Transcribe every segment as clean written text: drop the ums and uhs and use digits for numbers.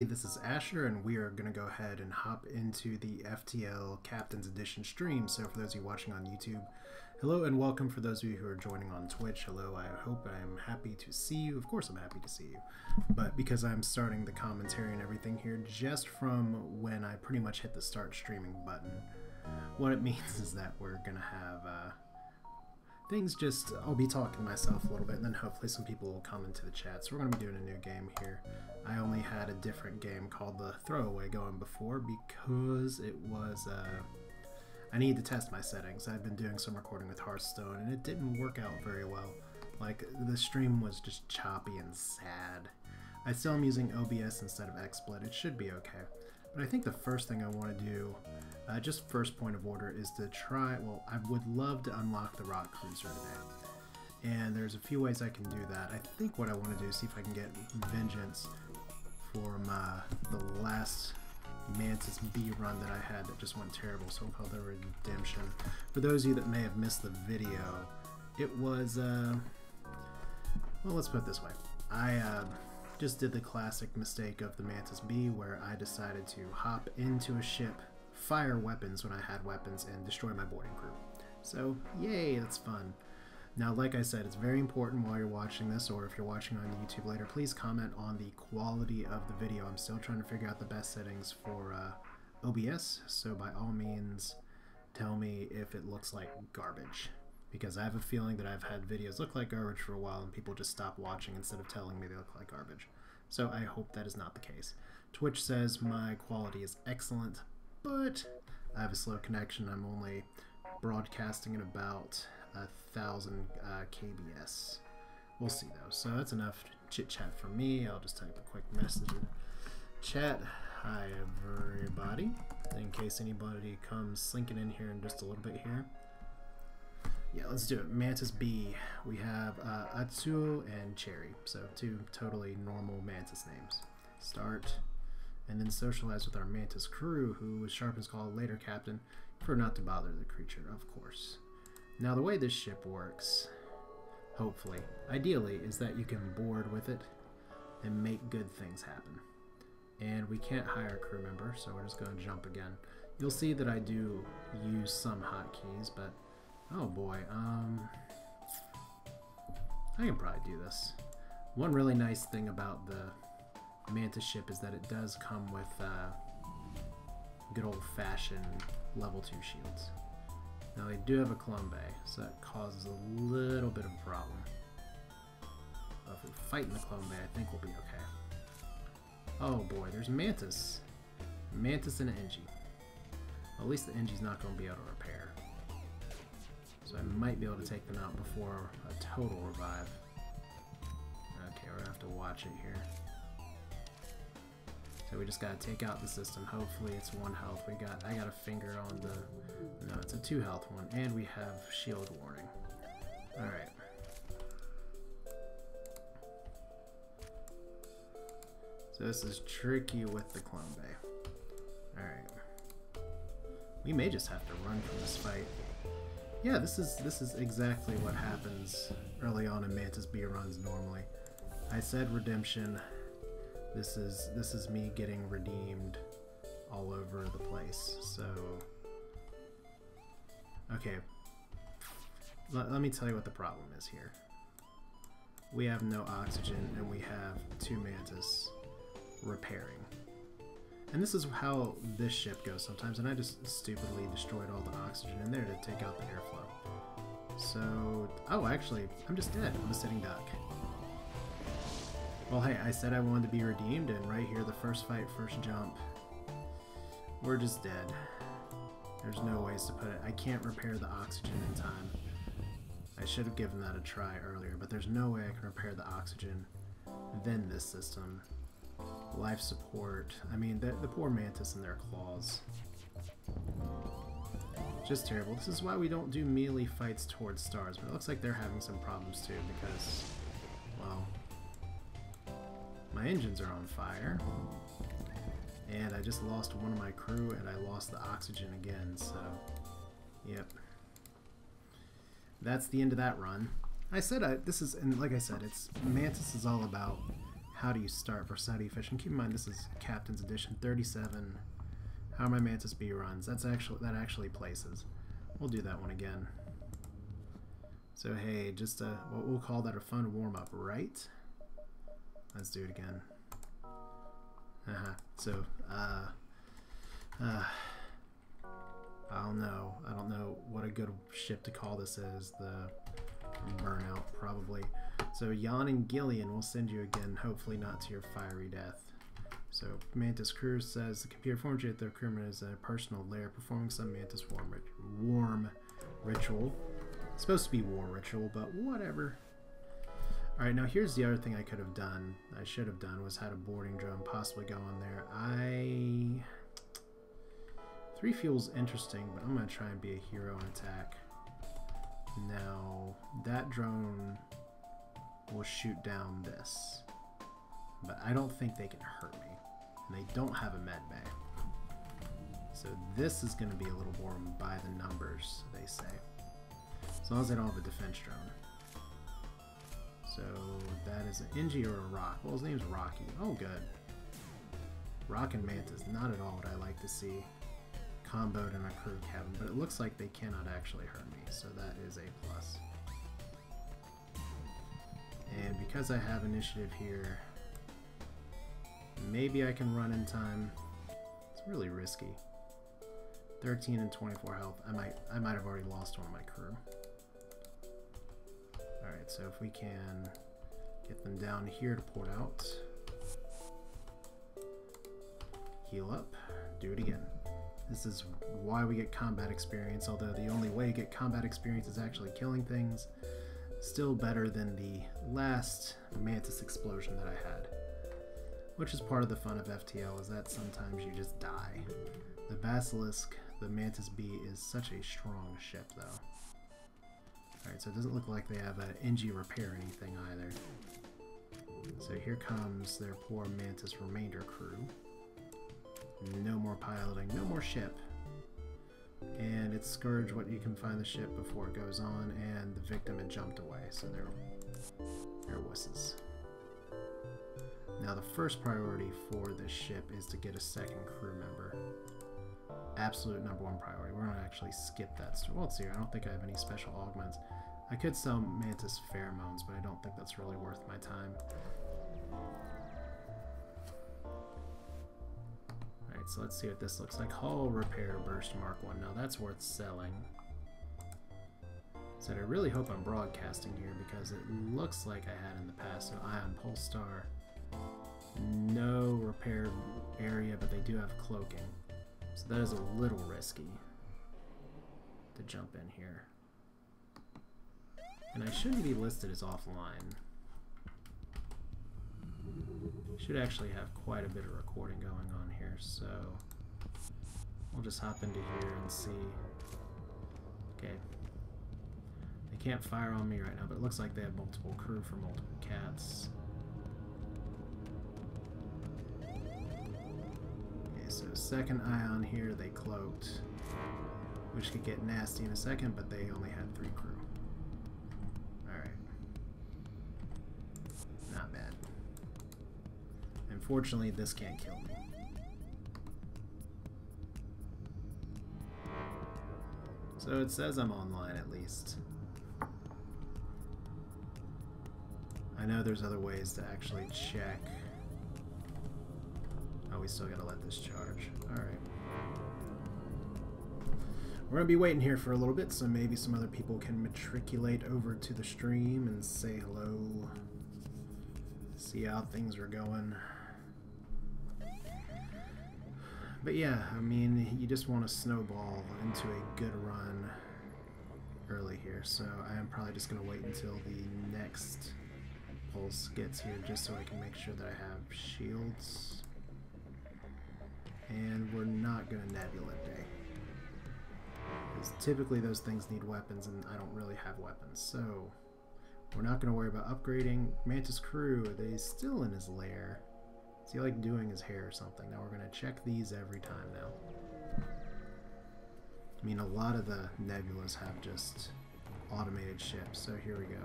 This is Asher, and we are going to go ahead and hop into the FTL Captain's Edition stream. So for those of you watching on YouTube, hello and welcome. For those of you who are joining on Twitch, hello, I hope I am happy to see you. Of course I'm happy to see you. But because I'm starting the commentary and everything here just from when I pretty much hit the start streaming button, what it means is that we're going to have things just, I'll be talking to myself a little bit, and then hopefully some people will come into the chat. So we're going to be doing a new game here. I only had a different game called the Throwaway going before because it was, I needed to test my settings. I've been doing some recording with Hearthstone, and it didn't work out very well. Like, the stream was just choppy and sad. I still am using OBS instead of XSplit. It should be okay. But I think the first thing I want to do, just first point of order, is to try, well, I would love to unlock the Rock Cruiser today. And there's a few ways I can do that. I think what I want to do is see if I can get Vengeance from the last Mantis B run that I had that just went terrible, so called the Redemption. For those of you that may have missed the video, it was, well, let's put it this way. I just did the classic mistake of the Mantis B where I decided to hop into a ship, fire weapons when I had weapons, and destroy my boarding crew. So, yay, that's fun. Now, like I said, it's very important while you're watching this, or if you're watching on YouTube later, please comment on the quality of the video. I'm still trying to figure out the best settings for OBS, so by all means, tell me if it looks like garbage. Because I have a feeling that I've had videos look like garbage for a while and people just stop watching instead of telling me they look like garbage. So I hope that is not the case. Twitch says my quality is excellent, but I have a slow connection. I'm only broadcasting at about 1,000 kbs. We'll see though. So that's enough chit chat from me. I'll just type a quick message in chat. Hi everybody. In case anybody comes slinking in here in just a little bit here. Yeah, let's do it. Mantis B. We have Atsuo and Cherry. So two totally normal Mantis names. Start. And then socialize with our Mantis crew, who was Sharpen's called later captain, for not to bother the creature, of course. Now the way this ship works, hopefully, ideally, is that you can board with it and make good things happen. And we can't hire a crew member, so we're just going to jump again. You'll see that I do use some hotkeys, but oh boy, I can probably do this. One really nice thing about the Mantis ship is that it does come with good old-fashioned level 2 shields. Now they do have a Columbe, so that causes a little bit of a problem. But if we fight in the Columbe, I think we'll be okay. Oh boy, there's Mantis. Mantis and an Engi. Well, at least the Engi's not going to be able to repair. So I might be able to take them out before a total revive. Okay, we're going to have to watch it here. So we just gotta take out the system. Hopefully it's 1 health. I got a finger on the, no, it's a 2 health one, and we have shield warning. Alright. So this is tricky with the Columbe. Alright. We may just have to run from this fight. Yeah, this is exactly what happens early on in Mantis B runs normally. I said redemption. This is me getting redeemed all over the place. So, okay, let me tell you what the problem is here. We have no oxygen, and we have 2 Mantis repairing. And this is how this ship goes sometimes, and I just stupidly destroyed all the oxygen in there to take out the airflow. So, oh, actually, I'm just dead. I'm a sitting duck. Well, hey, I said I wanted to be redeemed, and right here, the first fight, first jump, we're just dead. There's no ways to put it. I can't repair the oxygen in time. I should have given that a try earlier, but there's no way I can repair the oxygen. Then this system. Life support. I mean, the poor Mantis and their claws. Just terrible. This is why we don't do melee fights towards stars, but it looks like they're having some problems too, because, well, my engines are on fire, and I just lost one of my crew, and I lost the oxygen again, so, yep. That's the end of that run. I said this is, and like I said, Mantis is all about how do you start versus how do you fish? And keep in mind this is Captain's Edition 37. How my Mantis B runs. That actually places. We'll do that one again. So hey, just what we'll call that a fun warm up, right? Let's do it again. So I don't know what a good ship to call this is. The Burnout, probably. So Jan and Gillian will send you again, hopefully not to your fiery death. So Mantis Crew says the computer forms you at their crewman is a personal lair, performing some Mantis warm ritual. It's supposed to be warm ritual, but whatever. Alright, now here's the other thing I could have done. I should have done was had a boarding drone possibly go on there. 3 fuel's interesting, but I'm going to try and be a hero and attack. Now, that drone will shoot down this. But I don't think they can hurt me. And they don't have a med bay. So this is going to be a little more by the numbers, they say. As long as they don't have a defense drone. So that is an Engi or a Rock. Well, his name's Rocky. Oh, good. Rock and Mantis, not at all what I like to see comboed in a crew cabin, but it looks like they cannot actually hurt me, so that is a plus. And because I have initiative here, maybe I can run in time. It's really risky. 13 and 24 health. I might have already lost one of my crew. Alright, so if we can get them down here to port out. Heal up. Do it again. This is why we get combat experience, although the only way to get combat experience is actually killing things. Still better than the last Mantis explosion that I had. Which is part of the fun of FTL, is that sometimes you just die. The Basilisk, the Mantis B, is such a strong ship though. Alright, so it doesn't look like they have an Engi repair anything either. So here comes their poor Mantis remainder crew. No more piloting, no more ship. And it's Scourge what you can find the ship before it goes on, and the victim had jumped away, so they're wusses. Now the first priority for this ship is to get a second crew member. Absolute #1 priority. We're gonna actually skip that. Well, let's see here. I don't think I have any special augments. I could sell Mantis pheromones, but I don't think that's really worth my time. Alright, so let's see what this looks like. Hull Repair Burst Mark 1. Now that's worth selling. So I really hope I'm broadcasting here because it looks like I had in the past. So Ion Pulse Star. No repair area, but they do have cloaking. So that is a little risky to jump in here. And I shouldn't be listed as offline. Should actually have quite a bit of recording going on here, so we'll just hop into here and see. Okay. They can't fire on me right now, but it looks like they have multiple crew for multiple cats. Okay, so second ion here, they cloaked, which could get nasty in a second, but they only had 3 crew. Alright. Not bad. Unfortunately, this can't kill me. So it says I'm online at least. I know there's other ways to actually check. Oh, we still gotta let this charge. Alright. We're gonna be waiting here for a little bit, so maybe some other people can matriculate over to the stream and say hello. See how things are going. But yeah, I mean, you just want to snowball into a good run early here, so I am probably just going to wait until the next pulse gets here just so I can make sure that I have shields. And we're not going to Nebula Day. Because typically those things need weapons and I don't really have weapons, so we're not going to worry about upgrading. Mantis Crew, are they still in his lair? Is he like doing his hair or something? Now we're going to check these every time now. I mean, a lot of the nebulas have just automated ships, so here we go.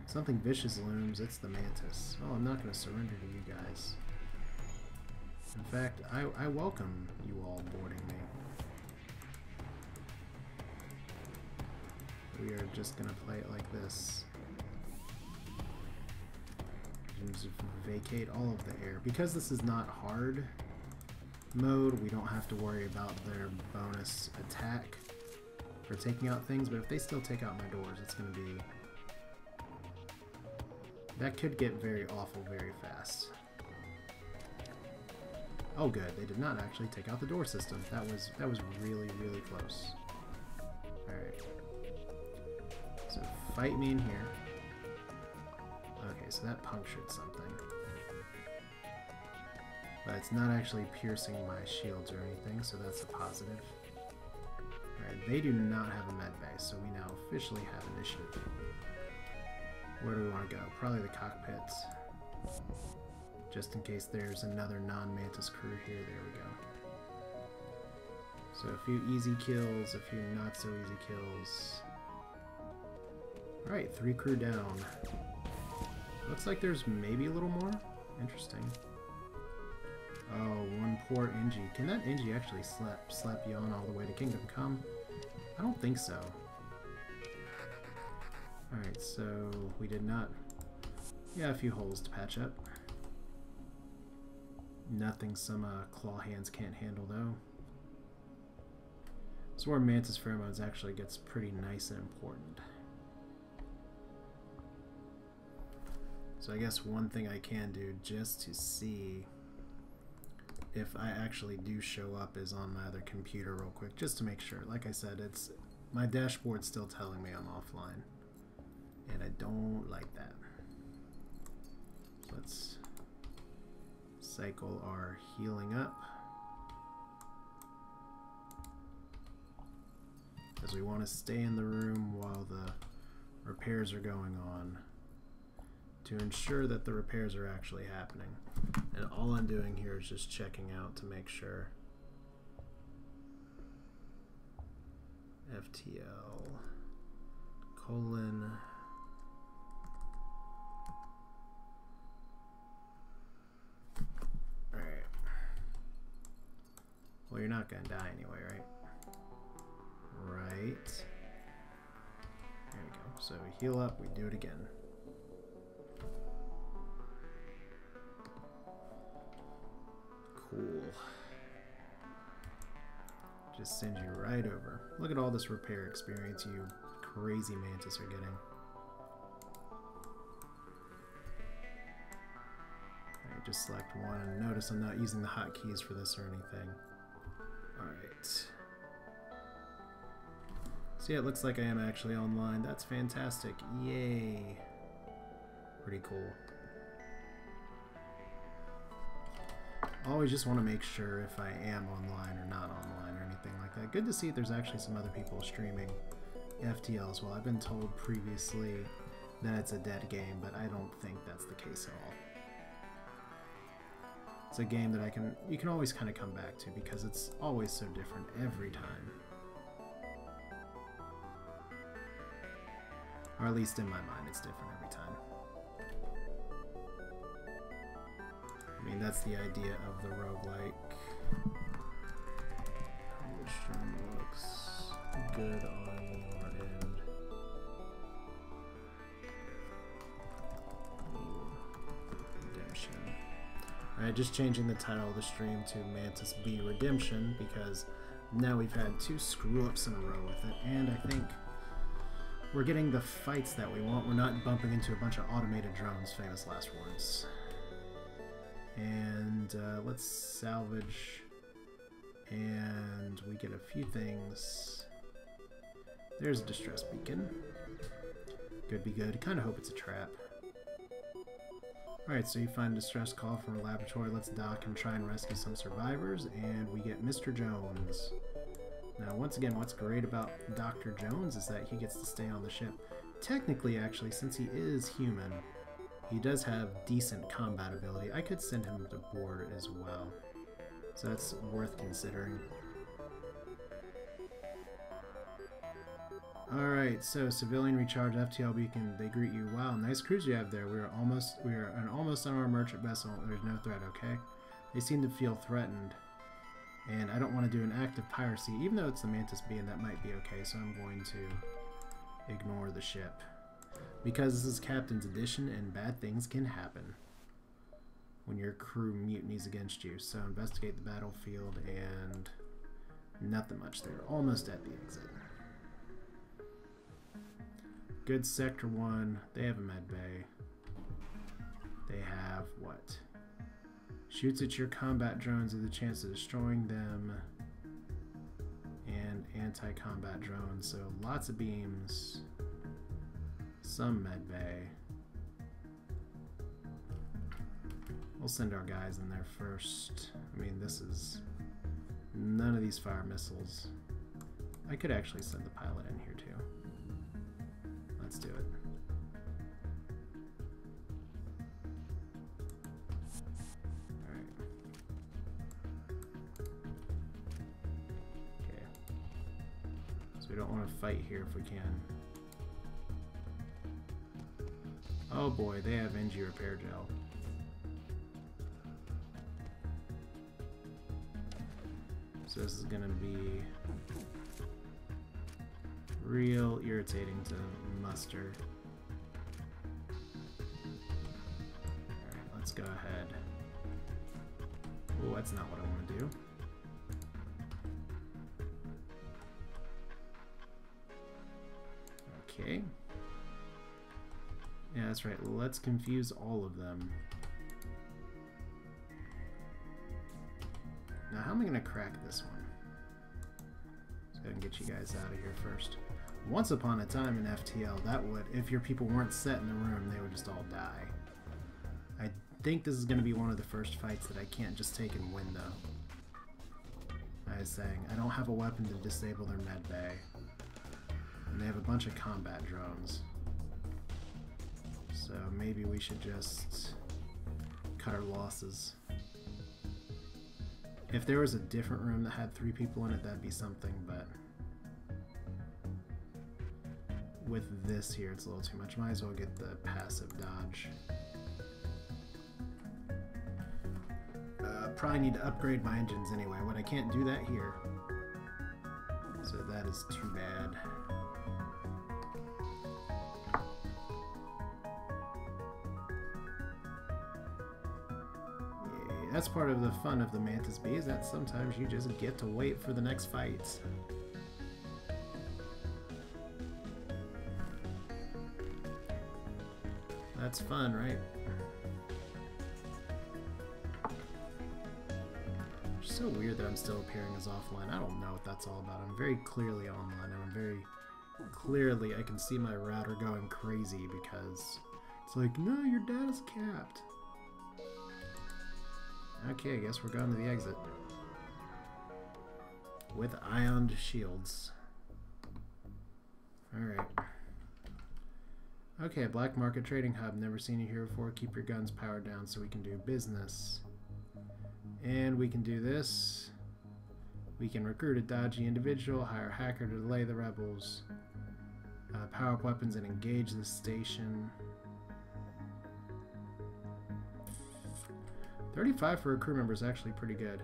Something vicious looms. It's the Mantis. Oh, I'm not going to surrender to you guys. In fact, I welcome you all boarding me. We are just going to play it like this. Just vacate all of the air. Because this is not hard mode, we don't have to worry about their bonus attack for taking out things, but if they still take out my doors, it's going to be... That could get very awful very fast. Oh good, they did not actually take out the door system. That was really, really close. Alright. So fight me in here. Okay, so that punctured something. But it's not actually piercing my shields or anything, so that's a positive. Alright, they do not have a med base, so we now officially have initiative. Where do we want to go? Probably the cockpits. Just in case there's another non-Mantis crew here. There we go. So a few easy kills, a few not so easy kills. Alright, 3 crew down. Looks like there's maybe a little more. Interesting. Oh, one poor Engi. Can that Engi actually slap you on all the way to Kingdom Come? I don't think so. Alright, so we did not... Yeah, a few holes to patch up. Nothing some claw hands can't handle, though. This is where Mantis Pheromones actually gets pretty nice and important. So I guess one thing I can do just to see if I actually do show up is on my other computer real quick, just to make sure. Like I said, it's my dashboard's still telling me I'm offline, and I don't like that. So let's cycle our healing up, because we want to stay in the room while the repairs are going on, to ensure that the repairs are actually happening. And all I'm doing here is just checking out to make sure. FTL colon alright. Well, you're not gonna die anyway, right? Right. There we go. So we heal up, we do it again. Cool. Just send you right over. Look at all this repair experience you crazy Mantis are getting. Alright, just select one, and notice I'm not using the hotkeys for this or anything. Alright. So yeah, it looks like I am actually online. That's fantastic. Yay. Pretty cool. Always just want to make sure if I am online or not online or anything like that. Good to see if there's actually some other people streaming FTL as well. I've been told previously that it's a dead game, but I don't think that's the case at all. It's a game that you can always kind of come back to because it's always so different every time. Or at least in my mind, it's different every time. I mean, that's the idea of the roguelike. The stream looks good on your end. Redemption. Alright, just changing the title of the stream to Mantis B Redemption because now we've had 2 screw-ups in a row with it, and I think we're getting the fights that we want. We're not bumping into a bunch of automated drones, famous last words. And let's salvage, and we get a few things. There's a distress beacon. Could be good. Kind of hope it's a trap. Alright, so you find a distress call from a laboratory. Let's dock and try and rescue some survivors, and we get Mr. Jones. Now, once again, what's great about Dr. Jones is that he gets to stay on the ship. Technically, actually, since he is human, he does have decent combat ability. I could send him to board as well. So that's worth considering. Alright, so civilian recharge FTL beacon, they greet you. Wow, nice cruise you have there. We are an almost on our merchant vessel. There's no threat, okay? They seem to feel threatened. And I don't want to do an act of piracy, even though it's the Mantis B, and that might be okay, so I'm going to ignore the ship. Because this is Captain's Edition, and bad things can happen when your crew mutinies against you. So investigate the battlefield, and nothing much there. Almost at the exit. Good Sector 1. They have a med bay. They have what? Shoots at your combat drones with a chance of destroying them. And anti-combat drones. So lots of beams. Some med bay. We'll send our guys in there first. I mean, this is... None of these fire missiles. I could actually send the pilot in here too. Let's do it. Alright. Okay. So we don't want to fight here if we can. Oh boy, they have Engi repair gel. So this is gonna be real irritating to muster. Alright, let's go ahead. Oh, that's not what I want to do. Okay. Yeah, that's right. Let's confuse all of them. Now, how am I going to crack this one? Let's go ahead and get you guys out of here first. Once upon a time in FTL, that would, if your people weren't set in the room, they would just all die. I think this is going to be one of the first fights that I can't just take and win, though. I was saying, I don't have a weapon to disable their med bay. And they have a bunch of combat drones. So maybe we should just cut our losses. If there was a different room that had 3 people in it, that'd be something, but with this here, it's a little too much. Might as well get the passive dodge. Probably need to upgrade my engines anyway, but I can't do that here. So that is too bad. That's part of the fun of the Mantis B, is that sometimes you just get to wait for the next fight. That's fun, right? It's so weird that I'm still appearing as offline. I don't know what that's all about. I'm very clearly online, and I'm very clearly, I can see my router going crazy because it's like, no, your data's capped. Okay, I guess we're going to the exit. With ioned shields. Alright. Okay, black market trading hub. Never seen you here before. Keep your guns powered down so we can do business. And we can do this. We can recruit a dodgy individual, hire a hacker to delay the rebels, power up weapons and engage the station. 35 for a crew member is actually pretty good.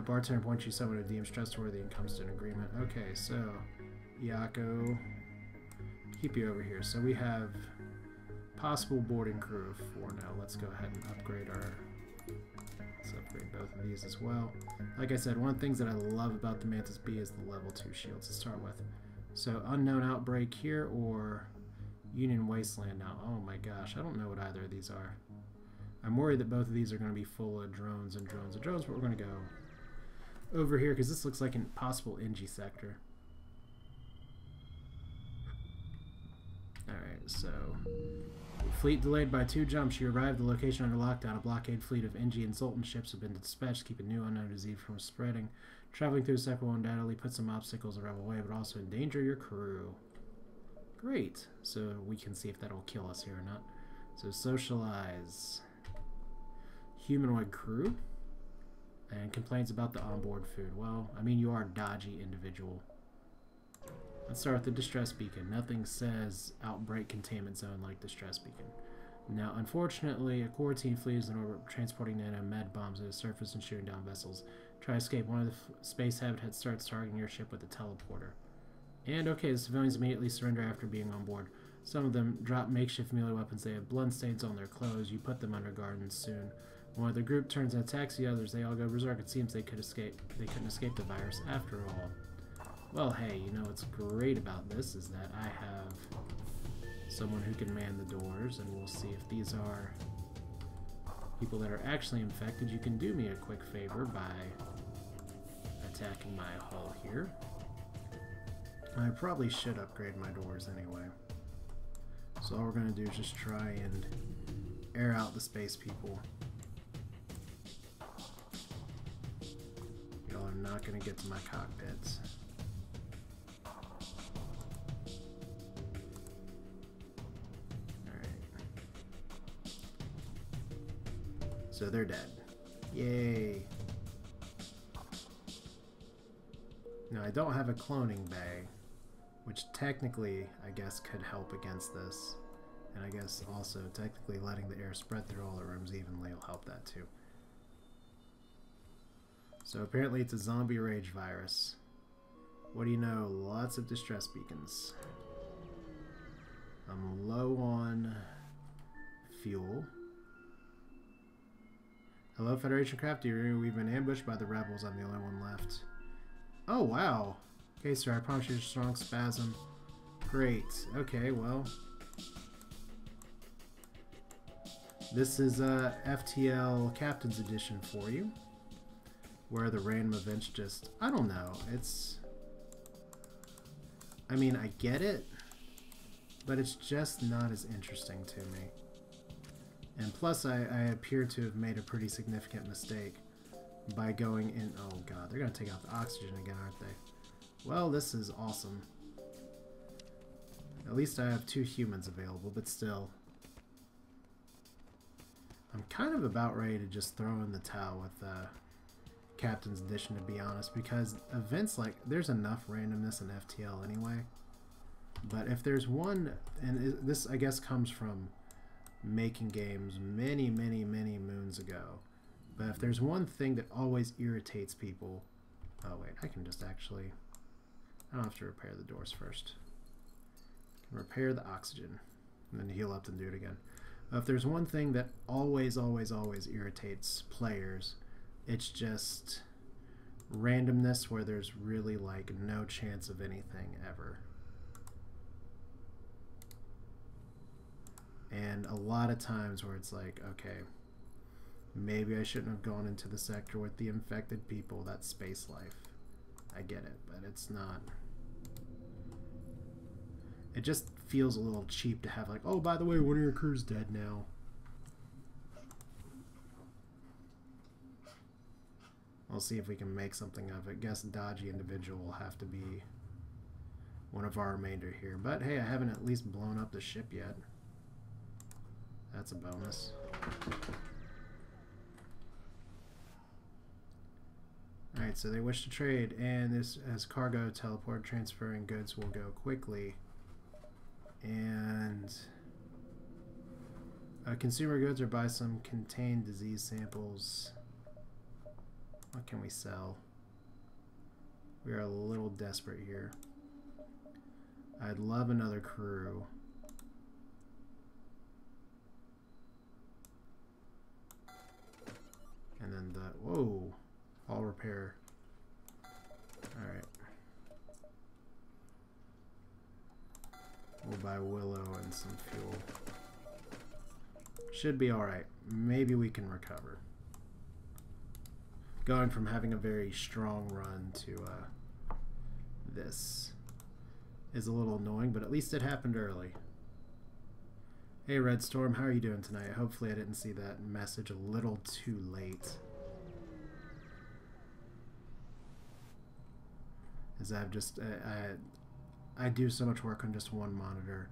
Bartender points you someone who deems trustworthy and comes to an agreement. Okay, so Yako, keep you over here. So we have possible boarding crew of 4 now. Let's go ahead and upgrade our. Let's upgrade both of these as well. Like I said, one of the things that I love about the Mantis B is the level 2 shields to start with. So unknown outbreak here or Union Wasteland now. Oh my gosh, I don't know what either of these are. I'm worried that both of these are going to be full of drones and drones and drones, but we're going to go over here because this looks like a possible Engi sector. Alright, so fleet delayed by 2 jumps. You arrived at the location under lockdown. A blockade fleet of Engi and Zoltan ships have been dispatched to keep a new unknown disease from spreading. Traveling through the sector will undoubtedly put some obstacles around the way, but also endanger your crew. Great. So we can see if that'll kill us here or not. So socialize. Humanoid crew. And complaints about the onboard food. Well, I mean, you are a dodgy individual. Let's start with the distress beacon. Nothing says outbreak containment zone like distress beacon. Now, unfortunately, a quarantine fleet is in orbit transporting nano med bombs to the surface and shooting down vessels. Try to escape. One of the space habitats starts targeting your ship with a teleporter. And okay, the civilians immediately surrender after being on board. Some of them drop makeshift melee weapons. They have blood stains on their clothes. You put them under guard and soon. When the group turns and attacks the others, they all go berserk. It seems they couldn't escape the virus after all. Well, hey, you know what's great about this is that I have someone who can man the doors, and we'll see if these are people that are actually infected. You can do me a quick favor by attacking my hull here. I probably should upgrade my doors anyway. So all we're going to do is just try and air out the space people. Y'all are not going to get to my cockpits. So they're dead. Yay. Now I don't have a cloning bay, which technically I guess could help against this. And I guess also technically letting the air spread through all the rooms evenly will help that too. So apparently it's a zombie rage virus. What do you know? Lots of distress beacons. I'm low on fuel. Hello, Federation craft. We've been ambushed by the rebels. I'm the only one left. Oh, wow. Okay, sir, I promise you a strong spasm. Great. Okay, well. This is FTL Captain's Edition for you. Where the random events just... I don't know. It's... I mean, I get it. But it's just not as interesting to me. And plus, I appear to have made a pretty significant mistake by going in... Oh god, they're going to take out the oxygen again, aren't they? Well, this is awesome. At least I have 2 humans available, but still. I'm kind of about ready to just throw in the towel with Captain's Edition, to be honest, because events like... There's enough randomness in FTL anyway. But if there's one... And this, I guess, comes from making games many moons ago. But if there's one thing that always irritates people... Oh wait, I can just actually... I don't have to repair the doors first. I can repair the oxygen and then heal up and do it again. If there's one thing that always irritates players, it's just randomness where there's really like no chance of anything ever. And a lot of times where it's like, okay, maybe I shouldn't have gone into the sector with the infected people. That's space life. I get it, but it's not. It just feels a little cheap to have like, oh, by the way, one of your crew's dead now. We'll see if we can make something of it. Guess dodgy individual will have to be one of our remainder here. But hey, I haven't at least blown up the ship yet. That's a bonus. Alright, so they wish to trade, and this as cargo teleport transferring goods will go quickly. And consumer goods or buy some contained disease samples. What can we sell? We are a little desperate here. I'd love another crew. And then the... Whoa! All repair. Alright. We'll buy willow and some fuel. Should be alright. Maybe we can recover. Going from having a very strong run to this is a little annoying, but at least it happened early. Hey Red Storm, how are you doing tonight? Hopefully I didn't see that message a little too late. As I've just... I do so much work on just one monitor.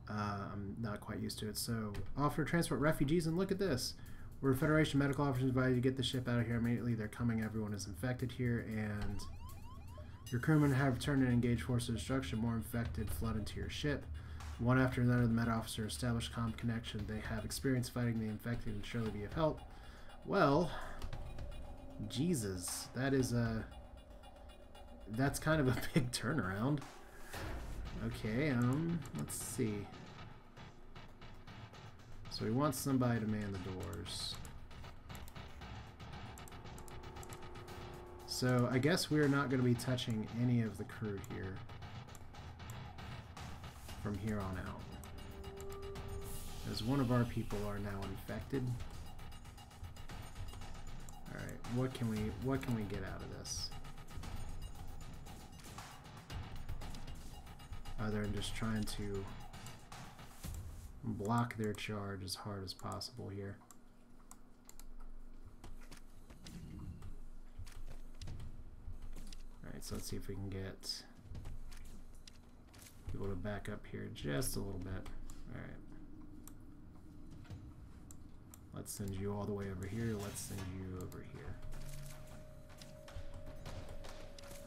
I'm not quite used to it. So, offer to transport refugees, and look at this. We're Federation medical officers invited to get the ship out of here immediately. They're coming. Everyone is infected here, and Your crewmen have returned and engaged forces of destruction. More infected flood into your ship. One after another, the Med Officer established comm connection. They have experience fighting the infected and surely be of help. Well, Jesus, that is that's kind of a big turnaround. Okay, let's see. So we want somebody to man the doors. So I guess we're not going to be touching any of the crew here from here on out, as one of our people are now infected. All right, what can we get out of this? Other than just trying to block their charge as hard as possible here. Alright, so let's see if we can get people to back up here just a little bit. Alright. Let's send you all the way over here. Let's send you over here.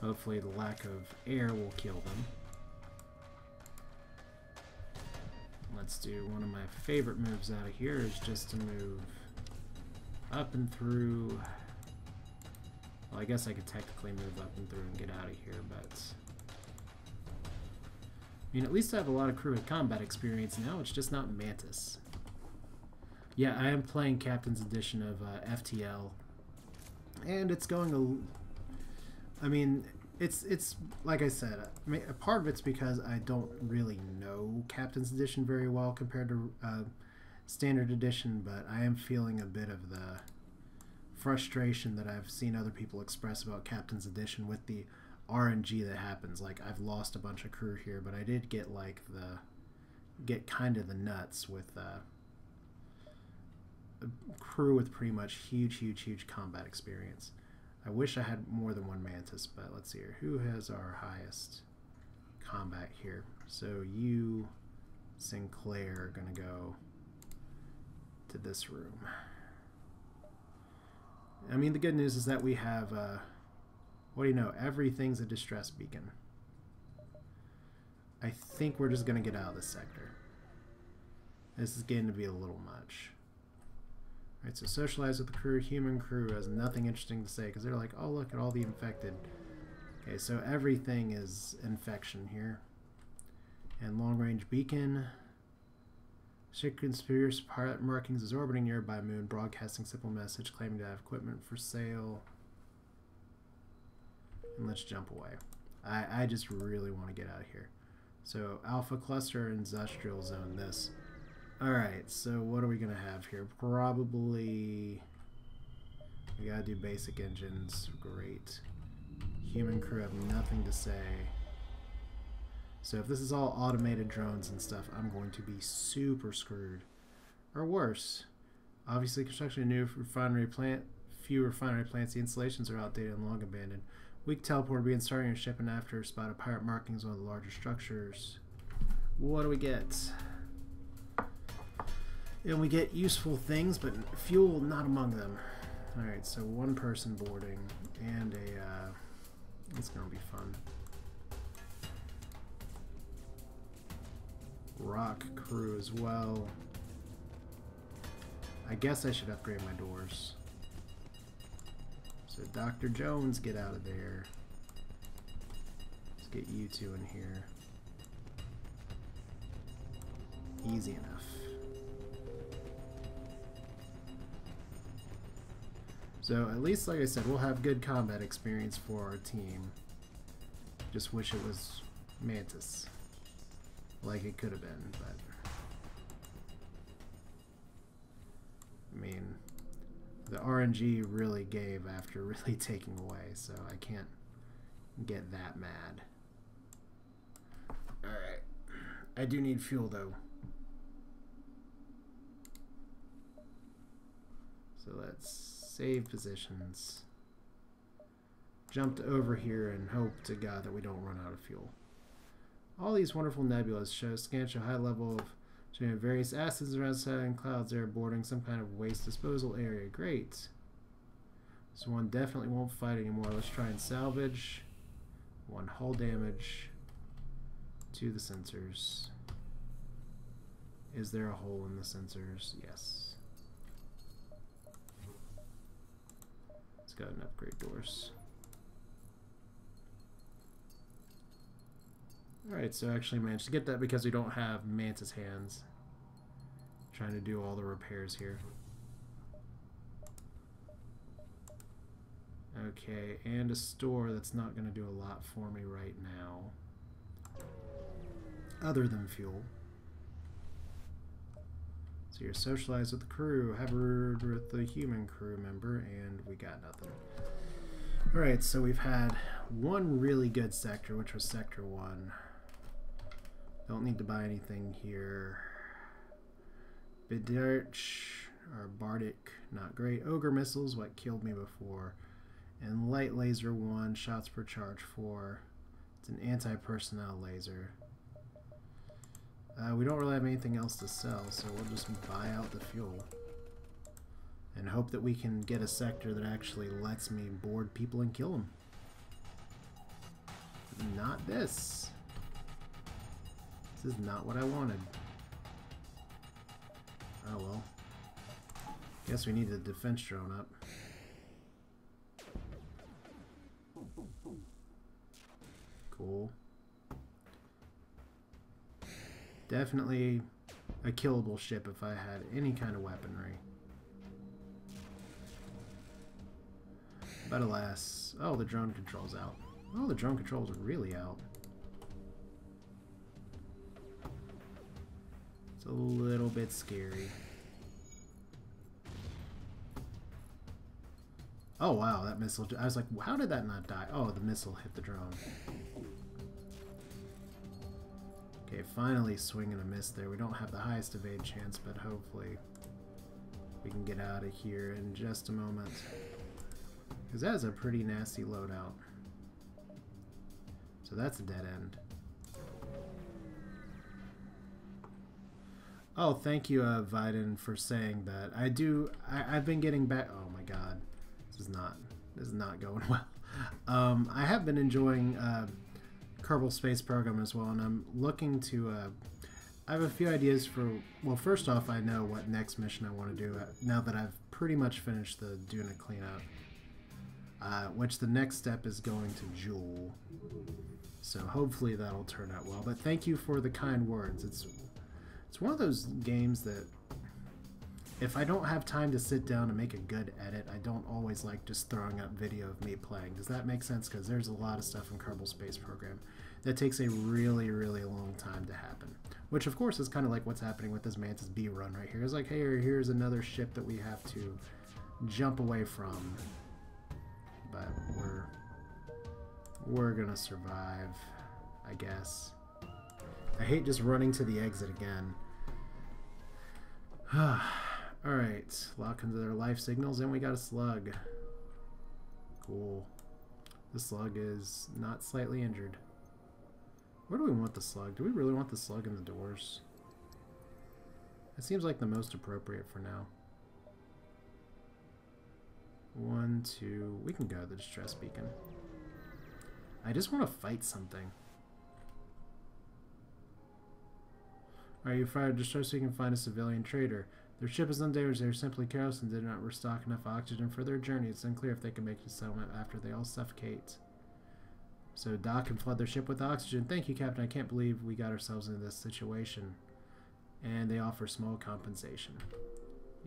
Hopefully the lack of air will kill them. Let's do one of my favorite moves out of here is just to move up and through. Well, I guess I could technically move up and through and get out of here, but I mean, at least I have a lot of crew with combat experience now. It's just not Mantis. Yeah, I am playing Captain's Edition of FTL, and it's going I mean, it's like I said, a part of it's because I don't really know Captain's Edition very well compared to Standard Edition, but I am feeling a bit of the frustration that I've seen other people express about Captain's Edition with the RNG that happens. Like, I've lost a bunch of crew here, but I did get get kind of the nuts with a crew with pretty much huge combat experience. I wish I had more than one Mantis, but let's see here. Who has our highest combat here? So you, Sinclair, are going to go to this room. I mean, the good news is that we have, what do you know, everything's a distress beacon. I think we're just going to get out of this sector. This is getting to be a little much. Alright, so socialize with the crew. Human crew has nothing interesting to say because they're like, oh, look at all the infected. Okay, so everything is infection here. And long-range beacon. Ship conspiracy pirate markings is orbiting nearby moon, broadcasting simple message claiming to have equipment for sale. And let's jump away. I just really want to get out of here. So Alpha Cluster Industrial Zone this. Alright, so what are we going to have here? Probably, we got to do basic engines. Great. Human crew have nothing to say. So if this is all automated drones and stuff, I'm going to be super screwed. Or worse. Obviously, construction of new refinery plant. Few refinery plants. The installations are outdated and long abandoned. Weak teleport begin starting your ship and after spotted pirate markings on the larger structures. What do we get? And we get useful things, but fuel not among them. Alright, so one person boarding and a... it's gonna be fun. Rock crew as well. I guess I should upgrade my doors. So Dr. Jones, get out of there. Let's get you two in here. Easy enough. So at least, like I said, we'll have good combat experience for our team. Just wish it was Mantis. Like it could have been, but... I mean, the RNG really gave after really taking away, so I can't get that mad. Alright. I do need fuel, though. So let's save positions. Jumped over here and hope to God that we don't run out of fuel. All these wonderful nebulas show high level of showing various acids around setting clouds there boarding some kind of waste disposal area. Great. So one definitely won't fight anymore. Let's try and salvage. 1 hull damage to the sensors. Is there a hole in the sensors? Yes. Let's go ahead and upgrade doors. Alright, so I actually managed to get that because we don't have Mantis hands. Trying to do all the repairs here. Okay, and a store that's not going to do a lot for me right now. Other than fuel. So you're socialized with the crew, have a word with the human crew member, and we got nothing. Alright, so we've had one really good sector, which was Sector 1. Don't need to buy anything here. Bidarch, or Bardic, not great. Ogre missiles, what killed me before. And light laser 1, shots per charge 4. It's an anti-personnel laser. We don't really have anything else to sell, so we'll just buy out the fuel. And hope that we can get a sector that actually lets me board people and kill them. Not this. This is not what I wanted. Oh well. Guess we need the defense drone up. Cool. Definitely a killable ship if I had any kind of weaponry. But alas, oh, the drone control's out. Oh, the drone controls are really out. It's a little bit scary. Oh wow, that missile, I was like, how did that not die? Oh, the missile hit the drone. Okay, finally swing and a miss there. We don't have the highest evade chance, but hopefully we can get out of here in just a moment. Because that is a pretty nasty loadout. So that's a dead end. Oh, thank you, Viden, for saying that. I've been getting back. Oh my god. This is not going well. I have been enjoying Kerbal Space Program as well, and I'm looking to I have a few ideas for, well, first off, I know what next mission I want to do now that I've pretty much finished the Duna cleanup, which the next step is going to Jewel, so hopefully that'll turn out well. But thank you for the kind words. It's one of those games that if I don't have time to sit down and make a good edit, I don't always like just throwing up video of me playing. Does that make sense? Because there's a lot of stuff in Kerbal Space Program that takes a really, really long time to happen. Which, of course, is kind of like what's happening with this Mantis B run right here. It's like, hey, here's another ship that we have to jump away from. But we're gonna survive, I guess. I hate just running to the exit again. Alright, lock into their life signals, and we got a slug. Cool. The slug is not slightly injured. Where do we want the slug? Do we really want the slug in the doors? It seems like the most appropriate for now. 1, 2... We can go to the distress beacon. I just want to fight something. Alright, you fired distress so you can find a civilian trader. Their ship is undamaged. They are simply careless and did not restock enough oxygen for their journey. It's unclear if they can make the settlement after they all suffocate. So dock and flood their ship with oxygen. Thank you, Captain. I can't believe we got ourselves into this situation. And they offer small compensation.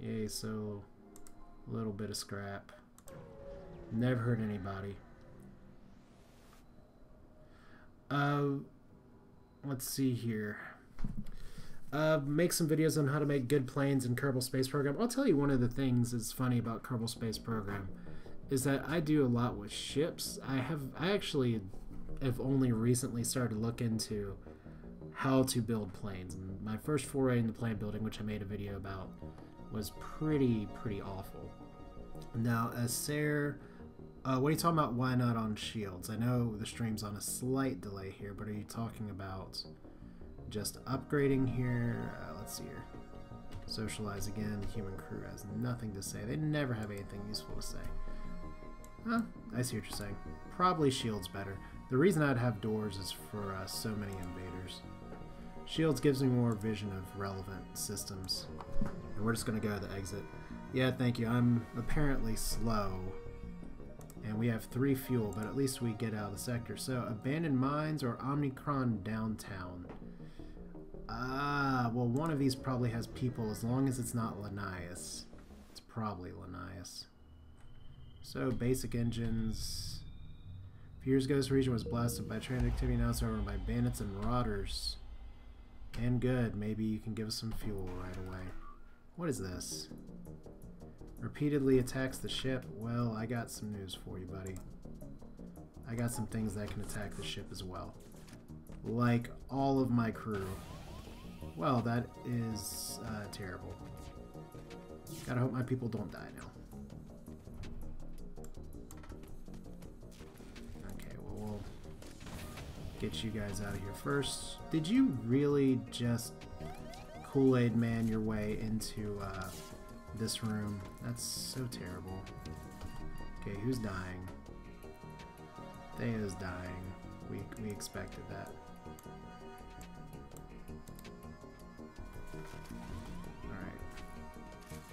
Yay, so a little bit of scrap. Never hurt anybody. Let's see here. Make some videos on how to make good planes in Kerbal Space Program. I'll tell you, one of the things that's funny about Kerbal Space Program is that I do a lot with ships. I actually have only recently started to look into how to build planes. And my first foray into plane building, which I made a video about, was pretty awful. Now, as Sarah, what are you talking about? Why not on shields? I know the stream's on a slight delay here, but are you talking about just upgrading here? Let's see here. Socialize again. The human crew has nothing to say. They never have anything useful to say. Huh, I see what you're saying. Probably shields better. The reason I'd have doors is for so many invaders. Shields gives me more vision of relevant systems. And we're just going to go to the exit. Yeah, thank you. I'm apparently slow. And we have 3 fuel, but at least we get out of the sector. So, abandoned mines or Omicron downtown. Well, one of these probably has people as long as it's not Linnaeus. It's probably Linnaeus. So, basic engines. A few years ago, this region was blasted by train activity. Now it's overrun by bandits and marauders. And good. Maybe you can give us some fuel right away. What is this? Repeatedly attacks the ship. Well, I got some news for you, buddy. I got some things that can attack the ship as well. Like all of my crew. Well, that is terrible. Gotta hope my people don't die now. Okay, well, we'll get you guys out of here first. Did you really just Kool-Aid man your way into this room? That's so terrible. Okay, who's dying? Thea's dying. We expected that. Alright.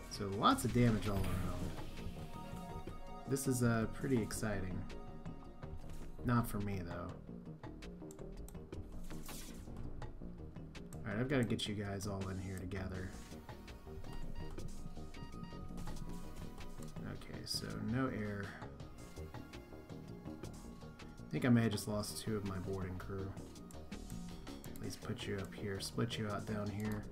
So lots of damage all around. This is pretty exciting. Not for me though. Alright, I've got to get you guys all in here together. Okay, so no air. I think I may have just lost 2 of my boarding crew. At least put you up here, split you out down here.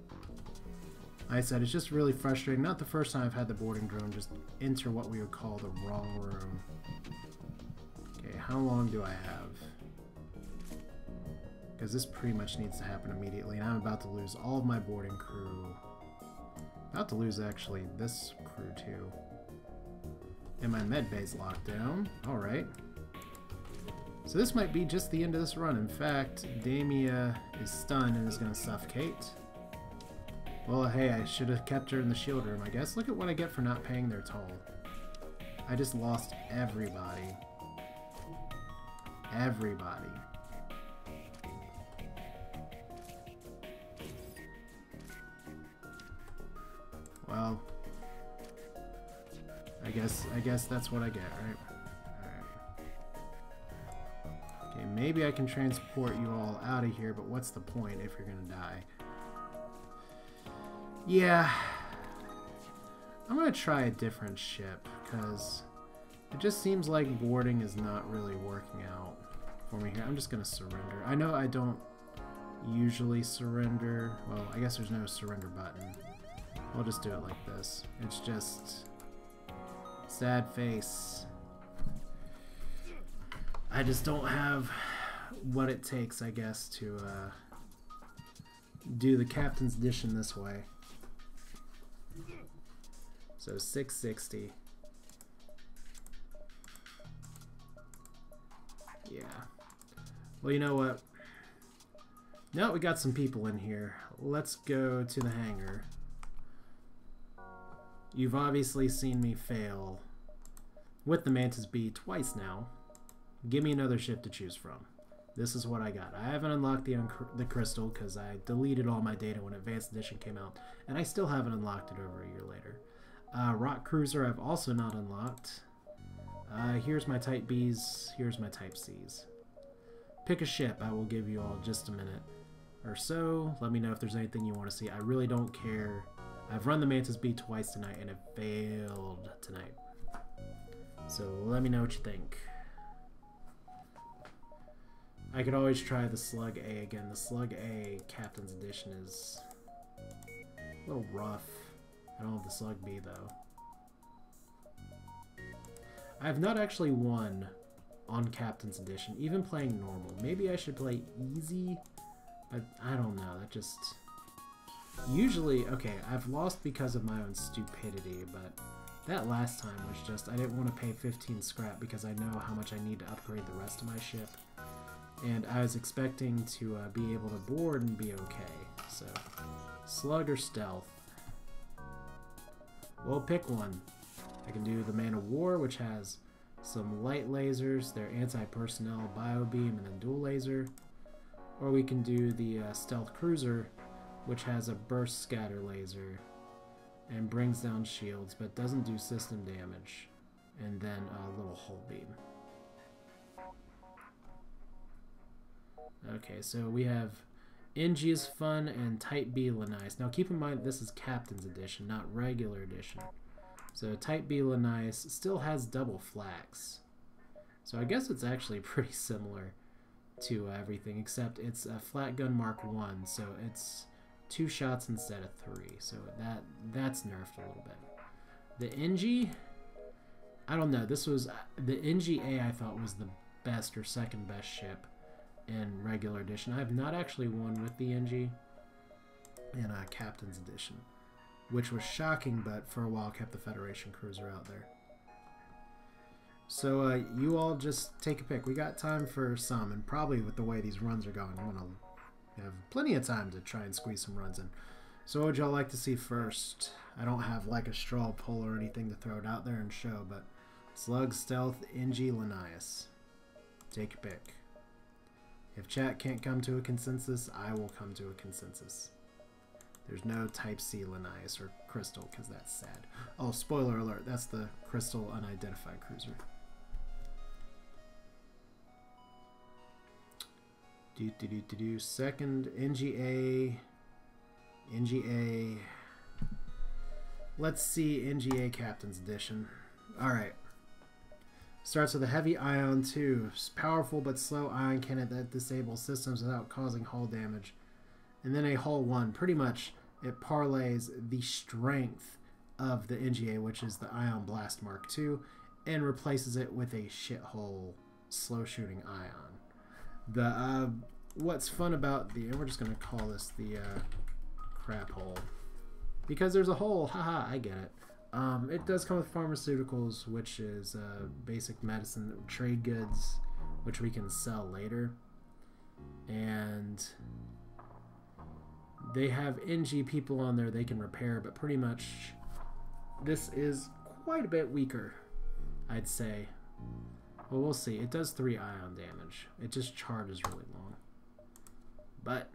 Like I said, it's just really frustrating. Not the first time I've had the boarding drone just enter what we would call the wrong room. Okay, how long do I have? Because this pretty much needs to happen immediately, and I'm about to lose all of my boarding crew. About to lose, actually, this crew, too. And my med bay's locked down. Alright. So this might be just the end of this run. In fact, Damia is stunned and is going to suffocate. Well, hey, I should have kept her in the shield room, I guess. Look at what I get for not paying their toll. I just lost everybody. Everybody. Well, I guess that's what I get, right? Alright. Okay, maybe I can transport you all out of here, but what's the point if you're gonna die? Yeah. I'm gonna try a different ship, because it just seems like boarding is not really working out for me here. I'm just gonna surrender. I know I don't usually surrender. Well, I guess there's no surrender button. We'll just do it like this. It's just sad face. I just don't have what it takes, I guess, to do the captain's edition this way. So 660. Yeah. Well, you know what? Now we got some people in here. Let's go to the hangar. You've obviously seen me fail with the Mantis B twice now. Give me another ship to choose from. This is what I got. I haven't unlocked the crystal because I deleted all my data when Advanced Edition came out, and I still haven't unlocked it over a year later. Rock Cruiser I've also not unlocked. Here's my Type Bs, here's my Type Cs. Pick a ship. I will give you all just a minute or so. Let me know if there's anything you want to see. I really don't care. I've run the Mantis B twice tonight and it failed tonight. So let me know what you think. I could always try the Slug A again. The Slug A Captain's Edition is a little rough. I don't have the Slug B though. I have not actually won on Captain's Edition, even playing normal. Maybe I should play easy, but I don't know. That just... Usually, okay, I've lost because of my own stupidity, but that last time was just, I didn't want to pay 15 scrap because I know how much I need to upgrade the rest of my ship. And I was expecting to be able to board and be okay. So, Slug or Stealth? Well, pick one. I can do the Man of War, which has some light lasers, their anti-personnel biobeam, and then dual laser. Or we can do the stealth cruiser, which has a burst scatter laser and brings down shields but doesn't do system damage, and then a little hull beam. Okay, so we have Engi is fun and Type B Lanais. Now keep in mind this is Captain's Edition, not regular edition. So Type B Lanais still has double flags. So I guess it's actually pretty similar to everything, except it's a flat gun Mark 1, so it's 2 shots instead of 3. So that's nerfed a little bit. The Engi, I don't know. This was the Engi A. I thought was the best or second best ship in regular edition. I have not actually won with the Engi in Captain's Edition, which was shocking, but for a while kept the Federation cruiser out there. So you all just take a pick. We got time for some, and probably with the way these runs are going, I'm gonna have plenty of time to try and squeeze some runs in. So what would y'all like to see first? I don't have like a straw poll or anything to throw it out there and show, but Slug, Stealth, Engi, Lanais. Take your pick. If chat can't come to a consensus, I will come to a consensus. There's no Type C Lanais or Crystal, because that's sad. Oh, spoiler alert, that's the Crystal unidentified cruiser. Second, Engi A. Engi A. Let's see Engi A Captain's Edition. Alright. Starts with a heavy ion 2. Powerful but slow ion cannon that disables systems without causing hull damage. And then a hull 1. Pretty much it parlays the strength of the Engi A, which is the Ion Blast Mark II, and replaces it with a shithole slow shooting ion. The what's fun about the, and we're just gonna call this the crap hole because there's a hole. Haha, I get it. It does come with pharmaceuticals, which is basic medicine, trade goods, which we can sell later, and they have Engi people on there they can repair, but pretty much this is quite a bit weaker, I'd say. Well, we'll see. It does 3 ion damage. It just charges really long. But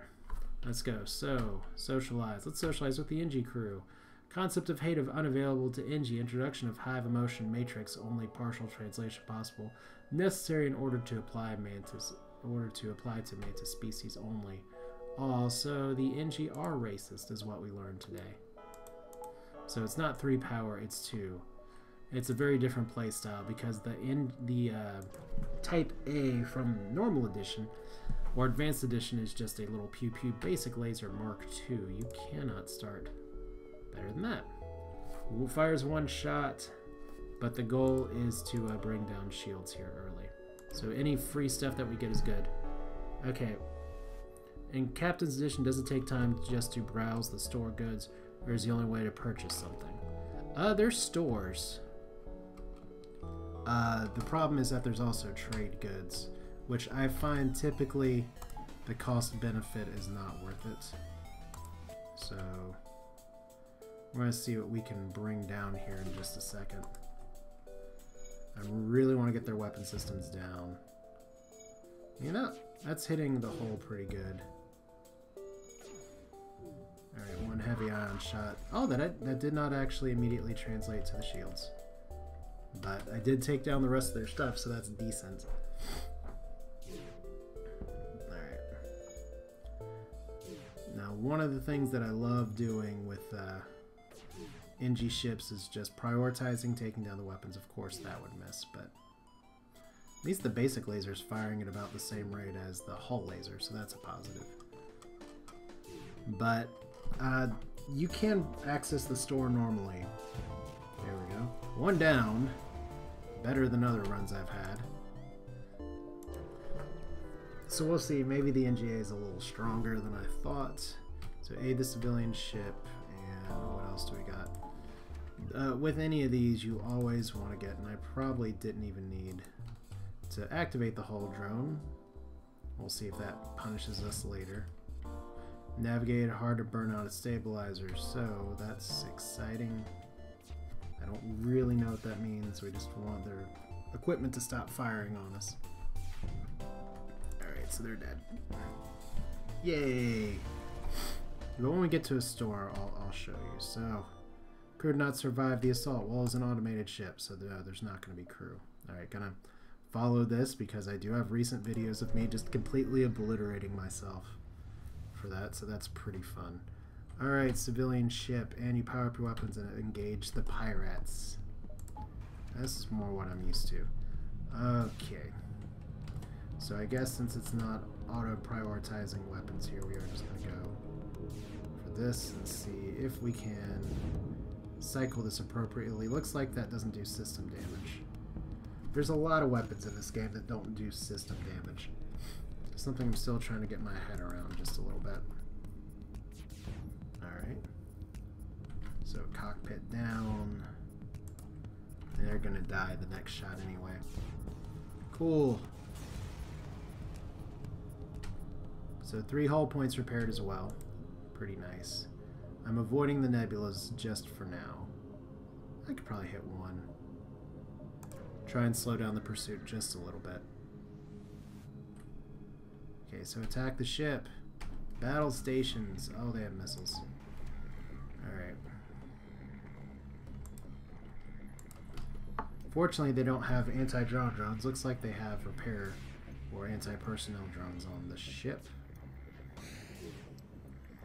let's go. So, socialize. Let's socialize with the Engi crew. Concept of hate of unavailable to Engi. Introduction of hive emotion matrix. Only partial translation possible. Necessary in order to apply Mantis. To Mantis species only. Also, the Engi are racist, is what we learned today. So it's not 3 power. It's 2. It's a very different playstyle because the Type A from normal edition or advanced edition is just a little pew pew basic laser Mark II. You cannot start better than that. Fires 1 shot, but the goal is to bring down shields here early. So any free stuff that we get is good. Okay. In Captain's Edition, does it take time just to browse the store goods, or is the only way to purchase something? There's stores. The problem is that there's also trade goods, which I find typically the cost benefit is not worth it. So we're going to see what we can bring down here in just a second. I really want to get their weapon systems down. You know, that's hitting the hole pretty good. Alright, 1 heavy ion shot. Oh, that did not actually immediately translate to the shields. But I did take down the rest of their stuff, so that's decent. Alright. Now, one of the things that I love doing with Engi ships is just prioritizing taking down the weapons. Of course, that would miss, but at least the basic laser's firing at about the same rate as the hull laser, so that's a positive. But you can access the store normally. There we go. 1 down. Better than other runs I've had. So we'll see. Maybe the Engi A is a little stronger than I thought. So aid the civilian ship. And what else do we got? With any of these, you always want to get, and I probably didn't even need to activate the hull drone. We'll see if that punishes us later. Navigate hard to burn out its stabilizers. So that's exciting. I don't really know what that means. We just want their equipment to stop firing on us. Alright, so they're dead. Yay! But when we get to a store, I'll show you. So, crew did not survive the assault. Well, it's an automated ship, so there's not going to be crew. Alright, gonna follow this because I do have recent videos of me just completely obliterating myself for that, so that's pretty fun. Alright, civilian ship, and you power up your weapons and engage the pirates. This is more what I'm used to. Okay. So I guess since it's not auto-prioritizing weapons here, we are just going to go for this and see if we can cycle this appropriately. Looks like that doesn't do system damage. There's a lot of weapons in this game that don't do system damage. Something I'm still trying to get my head around just a little bit. Alright. So cockpit down. They're gonna die the next shot anyway. Cool. So 3 hull points repaired as well. Pretty nice. I'm avoiding the nebulas just for now. I could probably hit 1. Try and slow down the pursuit just a little bit. Okay, so attack the ship. Battle stations. Oh, they have missiles. Alright. Fortunately, they don't have anti-drone drones. Looks like they have repair or anti-personnel drones on the ship.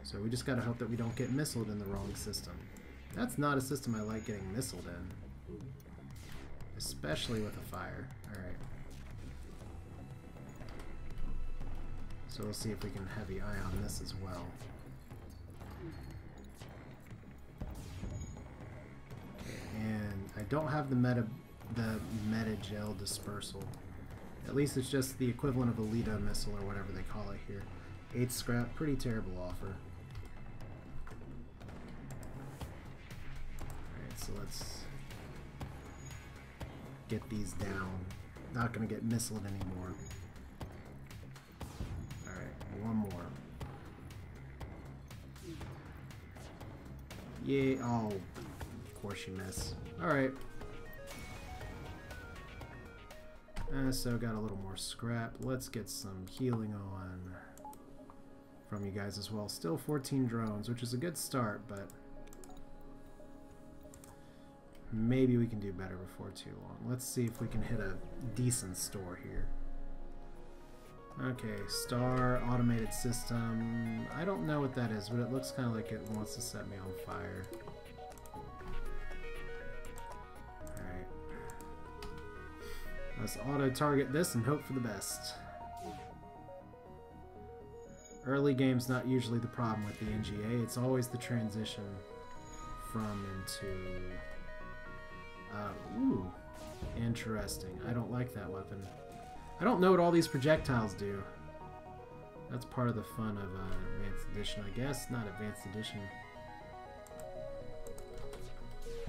So we just gotta hope that we don't get missiled in the wrong system. That's not a system I like getting missiled in. Especially with a fire. Alright. So we'll see if we can heavy eye on this as well. Okay, and I don't have the meta gel dispersal. At least it's just the equivalent of a Lita missile or whatever they call it here. 8 scrap, pretty terrible offer. Alright, so let's get these down. Not gonna get missiled anymore. Alright, one more. Yay, oh, of course you miss. Alright. So got a little more scrap. Let's get some healing on from you guys as well. Still 14 drones, which is a good start, but maybe we can do better before too long. Let's see if we can hit a decent store here. Okay, star automated system. I don't know what that is, but it looks kind of like it wants to set me on fire. Let's auto-target this and hope for the best. Early game's not usually the problem with the Engi A. It's always the transition from into... ooh. Interesting. I don't like that weapon. I don't know what all these projectiles do. That's part of the fun of Advanced Edition, I guess. Not Advanced Edition.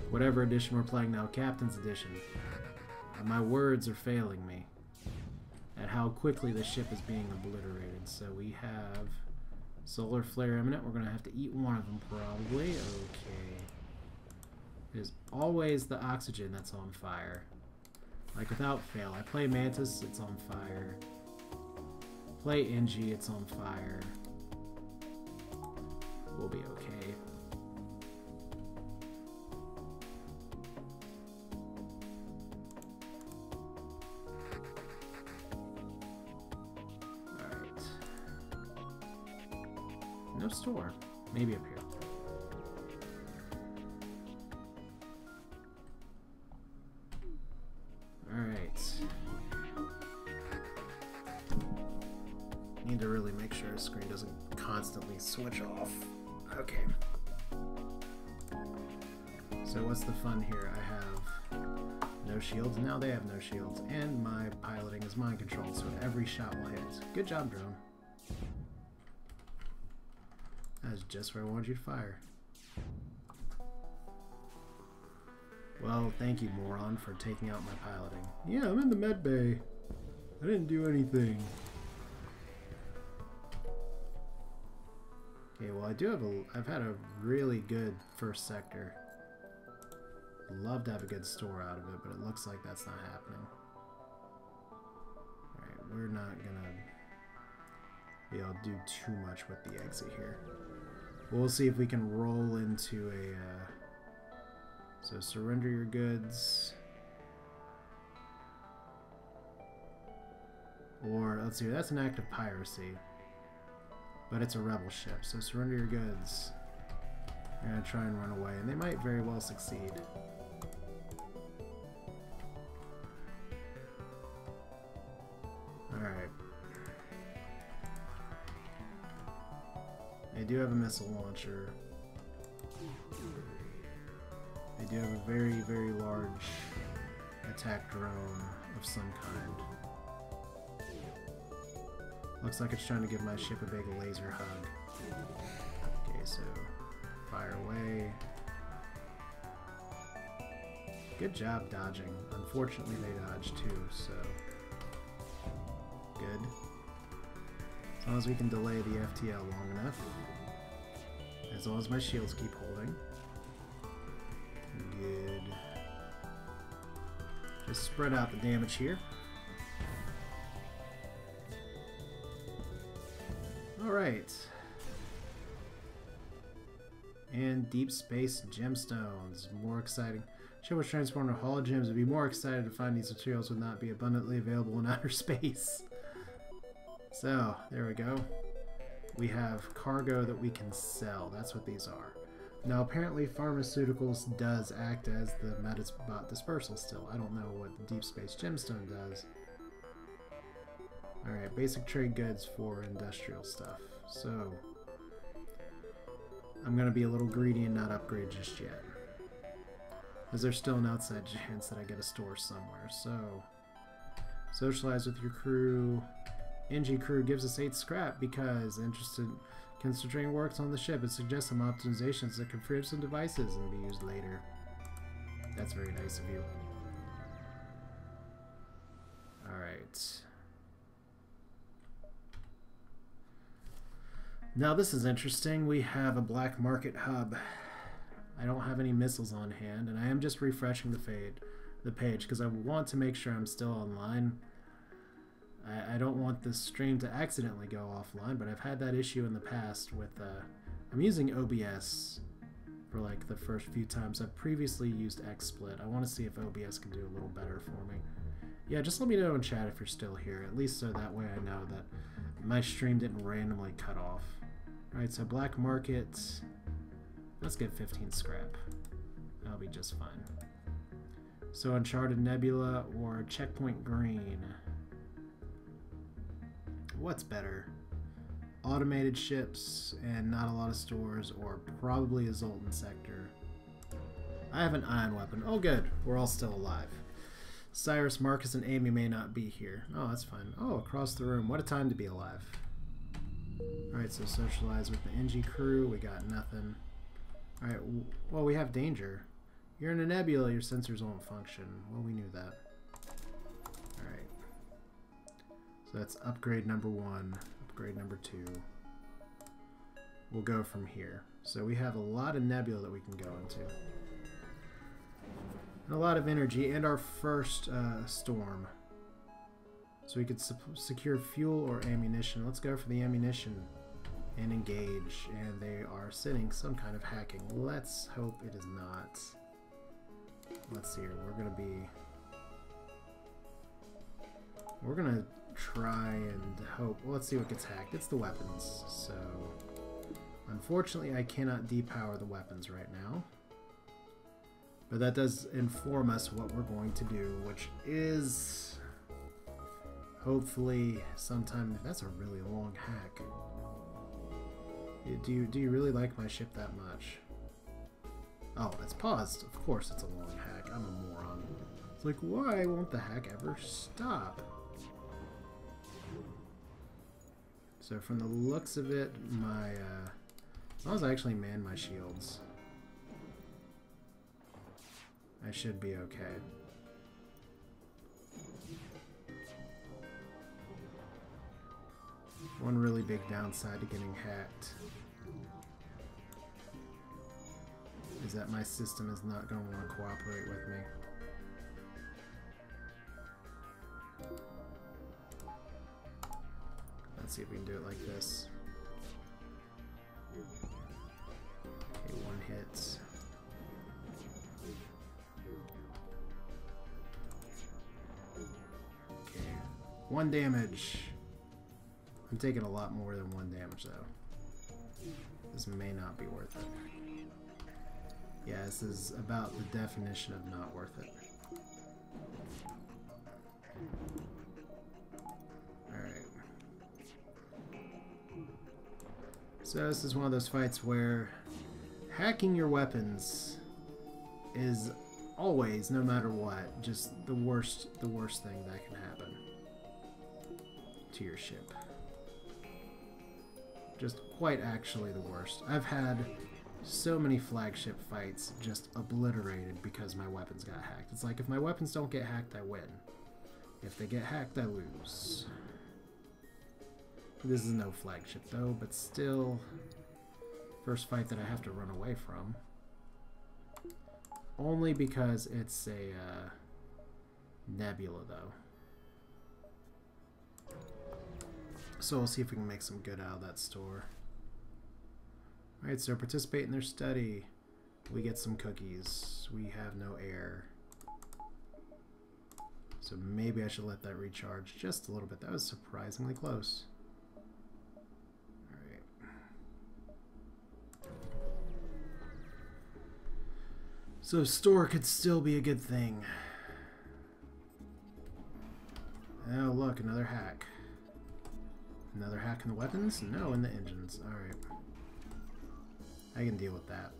Whatever edition we're playing now. Captain's Edition. My words are failing me at how quickly the ship is being obliterated. So we have solar flare imminent. We're going to have to eat one of them probably. Okay. It is always the oxygen that's on fire. Like without fail. I play Mantis, it's on fire. Play Engi, it's on fire. We'll be okay. No store. Maybe up here. Alright. Need to really make sure the screen doesn't constantly switch off. Okay. So what's the fun here? I have no shields. Now they have no shields. And my piloting is mind controlled, so every shot will hit. Good job, drone. That's just where I wanted you to fire. Well, thank you, moron, for taking out my piloting. Yeah, I'm in the med bay. I didn't do anything. Okay, well, I've had a really good first sector. I'd love to have a good store out of it, but it looks like that's not happening. we're not gonna be able to do too much with the exit here. We'll see if we can roll into a... so surrender your goods. Or, let's see, that's an act of piracy. But it's a rebel ship, so surrender your goods. They're gonna try and run away, and they might very well succeed. Alright. They do have a missile launcher. They do have a very, very large attack drone of some kind. Looks like it's trying to give my ship a big laser hug. Okay, so fire away. Good job dodging. Unfortunately, they dodged too, so good. As long as we can delay the FTL long enough. As long as my shields keep holding. Good. Just spread out the damage here. Alright. And deep space gemstones. More exciting. Ship was transformed to Hall of Gems. Would be more excited to find these materials would not be abundantly available in outer space. So, there we go. We have cargo that we can sell. That's what these are. Now, apparently pharmaceuticals does act as the Metasbot dispersal still. I don't know what the deep space gemstone does. Alright, basic trade goods for industrial stuff. So, I'm going to be a little greedy and not upgrade just yet. Because there's still an outside chance that I get a store somewhere. So, socialize with your crew. Engi crew gives us 8 scrap because interested considering works on the ship. It suggests some optimizations that can free up some devices and be used later. That's very nice of you. Alright. Now this is interesting. We have a black market hub. I don't have any missiles on hand, and I am just refreshing the page because I want to make sure I'm still online. I don't want this stream to accidentally go offline, but I've had that issue in the past with... I'm using OBS for like the first few times. I've previously used XSplit. I want to see if OBS can do a little better for me. Yeah, just let me know in chat if you're still here, at least so that way I know that my stream didn't randomly cut off. Alright, so black market... Let's get 15 scrap. That'll be just fine. So Uncharted Nebula or Checkpoint Green. What's better? Automated ships and not a lot of stores, or probably a Zoltan sector. I have an ion weapon. Oh good, we're all still alive. Cyrus, Marcus, and Amy may not be here. Oh, that's fine. Oh, across the room. What a time to be alive. Alright, so socialize with the Engi crew. We got nothing. Alright, well, we have danger. You're in a nebula, your sensors won't function. Well, we knew that. Alright. So that's upgrade number 1, upgrade number 2. We'll go from here. So we have a lot of nebula that we can go into. And a lot of energy, and our first storm. So we could secure fuel or ammunition. Let's go for the ammunition and engage. And they are sitting some kind of hacking. Let's hope it is not. Let's see here. We're gonna try and hope. Well, let's see what gets hacked. It's the weapons. So unfortunately I cannot depower the weapons right now. But that does inform us what we're going to do, which is hopefully sometime. That's a really long hack. Do you really like my ship that much? Oh, it's paused. Of course it's a long hack. I'm a moron. It's like, why won't the hack ever stop? So from the looks of it, my as long as I actually man my shields, I should be okay. One really big downside to getting hacked is that my system is not going to want to cooperate with me. Let's see if we can do it like this. Okay, one hit. Okay, 1 damage. I'm taking a lot more than 1 damage though. This may not be worth it. Yeah, this is about the definition of not worth it. Alright. So this is one of those fights where hacking your weapons is always, no matter what, just the worst thing that can happen to your ship. Just quite actually the worst. I've had so many flagship fights just obliterated because my weapons got hacked. It's like, if my weapons don't get hacked, I win. If they get hacked, I lose. This is no flagship though, but still, first fight that I have to run away from. Only because it's a nebula though. So we'll see if we can make some good out of that store. Alright, so participate in their study. We get some cookies. We have no air. So maybe I should let that recharge just a little bit. That was surprisingly close. Alright. So store could still be a good thing. Oh look, another hack. Another hack in the weapons? No, in the engines. Alright. I can deal with that.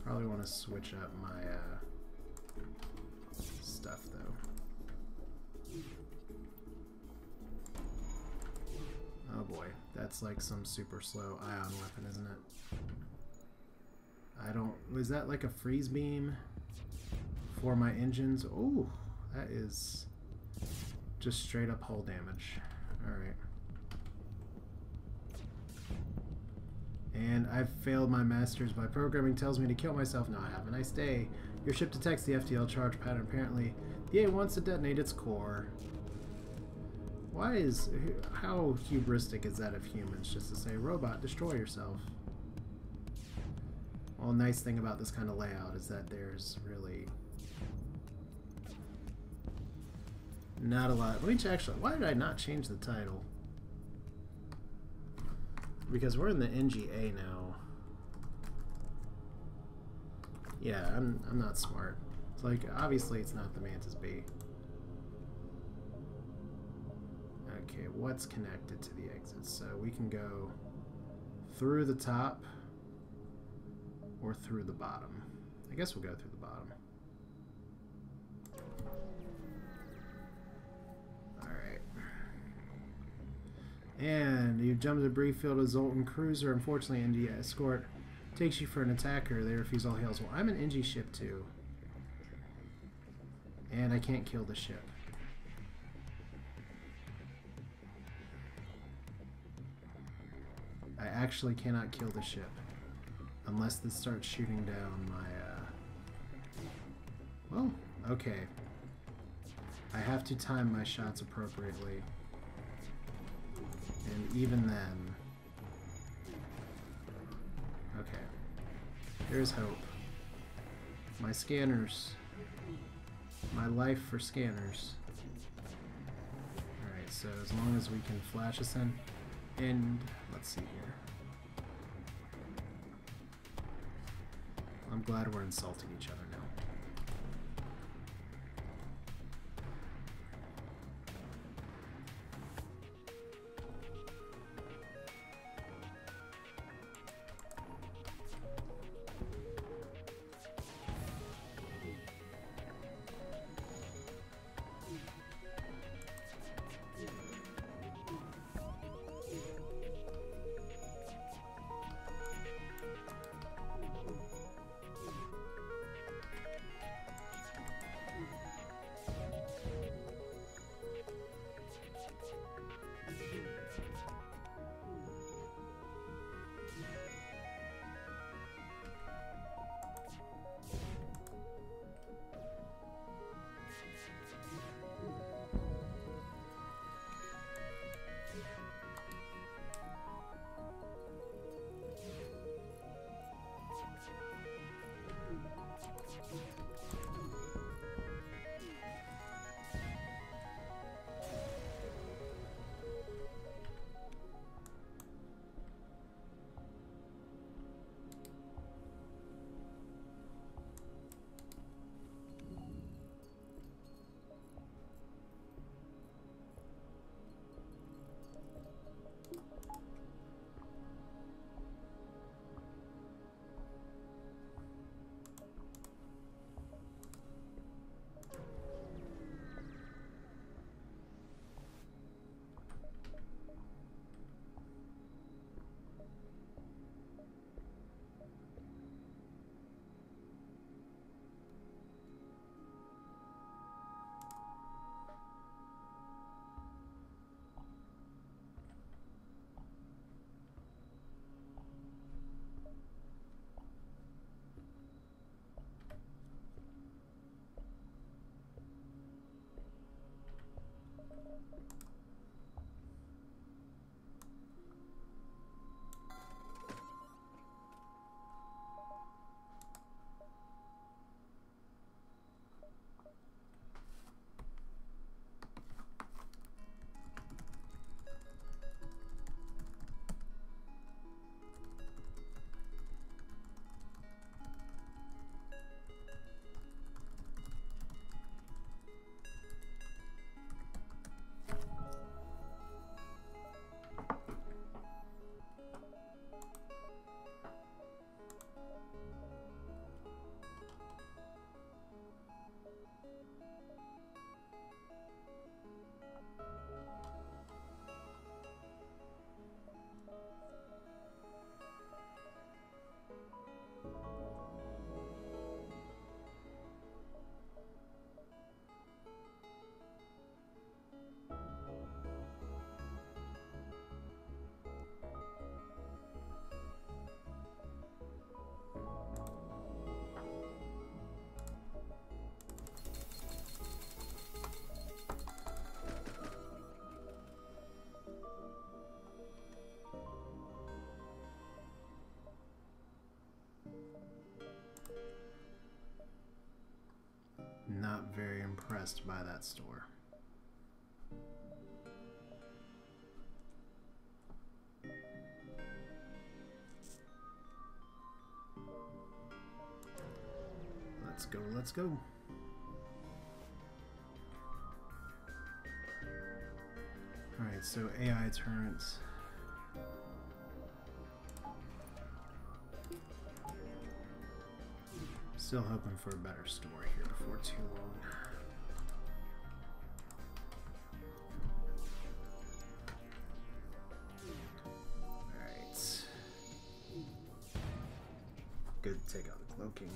Probably want to switch up my stuff though. Oh boy, that's like some super slow ion weapon, isn't it? I don't... Was that like a freeze beam for my engines? Oh, that is just straight up hull damage. Alright. And I've failed my masters by programming tells me to kill myself. No, have a nice day. Your ship detects the FTL charge pattern. Apparently, the A wants to detonate its core. Why is... How hubristic is that of humans just to say, robot, destroy yourself? Well, nice thing about this kind of layout is that there's really not a lot. Let me actually... Why did I not change the title? Because we're in the Engi A now. Yeah, I'm not smart. It's like, obviously it's not the Mantis B. Okay, what's connected to the exits? So we can go through the top or through the bottom. I guess we'll go through the bottom. And you jump the brief field of Zoltan Cruiser. Unfortunately, Engi A escort takes you for an attacker. They refuse all hails. Well, I'm an Engi ship too. And I can't kill the ship. I actually cannot kill the ship. Unless this starts shooting down my... Well, okay. I have to time my shots appropriately. And even then... Okay. There's hope. My scanners. My life for scanners. Alright, so as long as we can flash us in. And let's see here. I'm glad we're insulting each other now. Not very impressed by that store. Let's go, let's go. Alright, so AI turrets. Still hoping for a better store here before too long. Alright. Good to take out the cloaking.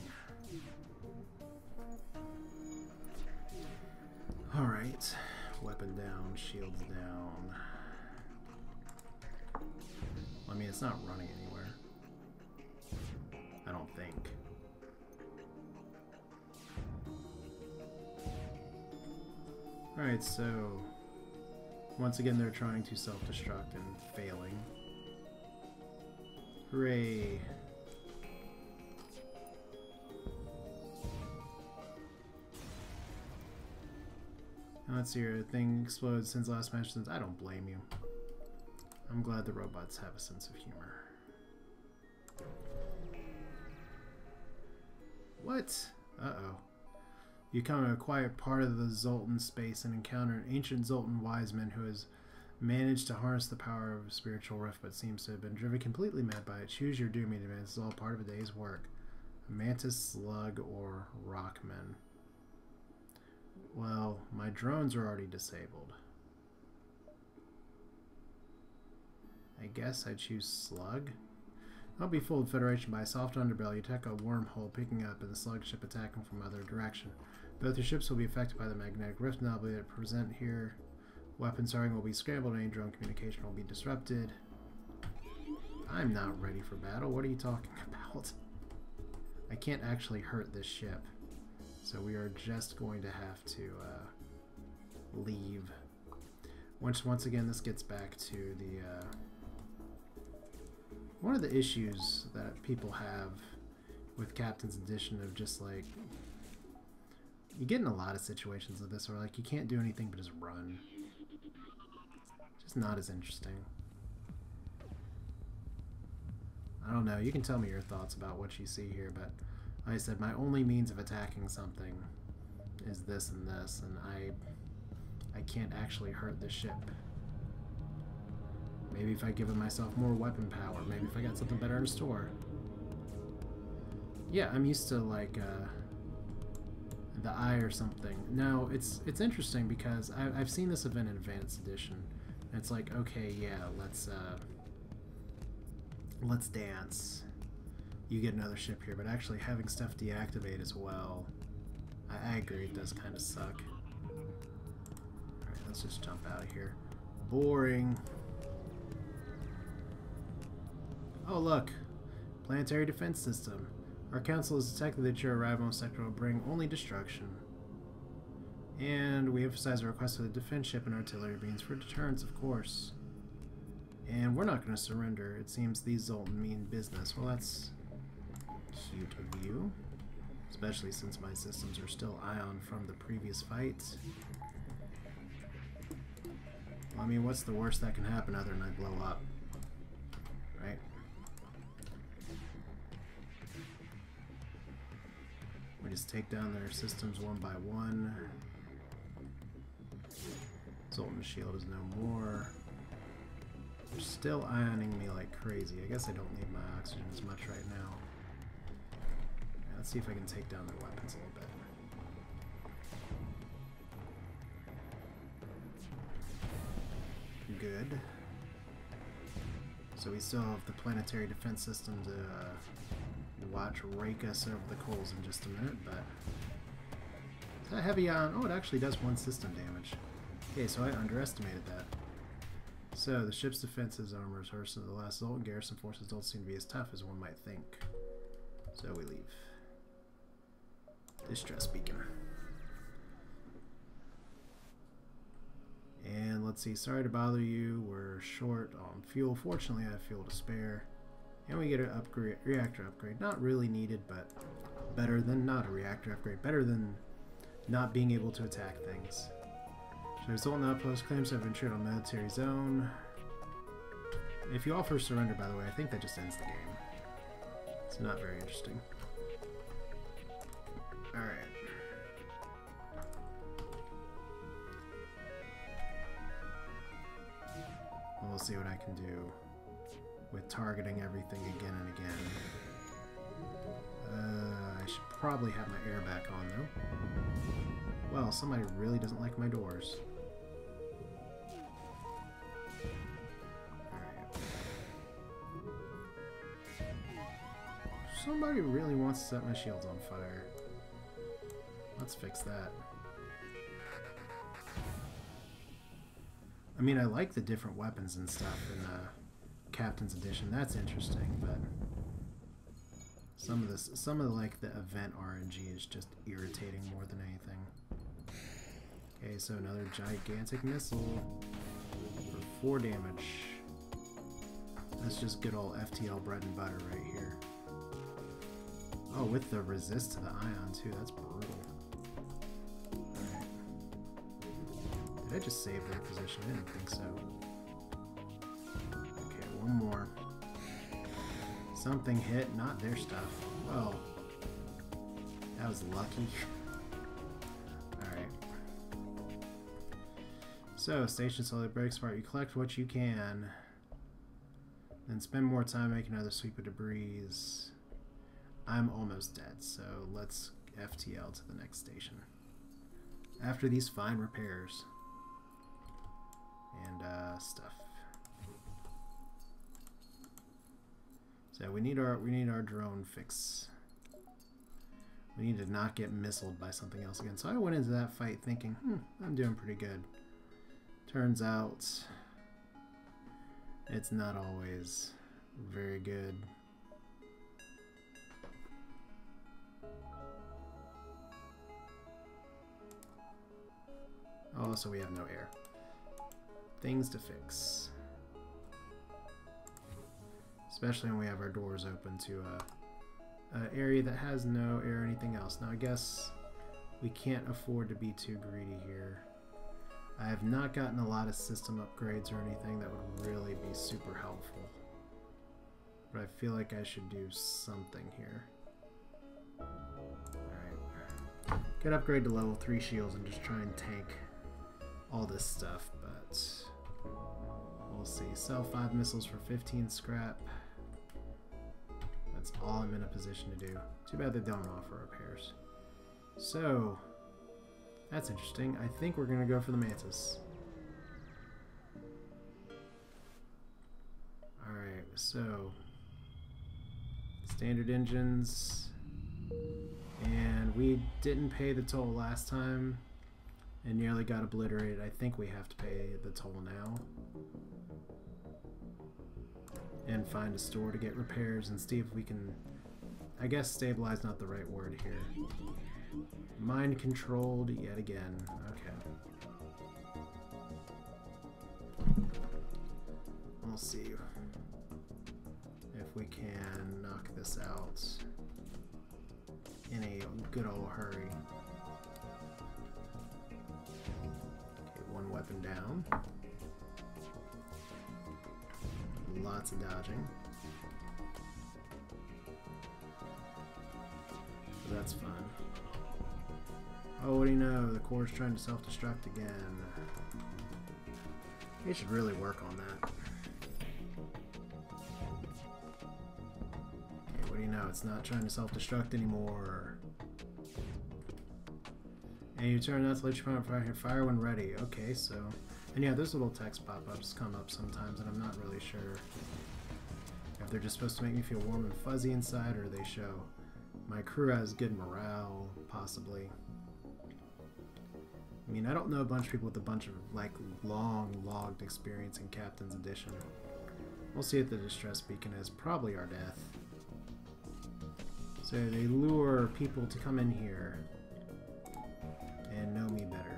Alright. Weapon down, shields down. Well, I mean, it's not running anywhere. I don't think. Alright, so once again they're trying to self-destruct and failing. Hooray! Let's see here, thing explodes since last match. Since I don't blame you. I'm glad the robots have a sense of humor. What? Uh-oh. You come to a quiet part of the Zoltan space and encounter an ancient Zoltan wise man who has managed to harness the power of a spiritual rift but seems to have been driven completely mad by it. Choose your dooming demands. This is all part of a day's work. Mantis, slug, or rockman. Well, my drones are already disabled. I guess I choose slug. I'll be fooled, Federation, by a soft underbelly. You attack a wormhole, picking up, and the slug ship attacking from other direction. Both your ships will be affected by the magnetic rift anomaly that present here. Weapon starting will be scrambled, and any drone communication will be disrupted. I'm not ready for battle. What are you talking about? I can't actually hurt this ship. So we are just going to have to leave. Once again, this gets back to the one of the issues that people have with Captain's Edition of just like you get in a lot of situations of this where like you can't do anything but just run. Just not as interesting. I don't know. You can tell me your thoughts about what you see here, but like I said, my only means of attacking something is this and this, and I can't actually hurt this ship. Maybe if I give myself more weapon power, maybe if I got something better in store. Yeah, I'm used to like the eye or something. Now it's interesting because I've seen this event in Advanced Edition, and it's like, okay, yeah, let's dance. You get another ship here, but actually having stuff deactivate as well, I agree, it does kind of suck. Alright, let's just jump out of here. Boring. Oh look, planetary defense system. Our council has detected that your arrival in sector will bring only destruction. And we emphasize a request for the defense ship and artillery beams for deterrence, of course. And we're not going to surrender. It seems these Zoltan mean business. Well, that's cute of you. Especially since my systems are still ion from the previous fight. Well, I mean, what's the worst that can happen other than I blow up? Right? We just take down their systems one by one. Zoltan shield is no more. They're still ioning me like crazy. I guess I don't need my oxygen as much right now. Yeah, let's see if I can take down their weapons a little bit. Good. So we still have the planetary defense system to watch rake us over the coals in just a minute, but is that heavy ion? Oh, it actually does one system damage. Okay, so I underestimated that. So the ship's defenses armor is worse than the last Zoltan garrison forces don't seem to be as tough as one might think. So we leave. Distress beacon. And let's see, sorry to bother you, we're short on fuel. Fortunately I have fuel to spare. And we get an upgrade, reactor upgrade. Not really needed, but better than not a reactor upgrade. Better than not being able to attack things. Should result in outpost claims to have been treated on military zone. If you offer surrender, by the way, I think that just ends the game. It's not very interesting. Alright. We'll see what I can do with targeting everything again and again. I should probably have my air back on, though. Well, somebody really doesn't like my doors. Alright. Somebody really wants to set my shields on fire. Let's fix that. I mean, I like the different weapons and stuff in Captain's Edition. That's interesting, but some of like the event RNG is just irritating more than anything. Okay, so another gigantic missile for 4 damage. That's just good old FTL bread and butter right here. Oh, with the resist to the ion too. That's brutal. Alright. Did I just save their position? I didn't think so. Okay, one more. Something hit, not their stuff. Well, that was lucky. Alright. So, station slowly breaks apart. You collect what you can. Then spend more time making another sweep of debris. I'm almost dead, so let's FTL to the next station. After these fine repairs. And stuff. So we need our drone fix. We need to not get missiled by something else again. So I went into that fight thinking, I'm doing pretty good. Turns out it's not always very good. Oh, so we have no air. Things to fix. Especially when we have our doors open to an area that has no air or anything else. Now I guess we can't afford to be too greedy here. I have not gotten a lot of system upgrades or anything that would really be super helpful. But I feel like I should do something here. Alright. Could upgrade to level 3 shields and just try and tank all this stuff, but we'll see. Sell 5 missiles for 15 scrap. That's all I'm in a position to do. Too bad they don't offer repairs. So, that's interesting. I think we're going to go for the Mantis. Alright, so standard engines. And we didn't pay the toll last time and nearly got obliterated. I think we have to pay the toll now. And find a store to get repairs and see if we can, I guess stabilize not the right word here. Mind controlled yet again. Okay. We'll see if we can knock this out in a good old hurry. Okay, one weapon down. Lots of dodging. So that's fun. Oh, what do you know? The core's trying to self-destruct again. They should really work on that. Okay, what do you know? It's not trying to self-destruct anymore. And you turn that to let your opponent fire when ready. Okay, so... And yeah, those little text pop-ups come up sometimes, and I'm not really sure if they're just supposed to make me feel warm and fuzzy inside, or they show my crew has good morale, possibly. I mean, I don't know a bunch of people with a bunch of, like, long, logged experience in Captain's Edition. We'll see if the distress beacon is probably our death. So they lure people to come in here and know me better.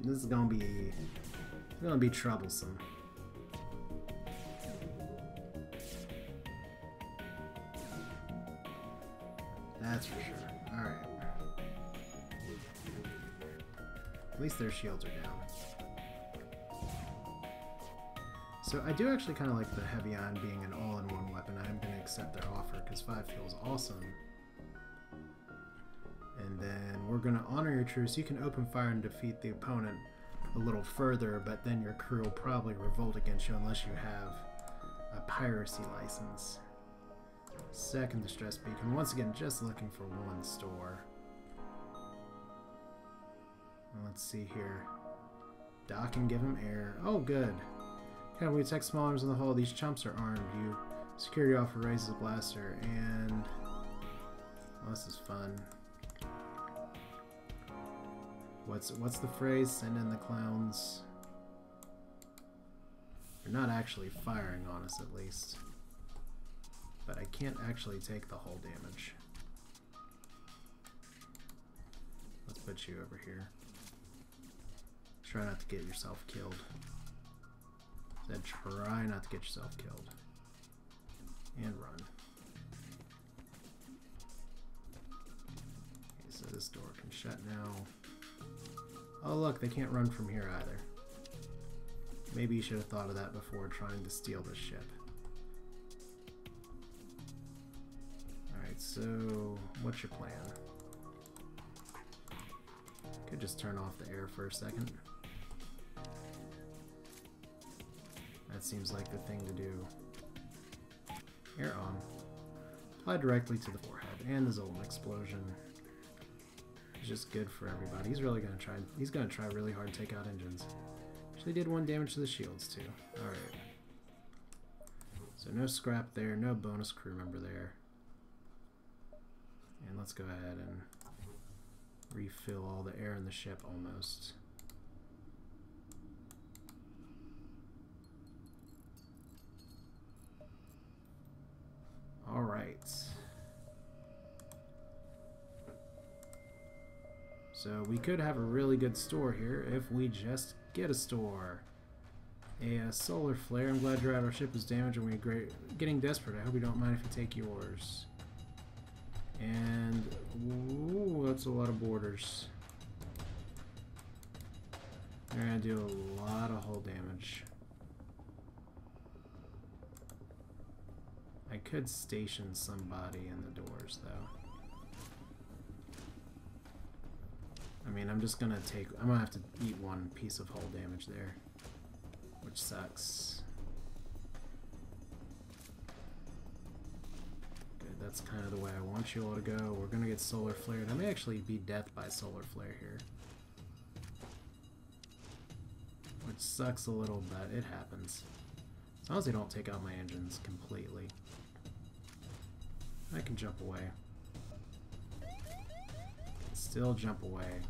This is gonna be troublesome. That's for sure. Alright. At least their shields are down. So I do actually kind of like the heavy ion being an all-in-one weapon. I'm going to accept their offer because 5 feels awesome. And then we're going to honor your truce. You can open fire and defeat the opponent a little further, but then your crew will probably revolt against you unless you have a piracy license. Second distress beacon. Once again, just looking for one store. Let's see here. Dock and give him air. Oh, good. Okay, we detect small arms in the hull. These chumps are armed. You security offer raises a blaster, and well, this is fun. What's the phrase? Send in the clowns. You're not actually firing on us, at least. But I can't actually take the hull damage. Let's put you over here. Try not to get yourself killed. Said try not to get yourself killed. And run. Okay, so this door can shut now. Oh look, they can't run from here either. Maybe you should have thought of that before trying to steal this ship. Alright, so what's your plan? Could just turn off the air for a second. That seems like the thing to do. Air on. Apply directly to the forehead and the Zolom explosion. It's just good for everybody. He's really gonna try. He's gonna try really hard to take out engines. Actually, did 1 damage to the shields too. All right. So no scrap there, no bonus crew member there. And let's go ahead and refill all the air in the ship almost. All right. So we could have a really good store here if we just get a store. A solar flare. I'm glad your outer ship was damaged and we're getting desperate. I hope you don't mind if you take yours. And ooh, that's a lot of borders. They're gonna do a lot of hull damage. I could station somebody in the doors though. I mean, I'm gonna have to eat 1 piece of hull damage there, which sucks. Good, that's kind of the way I want you all to go. We're gonna get solar flared. I may actually be death by solar flare here, which sucks a little, but it happens. As long as they don't take out my engines completely. I can jump away. Still jump away.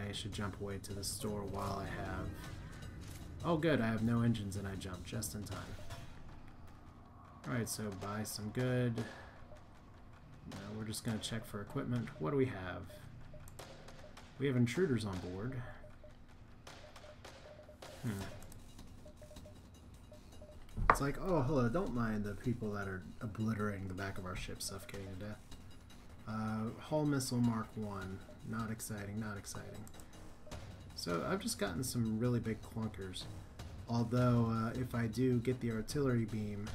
I should jump away to the store while I have... Oh good, I have no engines and I jumped just in time. Alright, so buy some good. Now we're just going to check for equipment. What do we have? We have intruders on board. It's like, oh, hello, don't mind the people that are obliterating the back of our ship, suffocating to death. Hull missile Mark 1. Not exciting, not exciting. So I've just gotten some really big clunkers. Although, if I do get the artillery beam,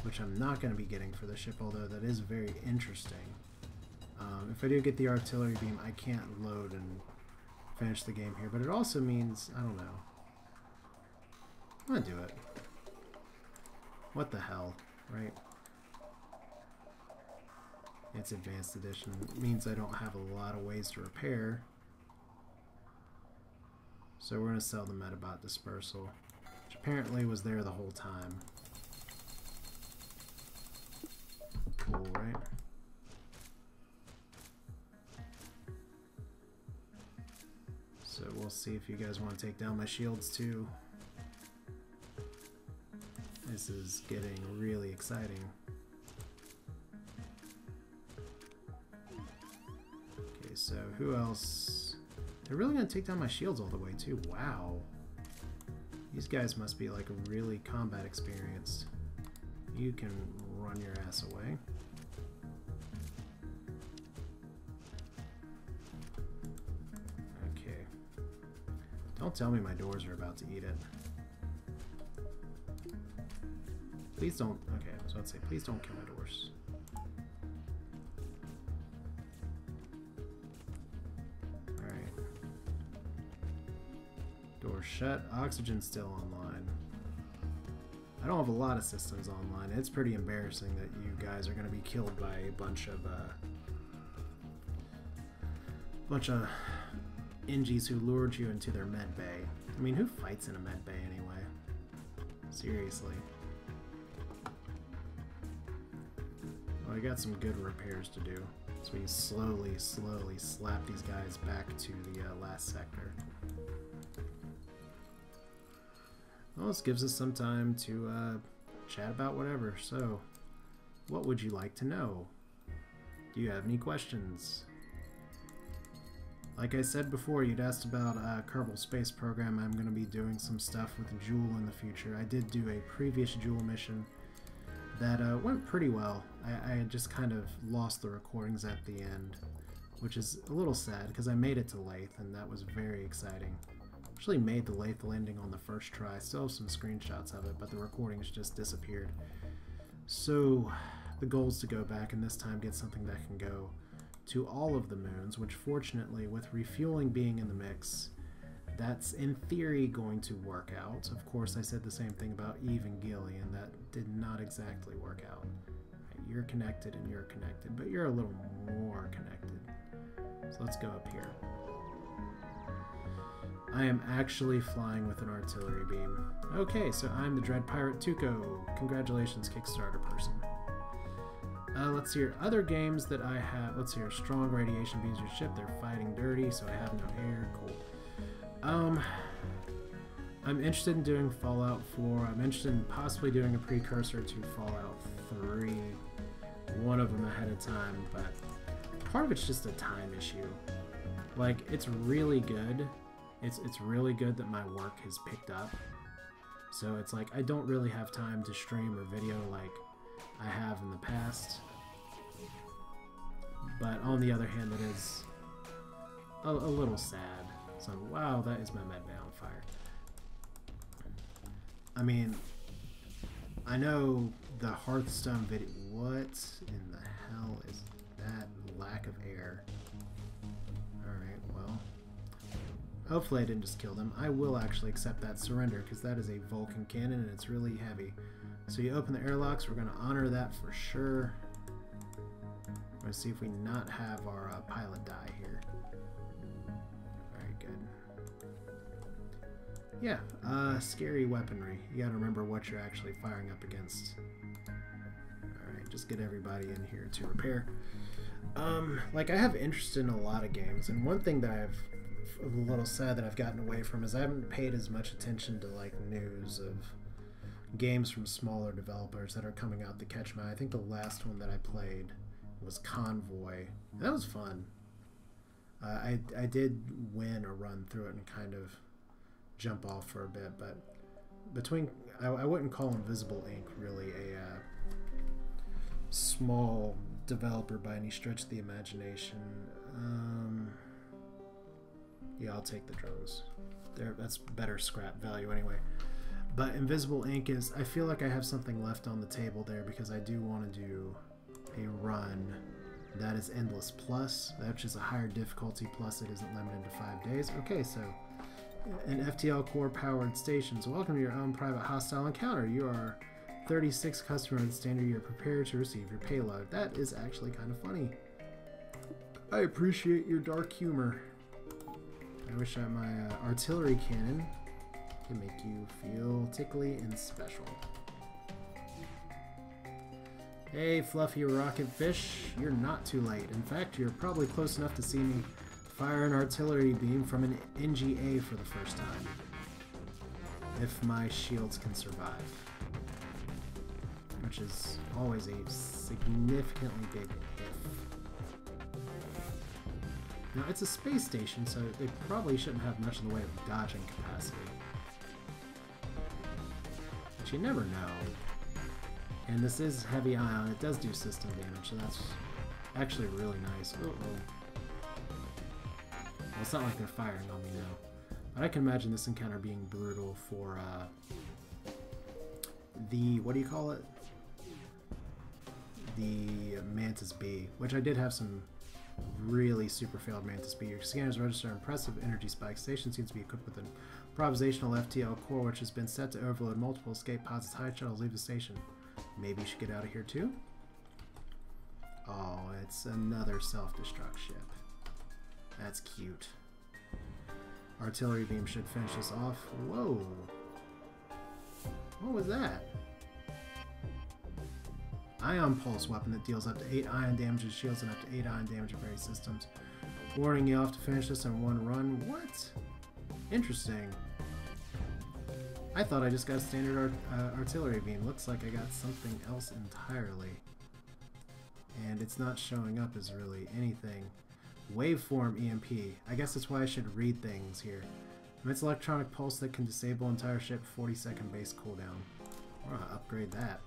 which I'm not going to be getting for the ship, although that is very interesting. If I do get the artillery beam, I can't load and finish the game here. But it also means, I don't know. I'm going to do it. What the hell, right? It's Advanced Edition. It means I don't have a lot of ways to repair. So we're going to sell the Metabot Dispersal, which apparently was there the whole time. Cool, right? So we'll see if you guys want to take down my shields too. This is getting really exciting. Okay, so who else? They're really gonna take down my shields all the way too. Wow. These guys must be like really combat experienced. You can run your ass away. Don't tell me my doors are about to eat it. Please don't. Okay, I was about to say, please don't kill my doors. Alright. Door shut. Oxygen's still online. I don't have a lot of systems online. It's pretty embarrassing that you guys are going to be killed by a bunch of Engis who lured you into their med bay. I mean, who fights in a med bay anyway? Seriously. Well, I got some good repairs to do. So we slowly slap these guys back to the last sector. Well, this gives us some time to chat about whatever. So, what would you like to know? Do you have any questions? Like I said before, you'd asked about Kerbal Space Program. I'm going to be doing some stuff with Jewel in the future. I did do a previous Jewel mission that went pretty well. I had just kind of lost the recordings at the end, which is a little sad because I made it to Lathe and that was very exciting. Actually made the Lathe landing on the first try. Still have some screenshots of it, but the recordings just disappeared. So the goal is to go back and this time get something that can go to all of the moons, which fortunately with refueling being in the mix, that's in theory going to work out. Of course, I said the same thing about Eve and Gilly, and that did not exactly work out. You're connected and you're connected, but you're a little more connected. So let's go up here. I am actually flying with an artillery beam. Okay, so I'm the Dread Pirate Tuco. Congratulations, Kickstarter person. Let's see here. Other games that I have. Let's see here. Strong radiation beams your ship. They're fighting dirty, so I have no air. Cool. I'm interested in doing Fallout 4. I'm interested in possibly doing a precursor to Fallout 3. One of them ahead of time, but part of it's just a time issue. Like, it's really good. It's really good that my work has picked up. So it's like I don't really have time to stream or video like I have in the past. But on the other hand, it is a little sad. So, wow, that is my med bay on fire. I mean, I know the Hearthstone video. What in the hell is that lack of air? Alright, well. Hopefully I didn't just kill them. I will actually accept that surrender because that is a Vulcan cannon and it's really heavy. So you open the airlocks. We're going to honor that for sure. We're going to see if we not have our pilot die here. Alright, good. Yeah, scary weaponry. You gotta remember what you're actually firing up against. Alright, just get everybody in here to repair. Like I have interest in a lot of games, and one thing that I've a little sad that I've gotten away from is I haven't paid as much attention to like news of games from smaller developers that are coming out to catch my eye. I think the last one that I played was Convoy. That was fun. I did win a run through it and kind of jump off for a bit, but between I wouldn't call Invisible Ink really a small developer by any stretch of the imagination. Yeah, I'll take the drones. That's better scrap value anyway. But Invisible Ink is, I feel like I have something left on the table there because I do want to do a run that is Endless Plus, which is a higher difficulty, plus it isn't limited to 5 days. Okay, so an FTL core powered station. So welcome to your own private hostile encounter. You are 36 customer and standard. You're prepared to receive your payload. That is actually kind of funny. I appreciate your dark humor. I wish my artillery cannon can make you feel tickly and special. Hey, fluffy rocket fish, you're not too late. In fact, you're probably close enough to see me fire an artillery beam from an Engi A for the first time. If my shields can survive. Which is always a significantly big if. Now, it's a space station, so they probably shouldn't have much in the way of dodging capacity. But you never know. And this is heavy ion. It does do system damage, so that's actually really nice. Uh-oh. Well, it's not like they're firing on me now. But I can imagine this encounter being brutal for the, what do you call it? The Mantis B, which I did have some really super failed Mantis B. Your scanners register impressive energy spikes. Station seems to be equipped with an improvisational FTL core, which has been set to overload multiple escape pods as high shuttles leave the station. Maybe you should get out of here too? Oh, it's another self-destruct ship. That's cute. Artillery beam should finish this off. Whoa! What was that? Ion pulse weapon that deals up to 8 ion damage to shields and up to 8 ion damage to various systems. Warning, you have to finish this in one run. What? Interesting. I thought I just got a standard artillery beam. Looks like I got something else entirely. And it's not showing up as really anything. Waveform EMP. I guess that's why I should read things here. Emits electronic pulse that can disable entire ship 40-second base cooldown. We're gonna upgrade that.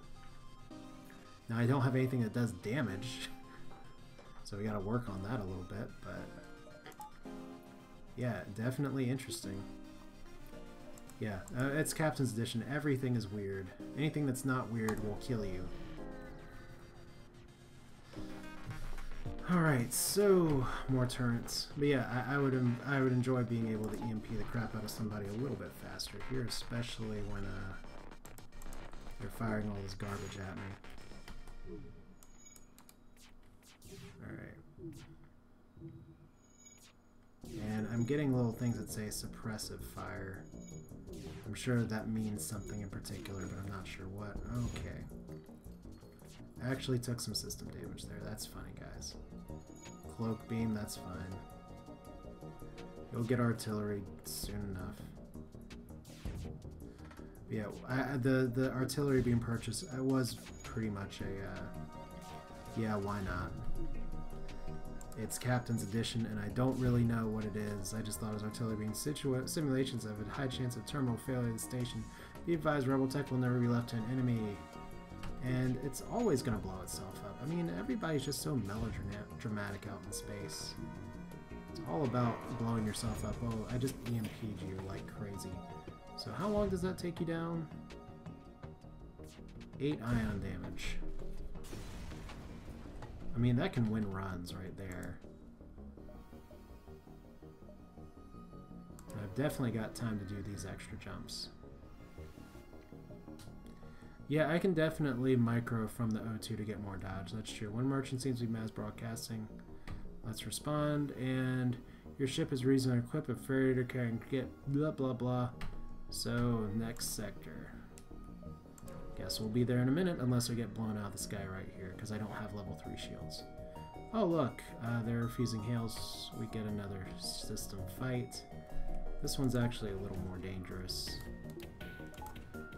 Now I don't have anything that does damage, so we gotta work on that a little bit, but yeah, definitely interesting. Yeah, it's Captain's Edition. Everything is weird. Anything that's not weird will kill you. Alright, so more turrets. But yeah, I would enjoy being able to EMP the crap out of somebody a little bit faster here, especially when they're firing all this garbage at me. Alright. And I'm getting little things that say suppressive fire. I'm sure that means something in particular, but I'm not sure what. Okay. I actually took some system damage there. That's funny, guys. Cloak beam, that's fine. You'll get artillery soon enough. But yeah, the artillery beam purchase was pretty much a yeah, why not? It's Captain's Edition, and I don't really know what it is. I just thought it was artillery beam. Simulations have a high chance of terminal failure of the station. Be advised, Rebel Tech will never be left to an enemy. And it's always going to blow itself up. I mean, everybody's just so melodramatic out in space. It's all about blowing yourself up. Oh, I just EMP'd you like crazy. So how long does that take you down? 8 ion damage. I mean, that can win runs right there. I've definitely got time to do these extra jumps. Yeah, I can definitely micro from the O2 to get more dodge. That's true. One merchant seems to be mass broadcasting. Let's respond. And your ship is reasonably equipped, but failure to carry and get blah blah blah. So, next sector. Guess we'll be there in a minute unless I get blown out of the sky right here because I don't have level 3 shields. Oh look, they're refusing hails. We get another system fight. This one's actually a little more dangerous.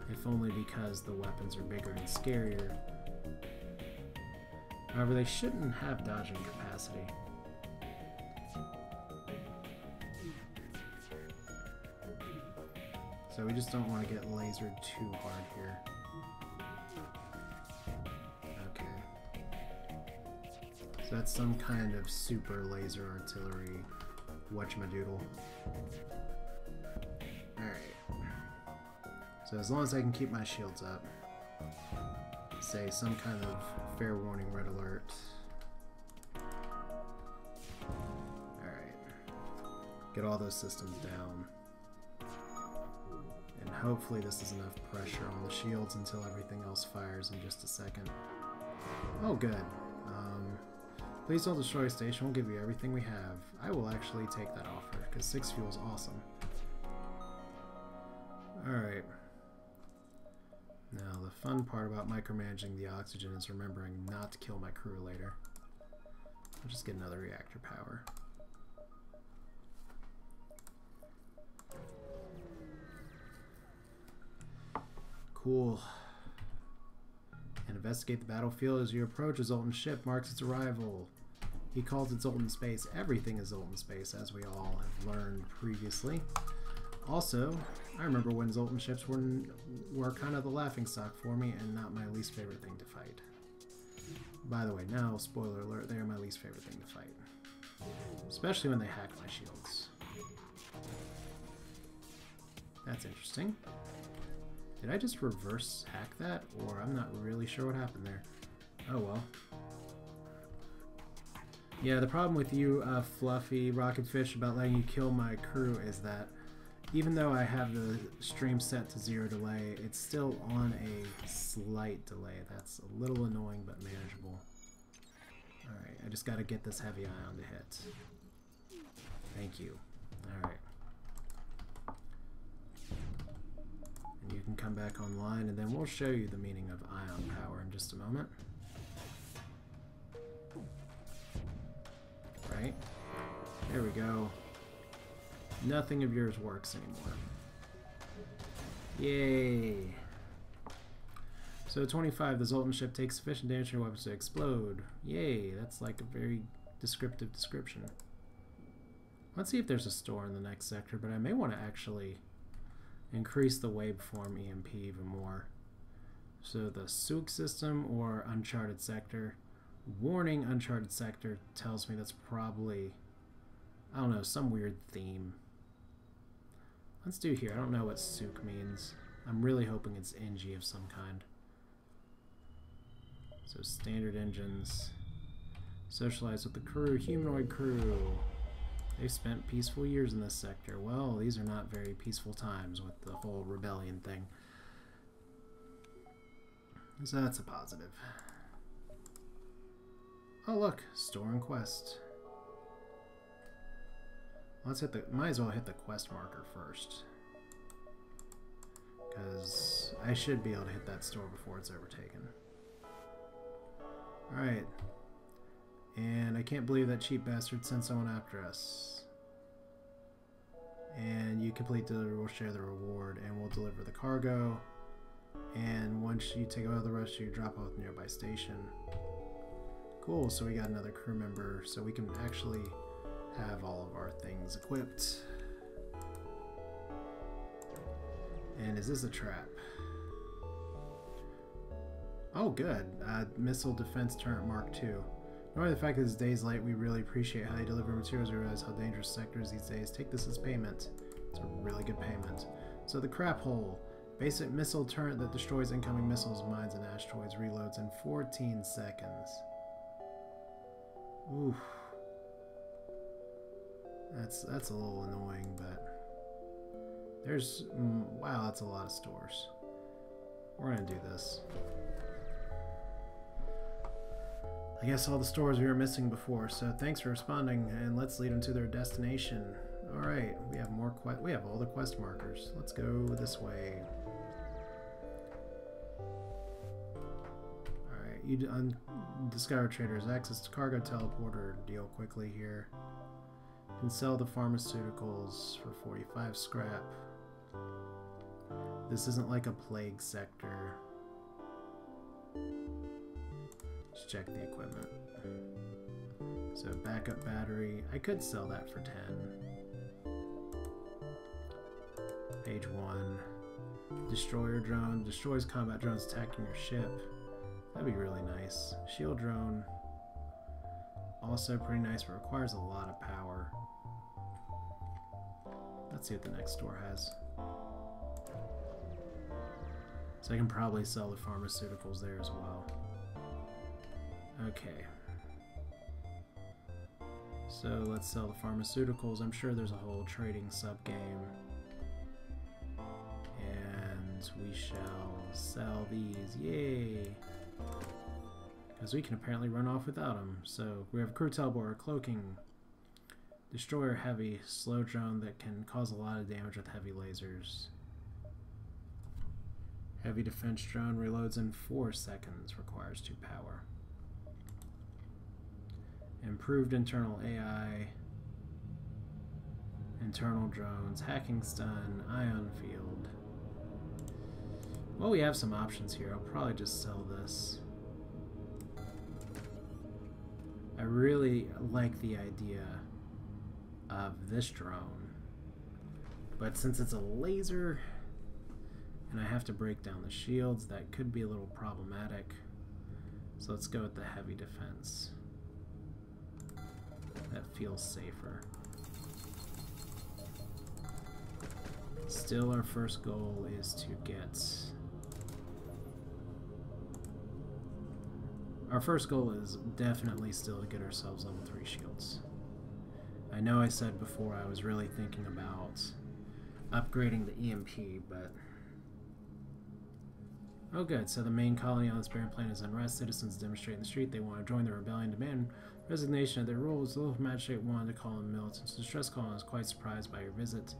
If only because the weapons are bigger and scarier. However, they shouldn't have dodging capacity. So we just don't want to get lasered too hard here. Okay. So that's some kind of super laser artillery whatchamadoodle. Alright. So as long as I can keep my shields up, say some kind of fair warning red alert. Alright. Get all those systems down. And hopefully this is enough pressure on the shields until everything else fires in just a second. Oh good. Please don't destroy a station, we'll give you everything we have. I will actually take that offer, because 6 fuel is awesome. Alright. Now, the fun part about micromanaging the oxygen is remembering not to kill my crew later. I'll just get another reactor power. Cool. And investigate the battlefield as you approach. A Zoltan ship marks its arrival. He calls it Zoltan space. Everything is Zoltan space, as we all have learned previously. Also, I remember when Zoltan ships were kind of the laughingstock for me and not my least favorite thing to fight. By the way, now, spoiler alert, they are my least favorite thing to fight. Especially when they hack my shields. That's interesting. Did I just reverse hack that? Or I'm not really sure what happened there. Oh well. Yeah, the problem with you, Fluffy Rocketfish, about letting you kill my crew is that even though I have the stream set to 0 delay, it's still on a slight delay. That's a little annoying but manageable. Alright, I just gotta get this heavy ion to hit. Thank you. Alright. And you can come back online and then we'll show you the meaning of ion power in just a moment. Right? There we go. Nothing of yours works anymore. Yay! So 25, the Zoltan ship takes sufficient damage for your weapons to explode. Yay, that's like a very descriptive description. Let's see if there's a store in the next sector, but I may want to actually increase the waveform EMP even more. So the Souk system or Uncharted sector. Warning, Uncharted sector tells me that's probably, I don't know, some weird theme. Let's do here. I don't know what Souk means. I'm really hoping it's Engi of some kind. So standard engines. Socialize with the crew. Humanoid crew. They've spent peaceful years in this sector. Well, these are not very peaceful times with the whole rebellion thing. So that's a positive. Oh look, store and quest. Let's hit the, might as well hit the quest marker first. Because I should be able to hit that store before it's overtaken. Alright. And I can't believe that cheap bastard sent someone after us. And you complete delivery, we'll share the reward, and we'll deliver the cargo. And once you take out the rest, you drop off the nearby station. Cool, so we got another crew member, so we can actually have all of our things equipped. And is this a trap? Oh, good. Missile defense turret Mark II. Knowing the fact that it's days late, we really appreciate how you deliver materials. We realize how dangerous sectors these days. Take this as payment. It's a really good payment. So the crap hole. Basic missile turret that destroys incoming missiles, mines, and asteroids. Reloads in 14 seconds. Oof. That's a little annoying, but there's wow, that's a lot of stores. We're gonna do this. I guess all the stores we were missing before. So thanks for responding, and let's lead them to their destination. All right, we have more we have all the quest markers. Let's go this way. You discover traders access to cargo teleporter. Deal quickly here. You can sell the pharmaceuticals for 45 scrap. This isn't like a plague sector. Let's check the equipment. So backup battery. I could sell that for 10. Page 1. Destroyer drone. Destroys combat drones attacking your ship. That'd be really nice. Shield drone. Also pretty nice, but requires a lot of power. Let's see what the next store has. So I can probably sell the pharmaceuticals there as well. Okay. So let's sell the pharmaceuticals. I'm sure there's a whole trading sub-game. And we shall sell these. Yay! Because we can apparently run off without them. So we have a crew teleporter, cloaking, destroyer heavy, slow drone that can cause a lot of damage with heavy lasers. Heavy defense drone reloads in 4 seconds, requires 2 power. Improved internal AI, internal drones, hacking stun, ion field. Well, we have some options here. I'll probably just sell this. I really like the idea of this drone, but since it's a laser and I have to break down the shields, that could be a little problematic. So let's go with the heavy defense. That feels safer. Still, our first goal is to get... Our first goal is definitely still to get ourselves level 3 shields. I know I said before I was really thinking about upgrading the EMP, but... Oh good, so the main colony on this barren planet is unrest. Citizens demonstrate in the street. They want to join the rebellion, demand resignation of their rules. The little magistrate wanted to call them militants. The distress colony is quite surprised by your visit.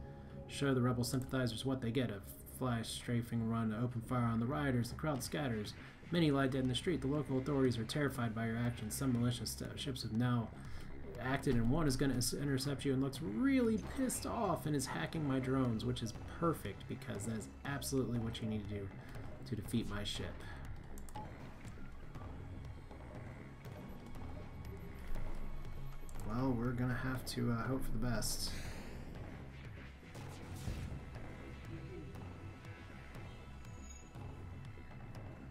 Show the rebel sympathizers what they get. A flash strafing run to open fire on the rioters. The crowd scatters. Many lie dead in the street. The local authorities are terrified by your actions. Some malicious ships have now acted, and one is going to intercept you and looks really pissed off and is hacking my drones, which is perfect because that is absolutely what you need to do to defeat my ship. Well, we're gonna have to hope for the best.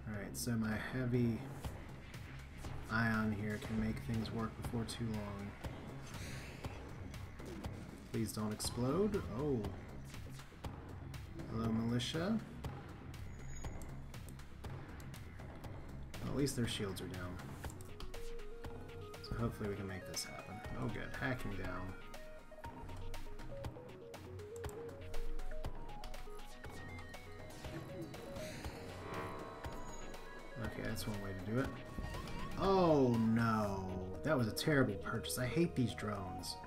Alright, so my heavy ion here can make things work before too long. Please don't explode. Oh. Hello, militia. At least their shields are down. So hopefully we can make this happen. Oh good, hacking down. Okay, that's one way to do it. Oh no, that was a terrible purchase. I hate these drones.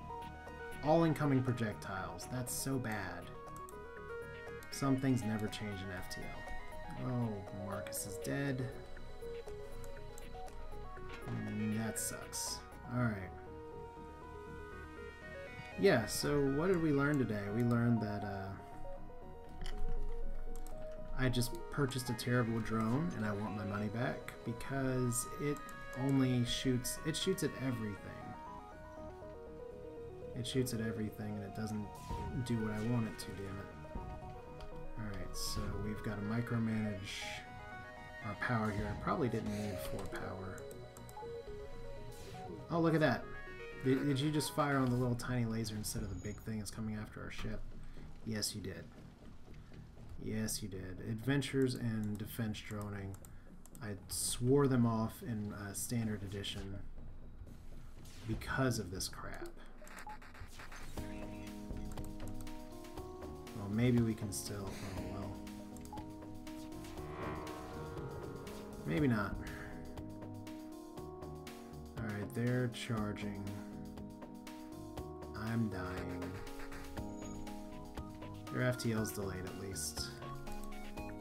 All incoming projectiles, that's so bad. Some things never change in FTL. Oh, Marcus is dead. That sucks. Alright. Yeah, so what did we learn today? We learned that I just purchased a terrible drone and I want my money back because it only shoots, it shoots at everything. It shoots at everything and it doesn't do what I want it to, damn it. Alright, so we've got to micromanage our power here. I probably didn't need 4 power. Oh, look at that. Did you just fire on the little tiny laser instead of the big thing that's coming after our ship? Yes, you did. Yes, you did. Adventures and defense droning. I swore them off in standard edition because of this crap. Well, maybe we can still... Oh, well. Maybe not. Alright, they're charging. I'm dying. Their FTL's delayed at least.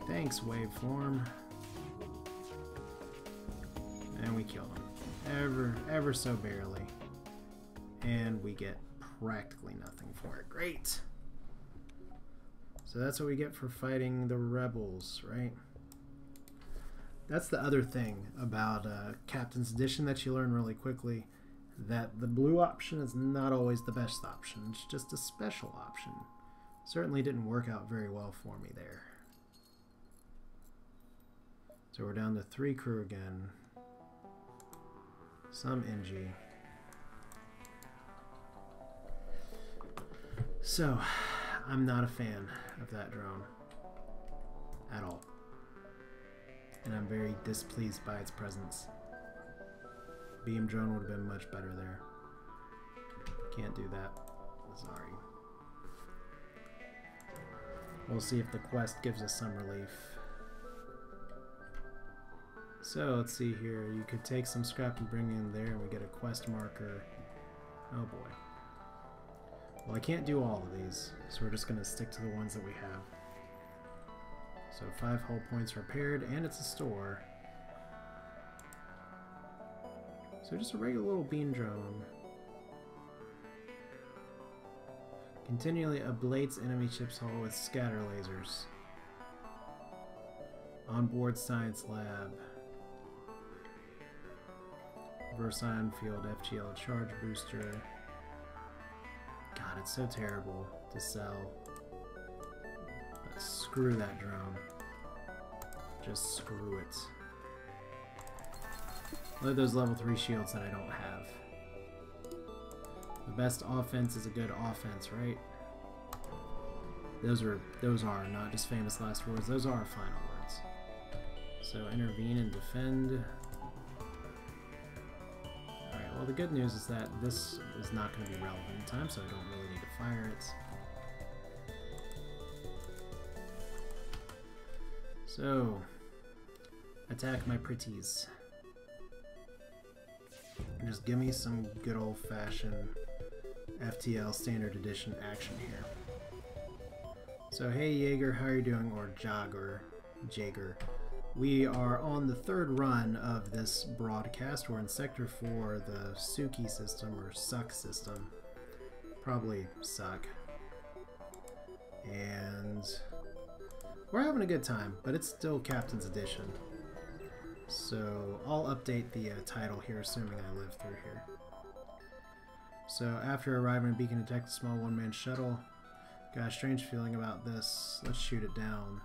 Thanks, waveform. And we kill them. Ever so barely. And we get practically nothing for it. Great! So that's what we get for fighting the rebels, right? That's the other thing about Captain's Edition that you learn really quickly, that the blue option is not always the best option. It's just a special option. Certainly didn't work out very well for me there. So we're down to 3 crew again. Some Engi. So, I'm not a fan of that drone at all. And I'm very displeased by its presence. Beam drone would have been much better there. Can't do that. Sorry. We'll see if the quest gives us some relief. So let's see here. You could take some scrap and bring it in there and we get a quest marker. Oh boy. Well, I can't do all of these, so we're just going to stick to the ones that we have. So 5 hull points repaired, and it's a store. So just a regular little beam drone. Continually ablates enemy ship's hull with scatter lasers. Onboard science lab. Reverse ion field FTL charge booster. God, it's so terrible to sell. But screw that drone. Just screw it. Look at those level 3 shields that I don't have. The best offense is a good offense, right? Those are not just famous last words, those are final words. So intervene and defend. Alright, well the good news is that this is not going to be relevant in time, so I don't really need to fire it. So, attack my pretties. And just give me some good old-fashioned FTL Standard Edition action here. So, hey Jaeger, how are you doing? Or Jaeger. We are on the third run of this broadcast. We're in Sector 4, the Suki system, or Suck system. Probably Suck. And we're having a good time, but it's still Captain's Edition. So I'll update the title here, assuming I live through here. So after arriving at Beacon, detect a small one-man shuttle. Got a strange feeling about this. Let's shoot it down.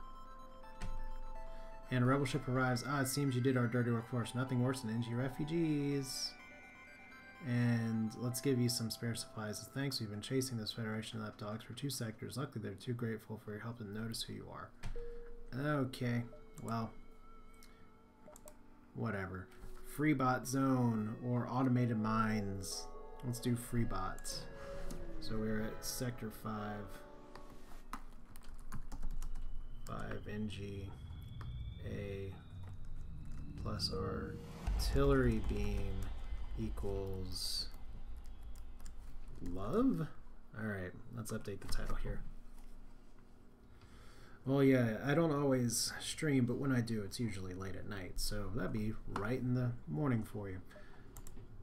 And a rebel ship arrives. Ah, it seems you did our dirty work for us. Nothing worse than Engi refugees. And let's give you some spare supplies as thanks. We've been chasing this Federation lapdogs for 2 sectors. Luckily, they're too grateful for your help and notice who you are. Okay, well, whatever. Freebot zone or automated mines. Let's do Freebot. So we're at Sector 5. 5 Engi A plus artillery beam equals love? Alright, let's update the title here. Well, yeah, I don't always stream, but when I do, it's usually late at night, so that'd be right in the morning for you.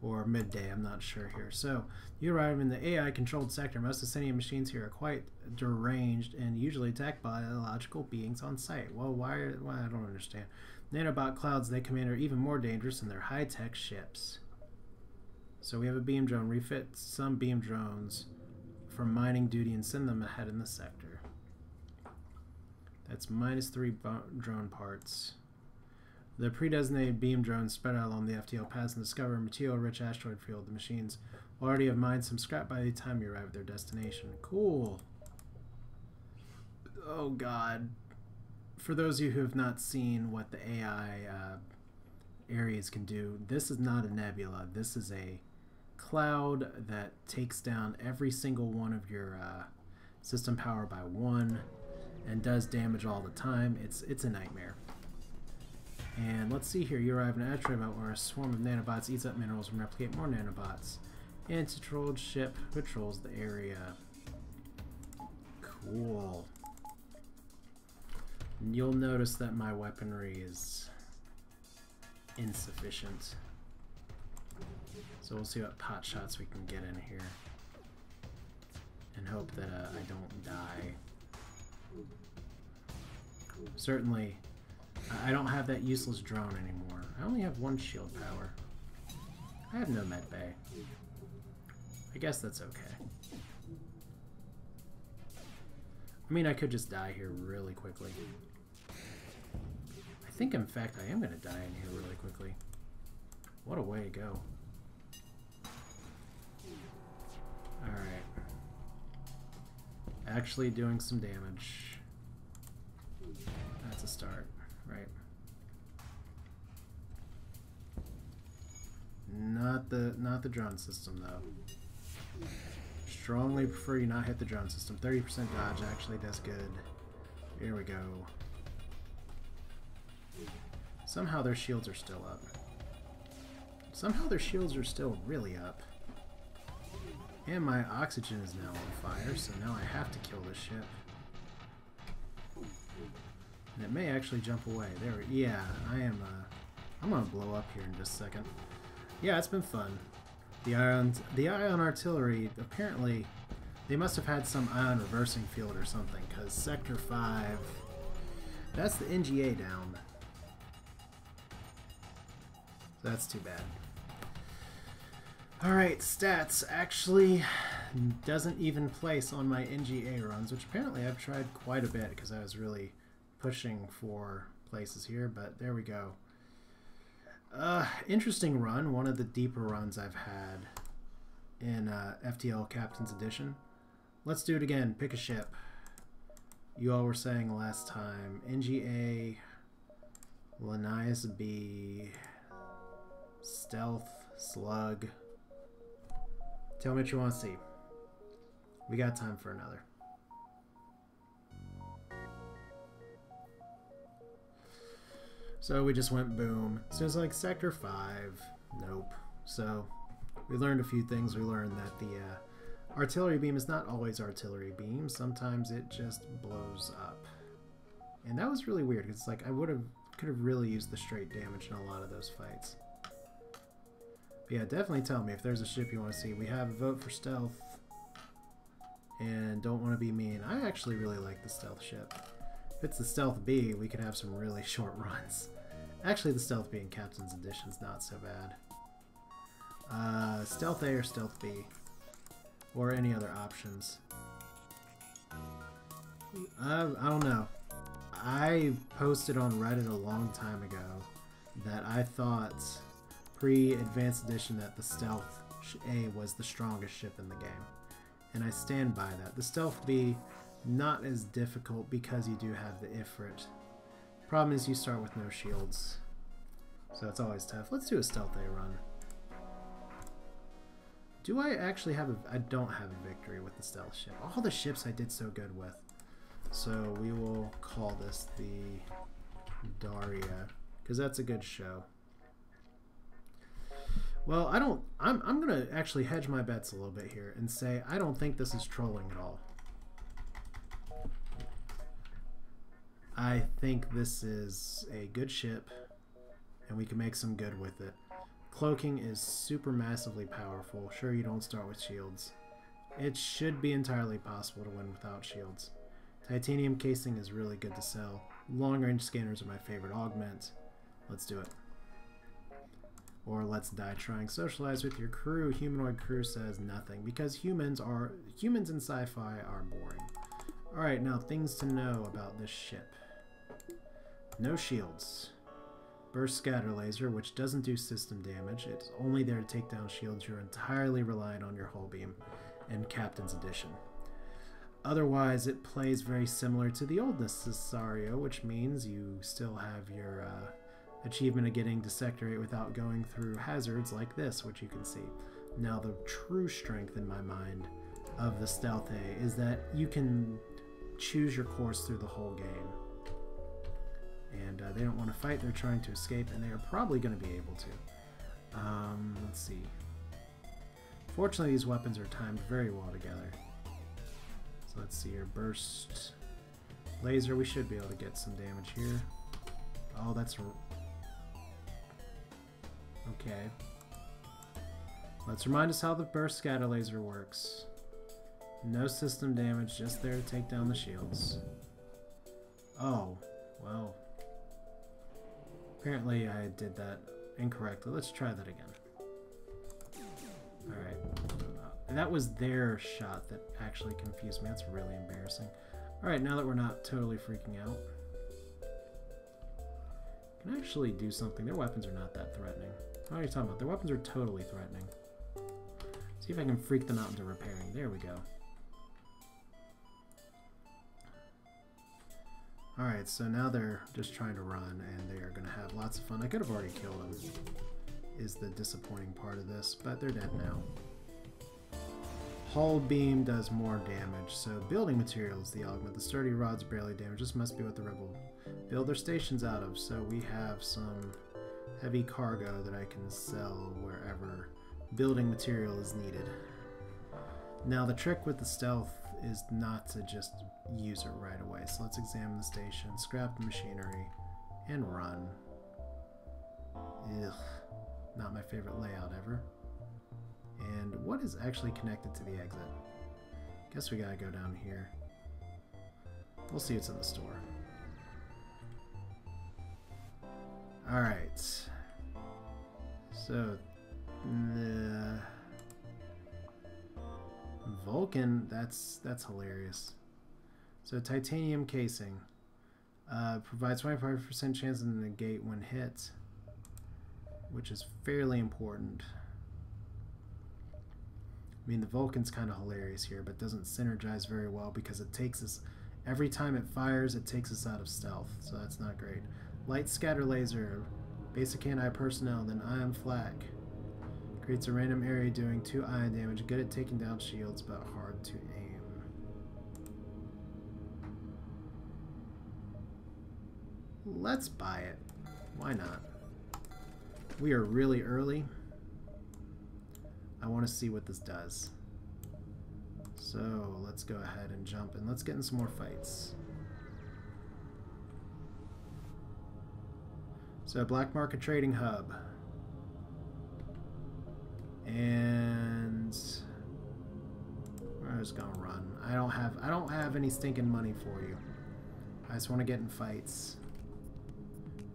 Or midday, I'm not sure here. So, you arrive in the AI-controlled sector. Most Ascendian machines here are quite deranged and usually attack biological beings on site. Well, why I don't understand. Nanobot clouds they command are even more dangerous than their high-tech ships. So we have a beam drone. Refit some beam drones for mining duty and send them ahead in the sector. That's -3 drone parts. The pre-designated beam drones spread out along the FTL paths and discover a material-rich asteroid field. The machines will already have mined some scrap by the time you arrive at their destination. Cool. Oh god. For those of you who have not seen what the AI areas can do, this is not a nebula. This is a cloud that takes down every single one of your system power by 1 and does damage all the time. It's a nightmare. And let's see here, you arrive in an asteroid belt where a swarm of nanobots eats up minerals and replicate more nanobots. Anti-trolled ship patrols the area. Cool. And you'll notice that my weaponry is insufficient. So we'll see what pot shots we can get in here. And hope that I don't die. Certainly, I don't have that useless drone anymore. I only have 1 shield power. I have no med bay. I guess that's okay. I mean, I could just die here really quickly. I think, in fact, I am going to die in here really quickly. What a way to go. Alright. Actually doing some damage. That's a start, right? Not the drone system, though. Strongly prefer you not hit the drone system. 30% dodge actually does good. Here we go. Somehow their shields are still up. Somehow their shields are still really up. And my oxygen is now on fire, so now I have to kill this ship. And it may actually jump away. There, yeah, I'm gonna blow up here in just a second. Yeah, it's been fun. The ion artillery, apparently, they must have had some ion reversing field or something, because Sector 5, that's the Engi A down. That's too bad. Alright, stats actually doesn't even place on my Engi A runs, which apparently I've tried quite a bit because I was really pushing for places here, but there we go. Interesting run, one of the deeper runs I've had in FTL Captain's Edition. Let's do it again. Pick a ship. you all were saying last time. Engi A, Mantis B, Stealth, Slug. Tell me what you want to see. We got time for another. So we just went boom. So it's like Sector 5. Nope. So we learned a few things. We learned that the artillery beam is not always artillery beam. Sometimes it just blows up. And that was really weird because like I could have really used the straight damage in a lot of those fights. But yeah, definitely tell me if there's a ship you want to see. We have a vote for stealth and don't want to be mean. I actually really like the stealth ship. If it's the stealth B, we could have some really short runs. Actually, the stealth B in Captain's Edition is not so bad. Stealth A or stealth B, or any other options. I don't know. I posted on Reddit a long time ago that I thought pre-Advanced Edition that the Stealth A was the strongest ship in the game. And I stand by that. The Stealth B, not as difficult because you do have the Ifrit. Problem is you start with no shields. So it's always tough. Let's do a Stealth A run. Do I actually have a... I don't have a victory with the Stealth ship. All the ships I did so good with. So we will call this the Daria, because that's a good show. Well, I'm gonna actually hedge my bets a little bit here and say I don't think this is trolling at all. I think this is a good ship and we can make some good with it. Cloaking is super massively powerful. Sure, you don't start with shields. It should be entirely possible to win without shields. Titanium casing is really good to sell. Long range scanners are my favorite augment. Let's do it. Or let's die trying. Socialize with your crew. Humanoid crew says nothing because humans in sci-fi are boring. Alright, now things to know about this ship. No shields. Burst scatter laser, which doesn't do system damage. It's only there to take down shields. You're entirely reliant on your hull beam and Captain's Edition. Otherwise, it plays very similar to the old Cesario, which means you still have your achievement of getting to Sector 8 without going through hazards like this, which you can see. Now, the true strength in my mind of the Stealth A is that you can choose your course through the whole game. And they don't want to fight, they're trying to escape, and they are probably going to be able to. Let's see. Fortunately, these weapons are timed very well together. So let's see here. Burst laser, we should be able to get some damage here. Oh, that's... Okay. Let's remind us how the burst scatter laser works. No system damage, just there to take down the shields. Oh, well. Apparently I did that incorrectly. Let's try that again. Alright. That was their shot that actually confused me. That's really embarrassing. Alright, now that we're not totally freaking out, I can actually do something. Their weapons are not that threatening. What are you talking about? Their weapons are totally threatening. See if I can freak them out into repairing. There we go. Alright, so now they're just trying to run, and they are going to have lots of fun. I could have already killed them, is the disappointing part of this, but they're dead now. Hull beam does more damage, so building materials, the augment. The sturdy rods barely damage. This must be what the rebel build their stations out of, so we have some heavy cargo that I can sell wherever building material is needed. Now the trick with the stealth is not to just use it right away, so let's examine the station, scrap the machinery, and run. Ugh, not my favorite layout ever. And what is actually connected to the exit? Guess we gotta go down here. We'll see what's in the store. Alright. So, the Vulcan, that's hilarious. So, titanium casing. Provides 25% chance to negate when hit, which is fairly important. I mean, the Vulcan's kind of hilarious here, but doesn't synergize very well because it takes us Every time it fires, it takes us out of stealth, so that's not great. Light scatter laser. Basic anti personnel, then ion flak. Creates a random area doing 2 ion damage. Good at taking down shields, but hard to aim. Let's buy it. Why not? We are really early. I want to see what this does. So let's go ahead and jump and let's get in some more fights. So black market trading hub. And we're just gonna run. I don't have any stinking money for you. I just want to get in fights.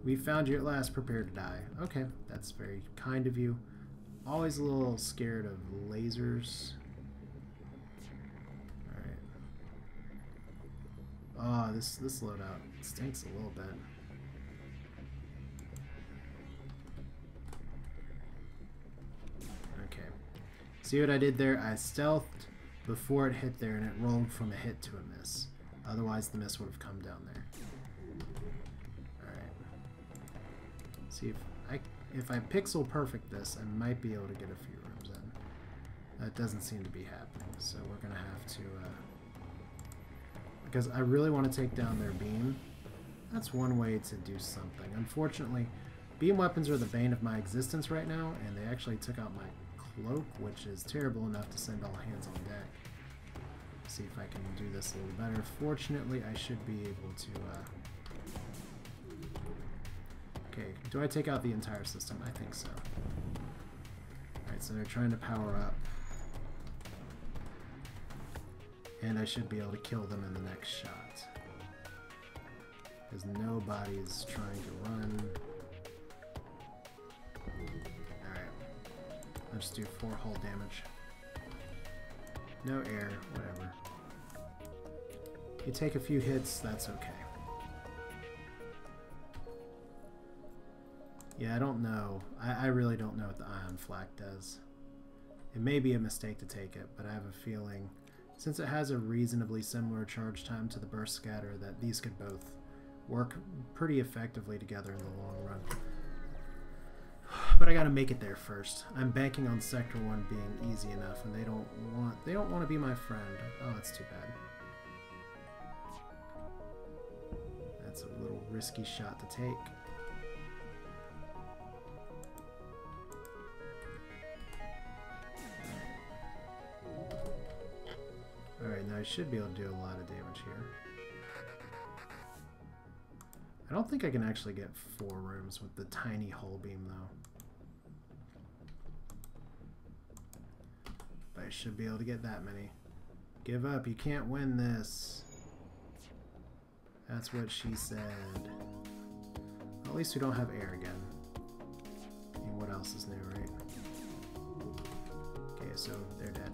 We found you at last, prepared to die. Okay, that's very kind of you. Always a little scared of lasers. Alright. Oh, this loadout stinks a little bit. Okay. See what I did there? I stealthed before it hit there and it rolled from a hit to a miss. Otherwise the miss would have come down there. See if I pixel perfect this, I might be able to get a few rooms in. That doesn't seem to be happening, so we're gonna have to because I really want to take down their beam. That's one way to do something. Unfortunately, beam weapons are the bane of my existence right now, and they actually took out my cloak, which is terrible enough to send all hands on deck. See if I can do this a little better. Fortunately, I should be able to okay, do I take out the entire system? I think so. Alright, so they're trying to power up. And I should be able to kill them in the next shot. Because nobody's trying to run. Alright. I'll just do 4 hull damage. No air, whatever. You take a few hits, that's okay. Yeah, I don't know. I really don't know what the ion flak does. It may be a mistake to take it, but I have a feeling, since it has a reasonably similar charge time to the burst scatter, that these could both work pretty effectively together in the long run. But I gotta make it there first. I'm banking on Sector 1 being easy enough, and they don't want to be my friend. Oh, that's too bad. That's a little risky shot to take. Alright, now I should be able to do a lot of damage here. I don't think I can actually get 4 rooms with the tiny hull beam, though. But I should be able to get that many. Give up, you can't win this. That's what she said. Well, at least we don't have air again. I mean, what else is new, right? Okay, so they're dead.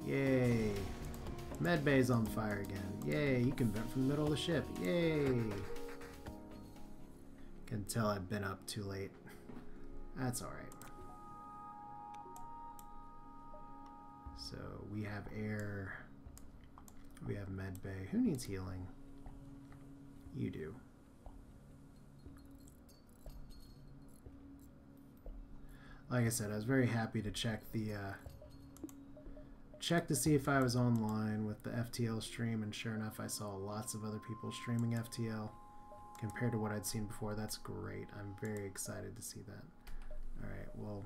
Yay! Medbay's on fire again. Yay! You can vent from the middle of the ship. Yay! Can tell I've been up too late. That's alright. So we have air. We have medbay. Who needs healing? You do. Like I said, I was very happy to check the check to see if I was online with the FTL stream, and sure enough I saw lots of other people streaming FTL compared to what I'd seen before. That's great. I'm very excited to see that. Alright, well,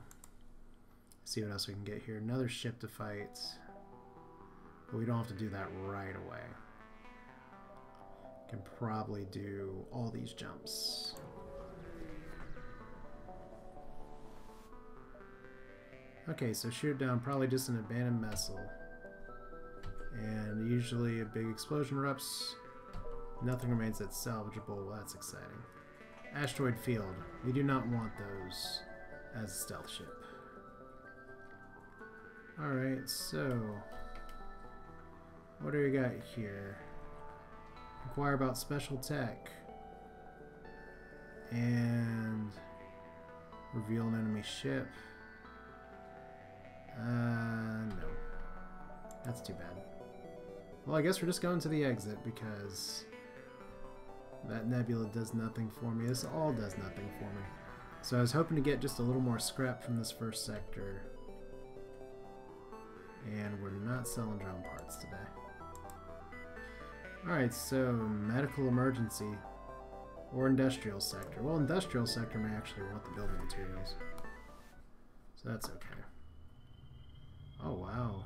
see what else we can get here. Another ship to fight. But we don't have to do that right away. Can probably do all these jumps. Okay, so shoot down, probably just an abandoned vessel. And usually a big explosion erupts. Nothing remains that's salvageable. Well, that's exciting. Asteroid field. We do not want those as a stealth ship. Alright, so what do we got here? Inquire about special tech. And reveal an enemy ship. No. That's too bad. Well, I guess we're just going to the exit because that nebula does nothing for me. This all does nothing for me. So I was hoping to get just a little more scrap from this first sector. And we're not selling drone parts today. Alright, so medical emergency or industrial sector. Well, industrial sector may actually want the building materials. So that's okay. Oh, wow.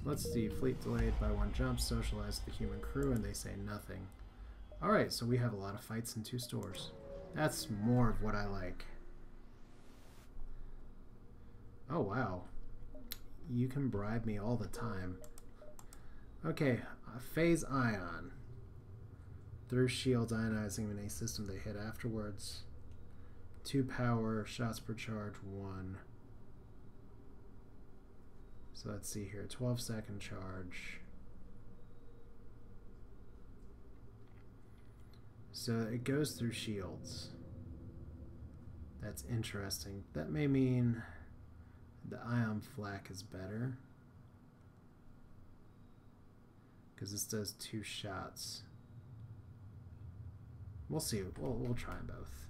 Let's see. Fleet delayed by 1 jump. Socialize the human crew, and they say nothing. Alright, so we have a lot of fights in 2 stores. That's more of what I like. Oh, wow. You can bribe me all the time. Okay, phase ion. Through shields ionizing in a system they hit afterwards. 2 power, shots per charge, 1. So let's see here, 12-second charge. So it goes through shields. That's interesting. That may mean the ion flak is better, because this does 2 shots. We'll see. We'll try them both.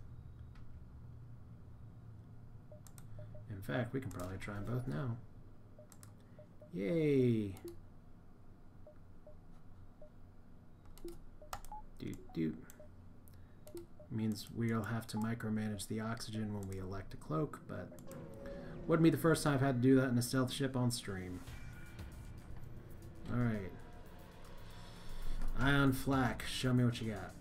In fact, we can probably try them both now. Yay! Doot. Means we'll have to micromanage the oxygen when we elect a cloak, but wouldn't be the first time I've had to do that in a stealth ship on stream. Alright. Ion flak, show me what you got.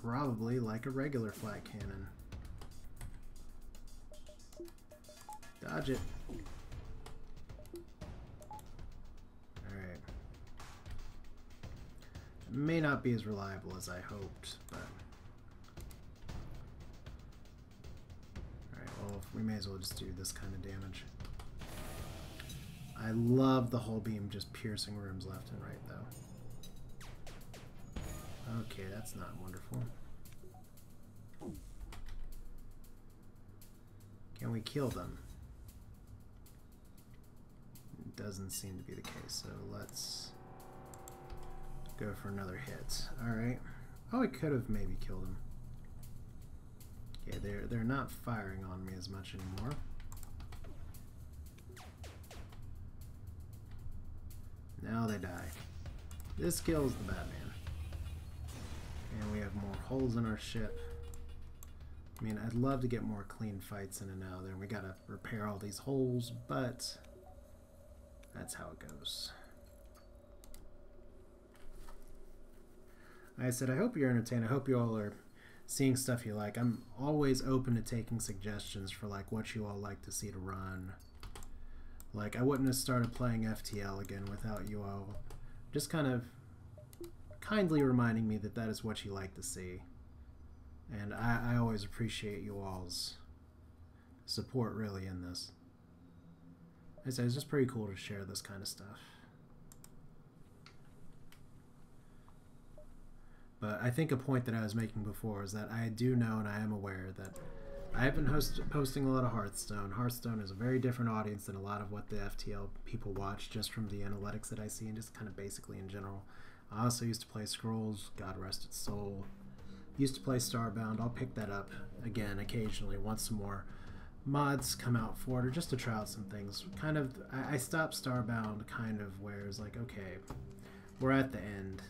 Probably like a regular flak cannon. Dodge it. Alright. It may not be as reliable as I hoped, but... Alright, well, we may as well just do this kind of damage. I love the whole beam just piercing rooms left and right, though. Okay, that's not wonderful. Can we kill them? It doesn't seem to be the case, so let's go for another hit. Alright. Oh, I could have maybe killed him. Okay, they're not firing on me as much anymore. Now they die. This kills the Batman. And we have more holes in our ship. I mean, I'd love to get more clean fights in and out there. We gotta repair all these holes, but that's how it goes. Like I said, I hope you're entertained. I hope you all are seeing stuff you like. I'm always open to taking suggestions for like what you all like to see to run. Like, I wouldn't have started playing FTL again without you all just kind of kindly reminding me that that is what you like to see. And I always appreciate you all's support, really, in this. Like I said, it's just pretty cool to share this kind of stuff. But I think a point that I was making before is that I do know and I am aware that I've been posting a lot of Hearthstone. Hearthstone is a very different audience than a lot of what the FTL people watch, just from the analytics that I see and just kind of basically in general. I also used to play Scrolls, God rest its soul. Used to play Starbound. I'll pick that up again occasionally once some more mods come out for it, or just to try out some things. Kind of, I stopped Starbound kind of where it's like, okay, we're at the end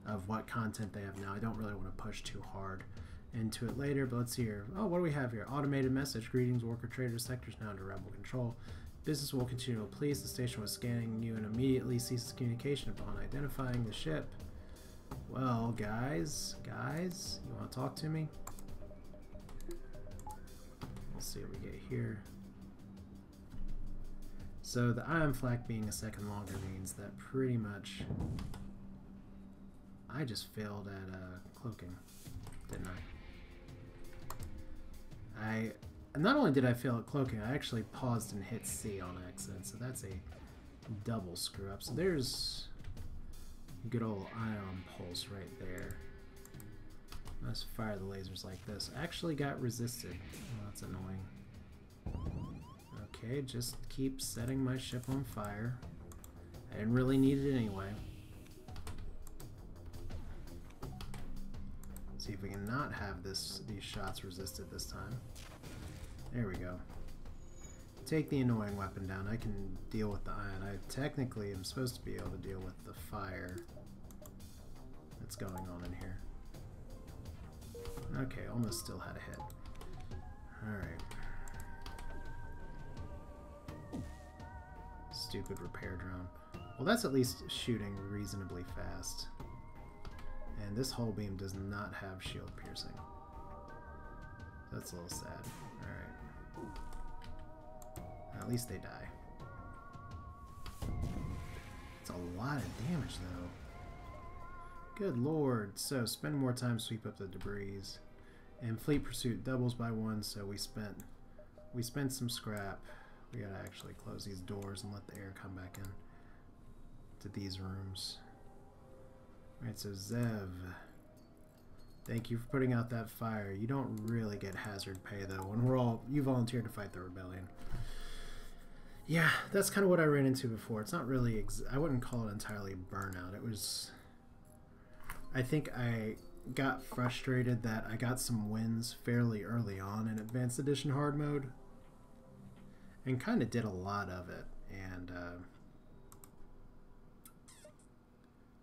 of what content they have now. I don't really want to push too hard into it later, but let's see here. Oh, what do we have here? Automated message. Greetings, worker trader. Sectors now under rebel control. Business will continue to please. The station was scanning you and immediately ceases communication upon identifying the ship. Well, guys, you want to talk to me? Let's see what we get here. So the ion flak being a second longer means that pretty much I just failed at cloaking, didn't I? Not only did I fail at cloaking, I actually paused and hit C on accident, so that's a double screw up. So there's a good old ion pulse right there. Let's fire the lasers like this. Actually got resisted. Oh, that's annoying. Okay, just keep setting my ship on fire. I didn't really need it anyway. See if we can not have these shots resisted this time. There we go. Take the annoying weapon down. I can deal with the iron. I technically am supposed to be able to deal with the fire that's going on in here. Okay, almost still had a hit. Alright. Stupid repair drone. Well, that's at least shooting reasonably fast. And this hull beam does not have shield piercing. That's a little sad. Alright. At least they die. It's a lot of damage, though. Good lord. So, spend more time, sweep up the debris. And fleet pursuit doubles by 1, so we spent some scrap. We gotta actually close these doors and let the air come back in to these rooms. Alright, so Zev, thank you for putting out that fire. You don't really get hazard pay, though, when you volunteered to fight the rebellion. Yeah, that's kind of what I ran into before. It's not really, I wouldn't call it entirely burnout. It was, I think I got frustrated that I got some wins fairly early on in Advanced Edition hard mode and kind of did a lot of it. And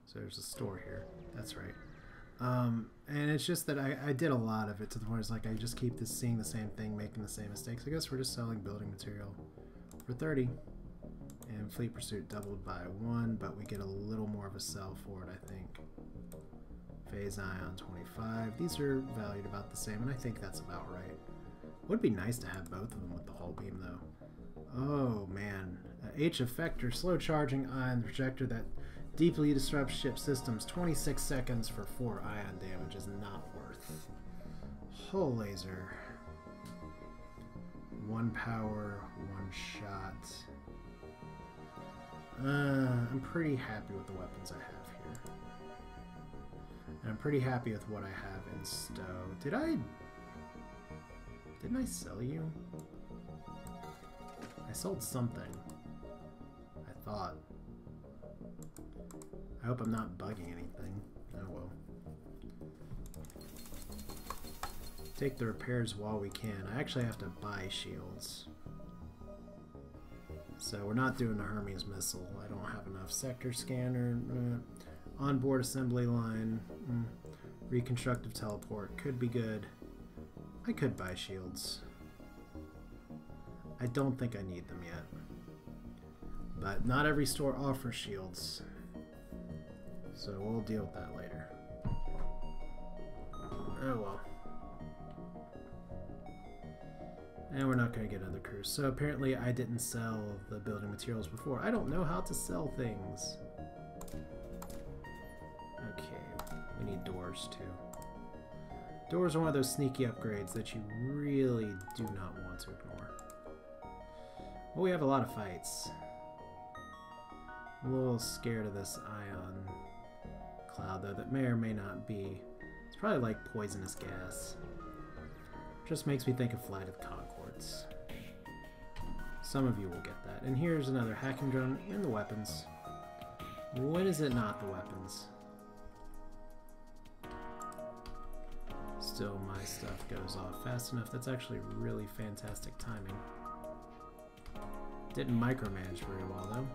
so there's a store here. That's right. And it's just that I did a lot of it to the point it's like I just keep seeing the same thing, making the same mistakes. I guess we're just selling building material for 30. And fleet pursuit doubled by 1, but we get a little more of a sell for it, I think. Phase ion 25. These are valued about the same, and I think that's about right. Would be nice to have both of them with the hull beam, though. Oh man, H effector, slow charging ion projector that deeply disrupts ship systems. 26 seconds for 4 ion damage is not worth. Hull laser. 1 power, 1 shot. I'm pretty happy with the weapons I have here. And I'm pretty happy with what I have in stow. Didn't I sell you? I sold something. I thought. I hope I'm not bugging anything. Oh well. Take the repairs while we can. I actually have to buy shields. So we're not doing the Hermes missile. I don't have enough. Sector scanner. Onboard assembly line. Reconstructive teleport. Could be good. I could buy shields. I don't think I need them yet. But not every store offers shields. So we'll deal with that later. Oh well. And we're not going to get other crews. So apparently I didn't sell the building materials before. I don't know how to sell things. Okay, we need doors too. Doors are one of those sneaky upgrades that you really do not want to ignore. Well, we have a lot of fights. I'm a little scared of this ion cloud, though, that may or may not be. It's probably like poisonous gas. Just makes me think of Flight of the Conchords. Some of you will get that. And here's another hacking drone in the weapons. When is it not the weapons? Still, my stuff goes off fast enough. That's actually really fantastic timing. Didn't micromanage very well, though.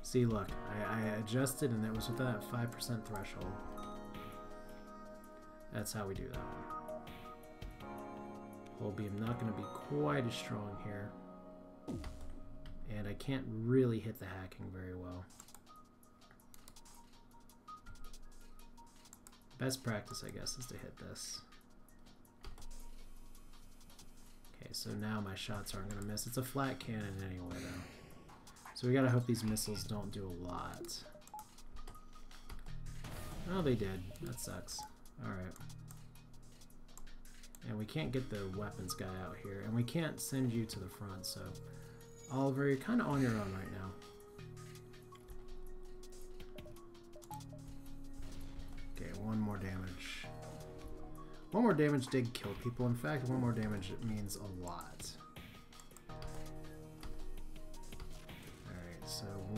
See, look, I adjusted and it was within that 5% threshold. That's how we do that one. Hull beam not going to be quite as strong here. And I can't really hit the hacking very well. Best practice, I guess, is to hit this. Okay, so now my shots aren't going to miss. It's a flat cannon anyway, though. So we gotta hope these missiles don't do a lot. Oh, they did. That sucks. Alright. And we can't get the weapons guy out here. And we can't send you to the front, so... Oliver, you're kind of on your own right now. Okay, 1 more damage. 1 more damage did kill people. In fact, 1 more damage means a lot.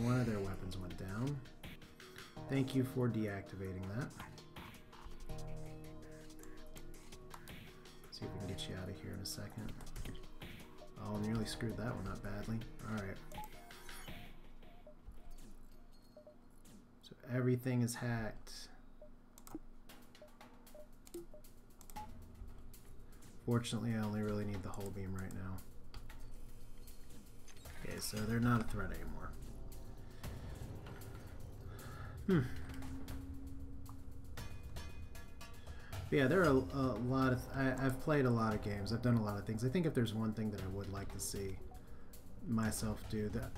one of their weapons went down. Thank you for deactivating that. See if we can get you out of here in a second. Oh, nearly screwed that one up badly. Alright. So everything is hacked. Fortunately, I only really need the hull beam right now. Okay, so they're not a threat anymore. But yeah, there are a lot of... I've played a lot of games. I've done a lot of things. I think if there's one thing that I would like to see myself do, that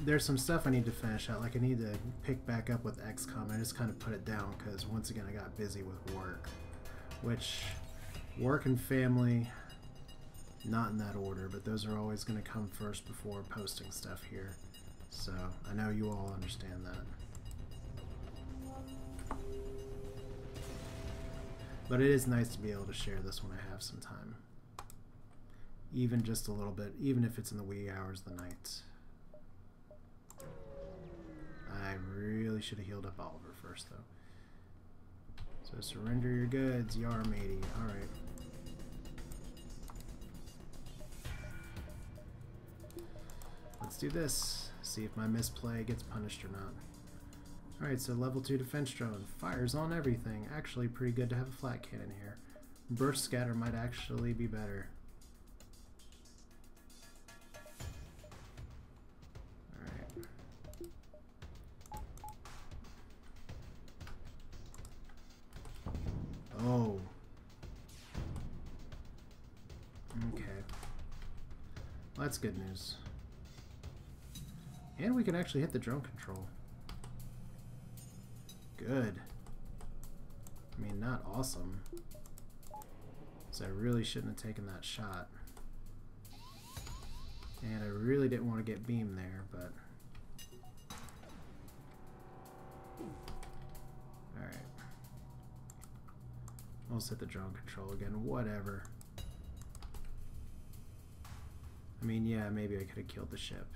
there's some stuff I need to finish out. Like I need to pick back up with XCOM. I just kind of put it down because once again I got busy with work. Which, work and family, not in that order, but those are always going to come first before posting stuff here. So I know you all understand that. But it is nice to be able to share this when I have some time. Even just a little bit, even if it's in the wee hours of the night. I really should have healed up Oliver first, though. So surrender your goods, yar matey. Alright. Let's do this. See if my misplay gets punished or not. Alright, so level 2 defense drone. Fires on everything. Actually pretty good to have a flat cannon here. Burst scatter might actually be better. Alright. Oh. Okay. Well, that's good news. And we can actually hit the drone control. Good. I mean, not awesome. So I really shouldn't have taken that shot. And I really didn't want to get beamed there, but... Alright. Almost hit the drone control again. Whatever. I mean, yeah, maybe I could have killed the ship.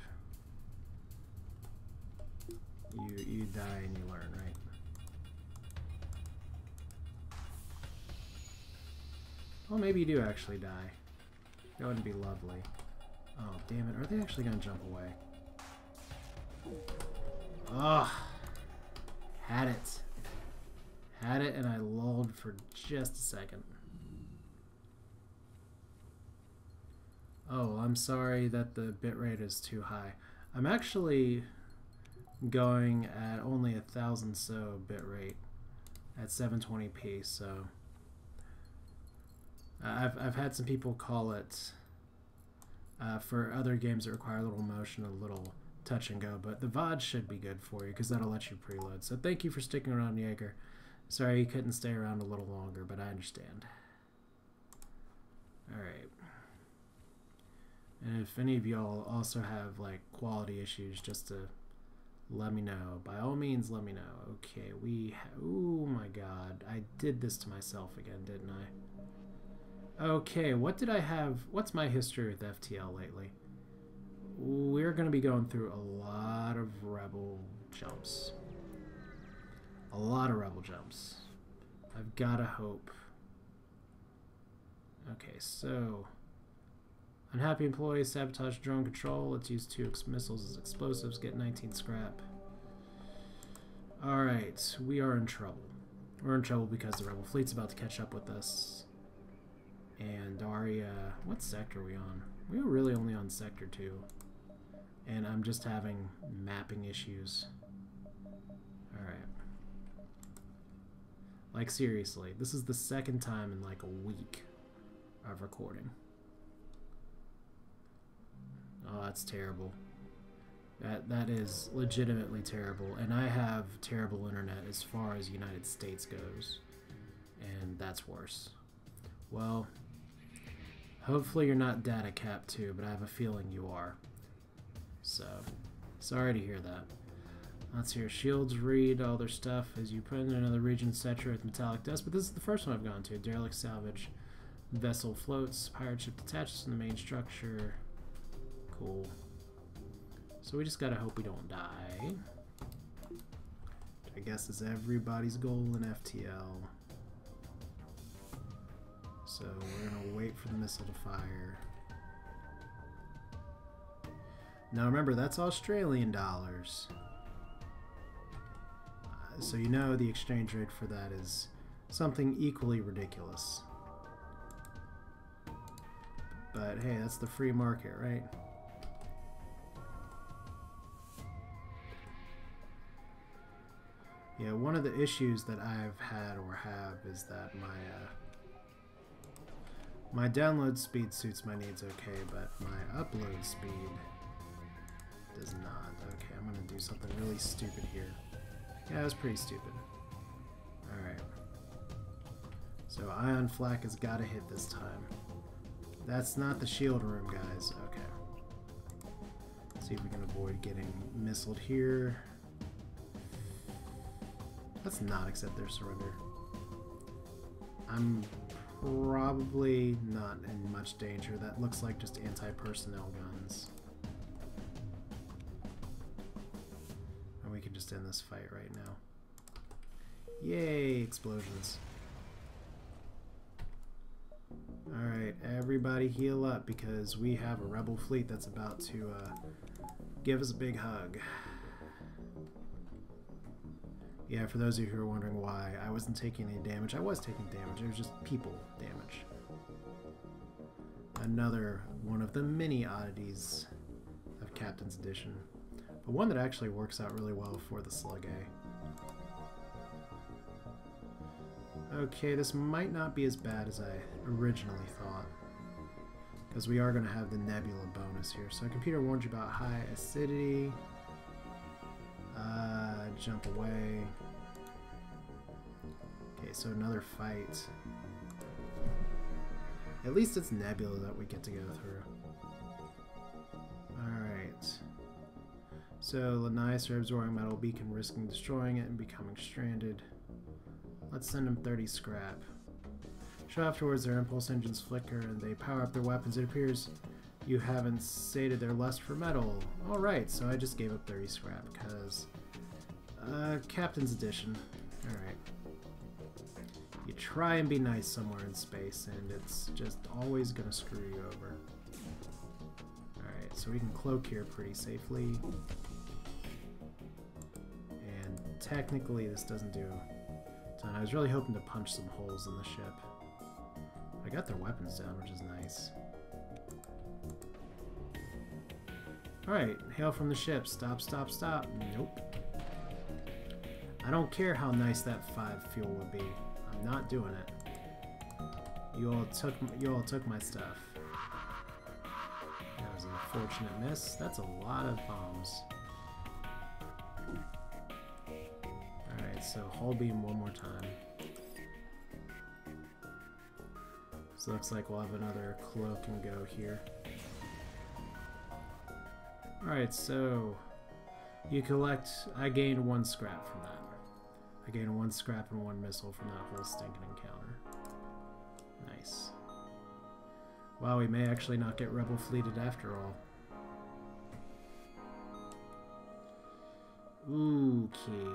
You die and you learn, right? Well, maybe you do actually die. That would be lovely. Oh, damn it. Are they actually going to jump away? Ugh. Had it. Had it, and I lulled for just a second. Oh, I'm sorry that the bitrate is too high. I'm actually going at only 1,000 so bitrate at 720p, so... I've had some people call it for other games that require a little motion, a little touch and go, but the VOD should be good for you because that'll let you preload. So thank you for sticking around, Jaeger. Sorry you couldn't stay around a little longer, but I understand. Alright. And if any of y'all also have like quality issues, just to let me know. By all means, let me know. Okay, oh my god. I did this to myself again, didn't I? Okay, what did I have? What's my history with FTL lately? We're going to be going through a lot of rebel jumps. A lot of rebel jumps. I've got to hope. Okay, so... Unhappy employees, sabotage drone control. Let's use 2 missiles as explosives, get 19 scrap. Alright, we are in trouble. We're in trouble because the rebel fleet's about to catch up with us. And what sector are we on? We were really only on sector 2. And I'm just having mapping issues. Alright. Like seriously, this is the second time in like a week of recording. Oh, that's terrible. That is legitimately terrible. And I have terrible internet as far as United States goes. And that's worse. Well... Hopefully you're not data capped too, but I have a feeling you are. So, sorry to hear that. Let's hear shields read all their stuff as you put in another region saturated with metallic dust, but this is the first one I've gone to. Derelict salvage. Vessel floats. Pirate ship detaches from the main structure. Cool. So we just gotta hope we don't die. I guess is everybody's goal in FTL. So we're gonna wait for the missile to fire. Now remember, that's Australian dollars. So you know the exchange rate for that is something equally ridiculous. But hey, that's the free market, right? Yeah, one of the issues that I've had or have is that my download speed suits my needs okay, but my upload speed does not. Okay, I'm gonna do something really stupid here. Yeah, that's pretty stupid. Alright. So ion flak has gotta hit this time. That's not the shield room, guys. Okay. Let's see if we can avoid getting missiled here. Let's not accept their surrender. I'm probably not in much danger. That looks like just anti-personnel guns. And we can just end this fight right now. Yay, explosions. Alright, everybody heal up because we have a rebel fleet that's about to give us a big hug. Yeah, for those of you who are wondering why I wasn't taking any damage, I was taking damage. It was just people damage. Another one of the many oddities of Captain's Edition. But one that actually works out really well for the Slug A. Okay, this might not be as bad as I originally thought. Because we are going to have the Nebula bonus here. So computer warned you about high acidity. Jump away. Okay, so another fight. At least it's Nebula that we get to go through. Alright. So Linnaeus are absorbing metal beacon, risking destroying it and becoming stranded. Let's send them 30 scrap. Shortly afterwards, their impulse engines flicker and they power up their weapons. It appears you haven't sated their lust for metal. Alright, so I just gave up 30 scrap because Captain's Edition. Alright. You try and be nice somewhere in space and it's just always gonna screw you over. Alright, so we can cloak here pretty safely. And technically this doesn't do a ton. I was really hoping to punch some holes in the ship. I got their weapons down, which is nice. Alright, hail from the ship. Stop, stop, stop. Nope. I don't care how nice that 5 fuel would be. I'm not doing it. You all took my stuff. That was an unfortunate miss. That's a lot of bombs. Alright, so hull beam one more time. So looks like we'll have another cloak and go here. Alright, so you collect. I gained 1 scrap from that. I gained 1 scrap and 1 missile from that whole stinking encounter. Nice. Wow, we may actually not get rebel fleeted after all. Ooh, key.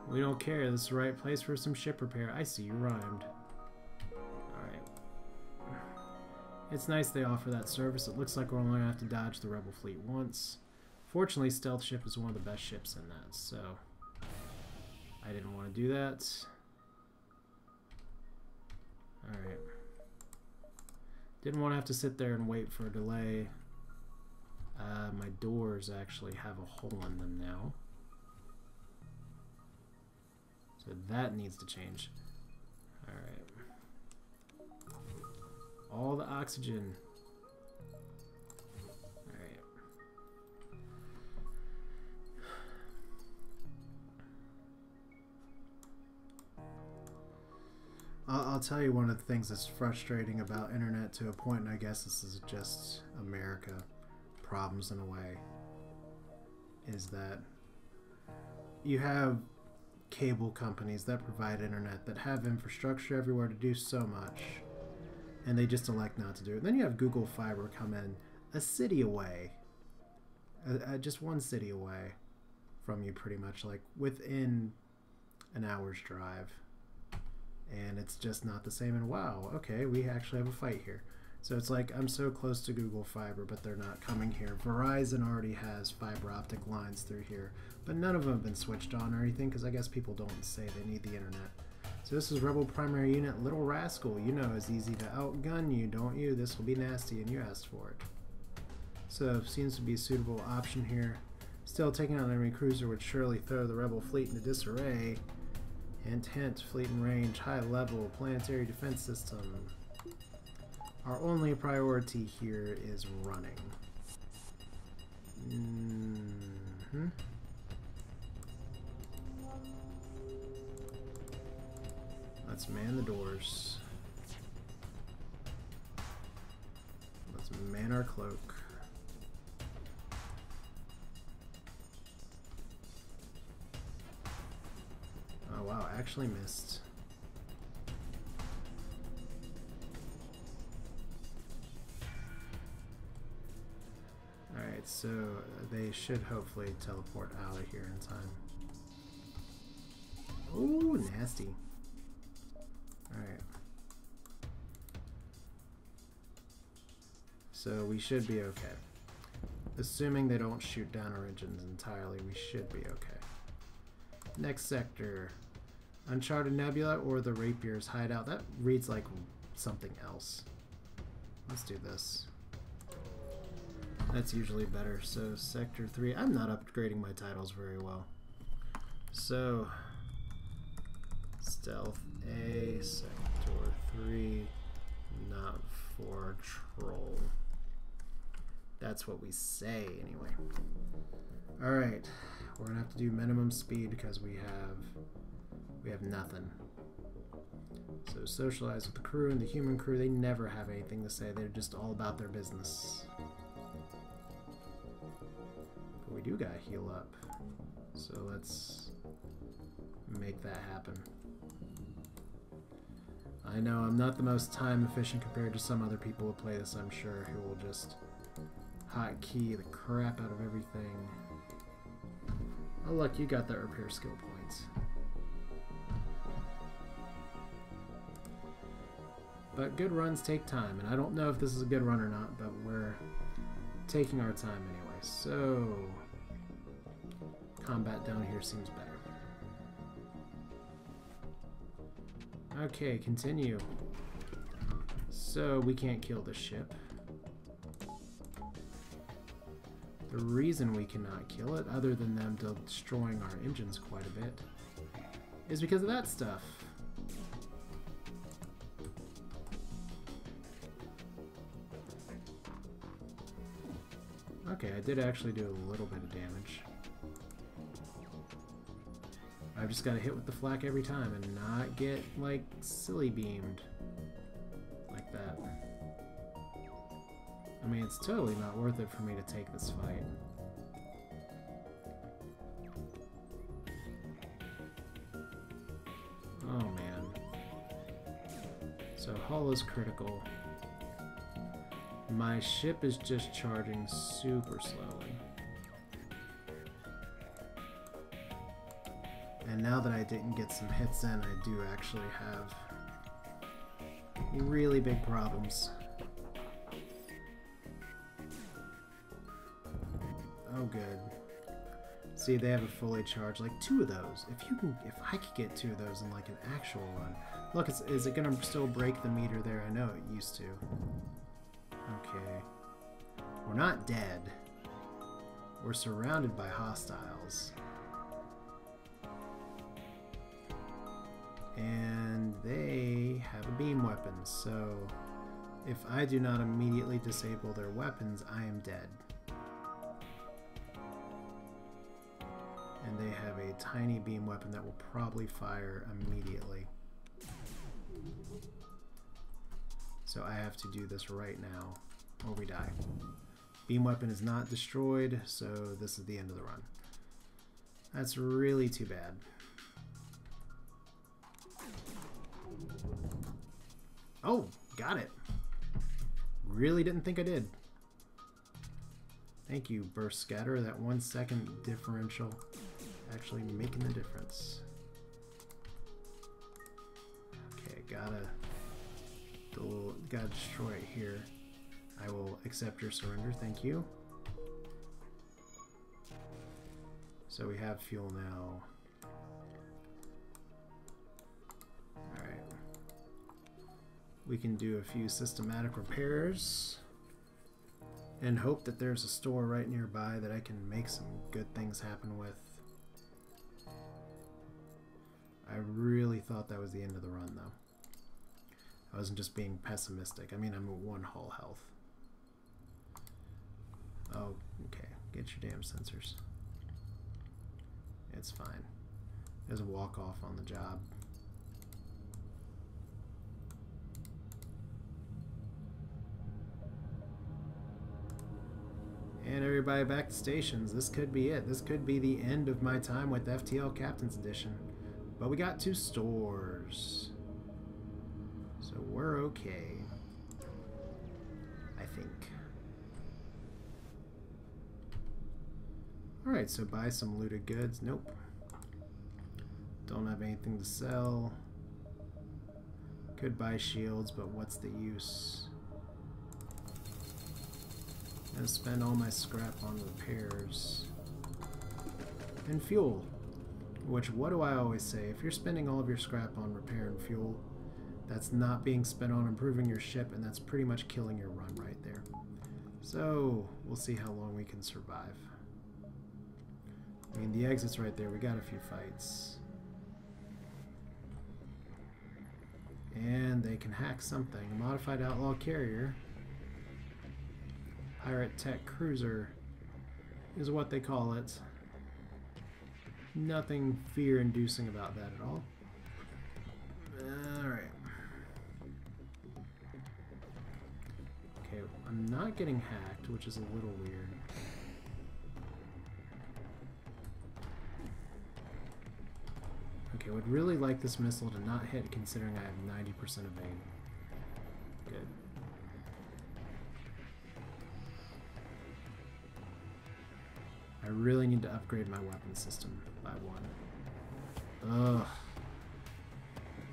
We don't care. This is the right place for some ship repair. I see you rhymed. Alright. It's nice they offer that service. It looks like we're only going to have to dodge the rebel fleet once. Fortunately, stealth ship is one of the best ships in that, so I didn't want to do that. Alright. Didn't want to have to sit there and wait for a delay. My doors actually have a hole in them now. So that needs to change. Alright. All the oxygen. Alright. I'll tell you one of the things that's frustrating about internet to a point, and I guess this is just America problems in a way, is that you have cable companies that provide internet that have infrastructure everywhere to do so much, and they just elect not to do it. Then you have Google Fiber come in. a city away. Just one city away from you, pretty much, like within an hour's drive. And it's just not the same. And wow, okay, we actually have a fight here. So it's like I'm so close to Google Fiber, but they're not coming here. Verizon already has fiber optic lines through here, but none of them have been switched on or anything, because I guess people don't say they need the internet. So this is Rebel Primary Unit Little Rascal. You know it's easy to outgun you, don't you? This will be nasty, and you asked for it. So seems to be a suitable option here. Still, taking on an enemy cruiser would surely throw the Rebel fleet into disarray. Hint, hint, fleet in range, high level, planetary defense system. Our only priority here is running. Let's man the doors. Let's man our cloak. Oh wow, actually missed. Alright, so they should hopefully teleport out of here in time. Ooh, nasty. Alright. So we should be okay. Assuming they don't shoot down our engines entirely, we should be okay. Next sector. Uncharted Nebula or the Rapier's hideout. That reads like something else. Let's do this. That's usually better. So Sector 3. I'm not upgrading my titles very well. So Stealth A, Sector 3, not for troll. That's what we say anyway. Alright. We're gonna have to do minimum speed because we have nothing. So socialize with the crew, and the human crew, they never have anything to say. They're just all about their business. But we do gotta heal up. So let's make that happen. I know I'm not the most time efficient compared to some other people who play this, I'm sure, who will just hotkey the crap out of everything. Oh look, you got that repair skill points. But good runs take time, and I don't know if this is a good run or not, but we're taking our time anyway. So combat down here seems better. Okay, continue. So we can't kill the ship. The reason we cannot kill it, other than them destroying our engines quite a bit, is because of that stuff. Okay, I did actually do a little bit of damage. I've just got to hit with the flak every time and not get, like, silly beamed like that. I mean, it's totally not worth it for me to take this fight. Oh, man. So, hull is critical. My ship is just charging super slowly. And now that I didn't get some hits in, I do actually have really big problems. Oh, good. See, they have a fully charged, like 2 of those. If I could get 2 of those in like an actual run. Look, is it gonna still break the meter there? I know it used to. Okay. We're not dead. We're surrounded by hostiles. And they have a beam weapon, so if I do not immediately disable their weapons, I am dead. And they have a tiny beam weapon that will probably fire immediately. So I have to do this right now, or we die. Beam weapon is not destroyed, so this is the end of the run. That's really too bad. Oh, got it. Really didn't think I did. Thank you, Burst Scatter. That 1 second differential actually making the difference. Okay, gotta destroy it here. I will accept your surrender, thank you. So we have fuel now. Alright. We can do a few systematic repairs and hope that there's a store right nearby that I can make some good things happen with. I really thought that was the end of the run, though. I wasn't just being pessimistic. I mean, I'm at 1 hull health. Oh, okay. Get your damn sensors. It's fine. There's a walk-off on the job. And everybody back to stations. This could be it. This could be the end of my time with FTL Captain's Edition. But we got 2 stores. So we're okay. I think. Alright, so buy some looted goods. Nope. Don't have anything to sell. Could buy shields, but what's the use? I'm gonna spend all my scrap on repairs. And fuel. Which, what do I always say? If you're spending all of your scrap on repair and fuel, that's not being spent on improving your ship, and that's pretty much killing your run right there. So, we'll see how long we can survive. I mean, the exit's right there. We got a few fights. And they can hack something. A modified outlaw carrier. Pirate tech cruiser is what they call it. Nothing fear-inducing about that at all. Alright. Okay, I'm not getting hacked, which is a little weird. Okay, I would really like this missile to not hit, considering I have 90% evade. Good. I really need to upgrade my weapon system by 1. Ugh.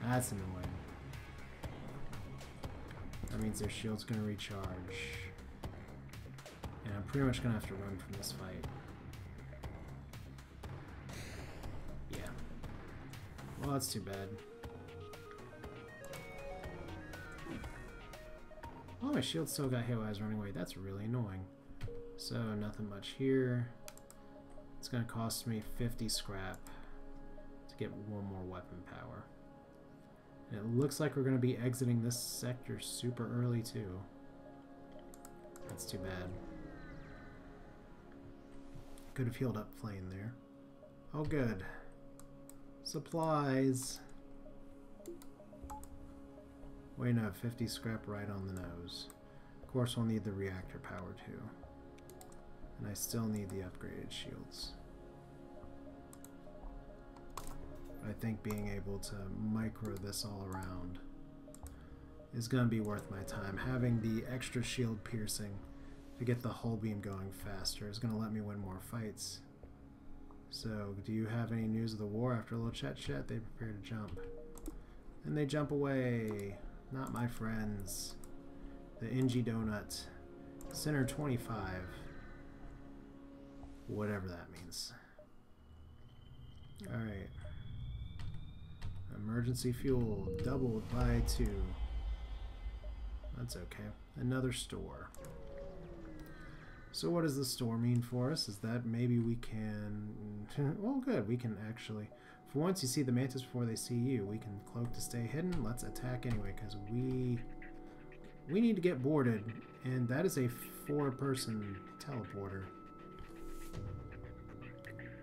That's annoying. That means their shield's gonna recharge. And I'm pretty much gonna have to run from this fight. Yeah. Well, that's too bad. Oh, my shield still got hit while I was running away. That's really annoying. So, nothing much here. It's going to cost me 50 scrap to get 1 more weapon power. And it looks like we're going to be exiting this sector super early too. That's too bad. Could have healed up plane there. Oh good. Supplies. Wait, no, 50 scrap right on the nose. Of course we'll need the reactor power too. And I still need the upgraded shields. I think being able to micro this all around is going to be worth my time. Having the extra shield piercing to get the hull beam going faster is going to let me win more fights. So, do you have any news of the war? After a little chat, they prepare to jump. And they jump away. Not my friends. The Engi Donut. Center 25. Whatever that means. Alright. Emergency fuel doubled by 2. That's okay. Another store. So what does the store mean for us? Is that maybe we can... well, good. We can actually... For once you see the Mantis before they see you. We can cloak to stay hidden. Let's attack anyway, because we need to get boarded. And that is a 4-person teleporter.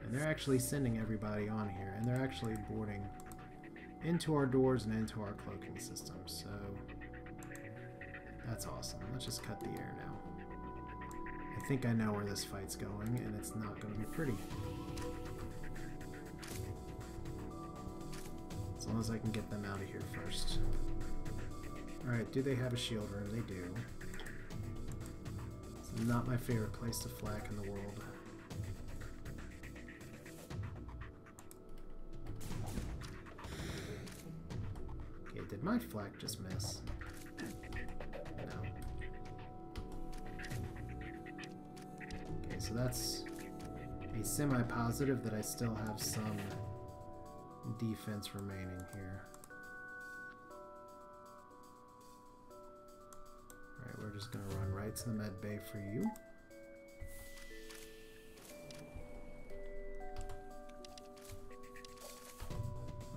And they're actually sending everybody on here. And they're actually boarding into our doors and into our cloaking system. So that's awesome. Let's just cut the air now. I think I know where this fight's going, and it's not going to be pretty. As long as I can get them out of here first. Alright, do they have a shield room? They do. Let's Not my favorite place to flak in the world. Okay, did my flak just miss? No. Okay, so that's a semi-positive that I still have some defense remaining here. Alright, we're just gonna run right to the med bay for you.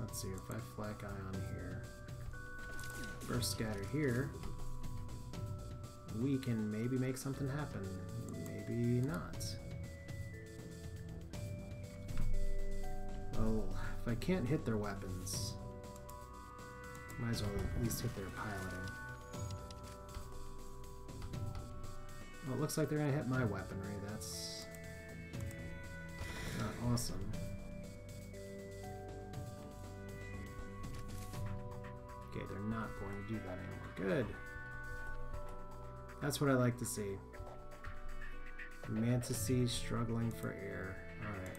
Let's see, if I flak eye on here, burst scatter here, we can maybe make something happen. Maybe not. Well, if I can't hit their weapons, might as well at least hit their piloting. Well, it looks like they're gonna hit my weaponry. That's not awesome. Okay, they're not going to do that anymore. Good. That's what I like to see. Mantis C struggling for air. Alright.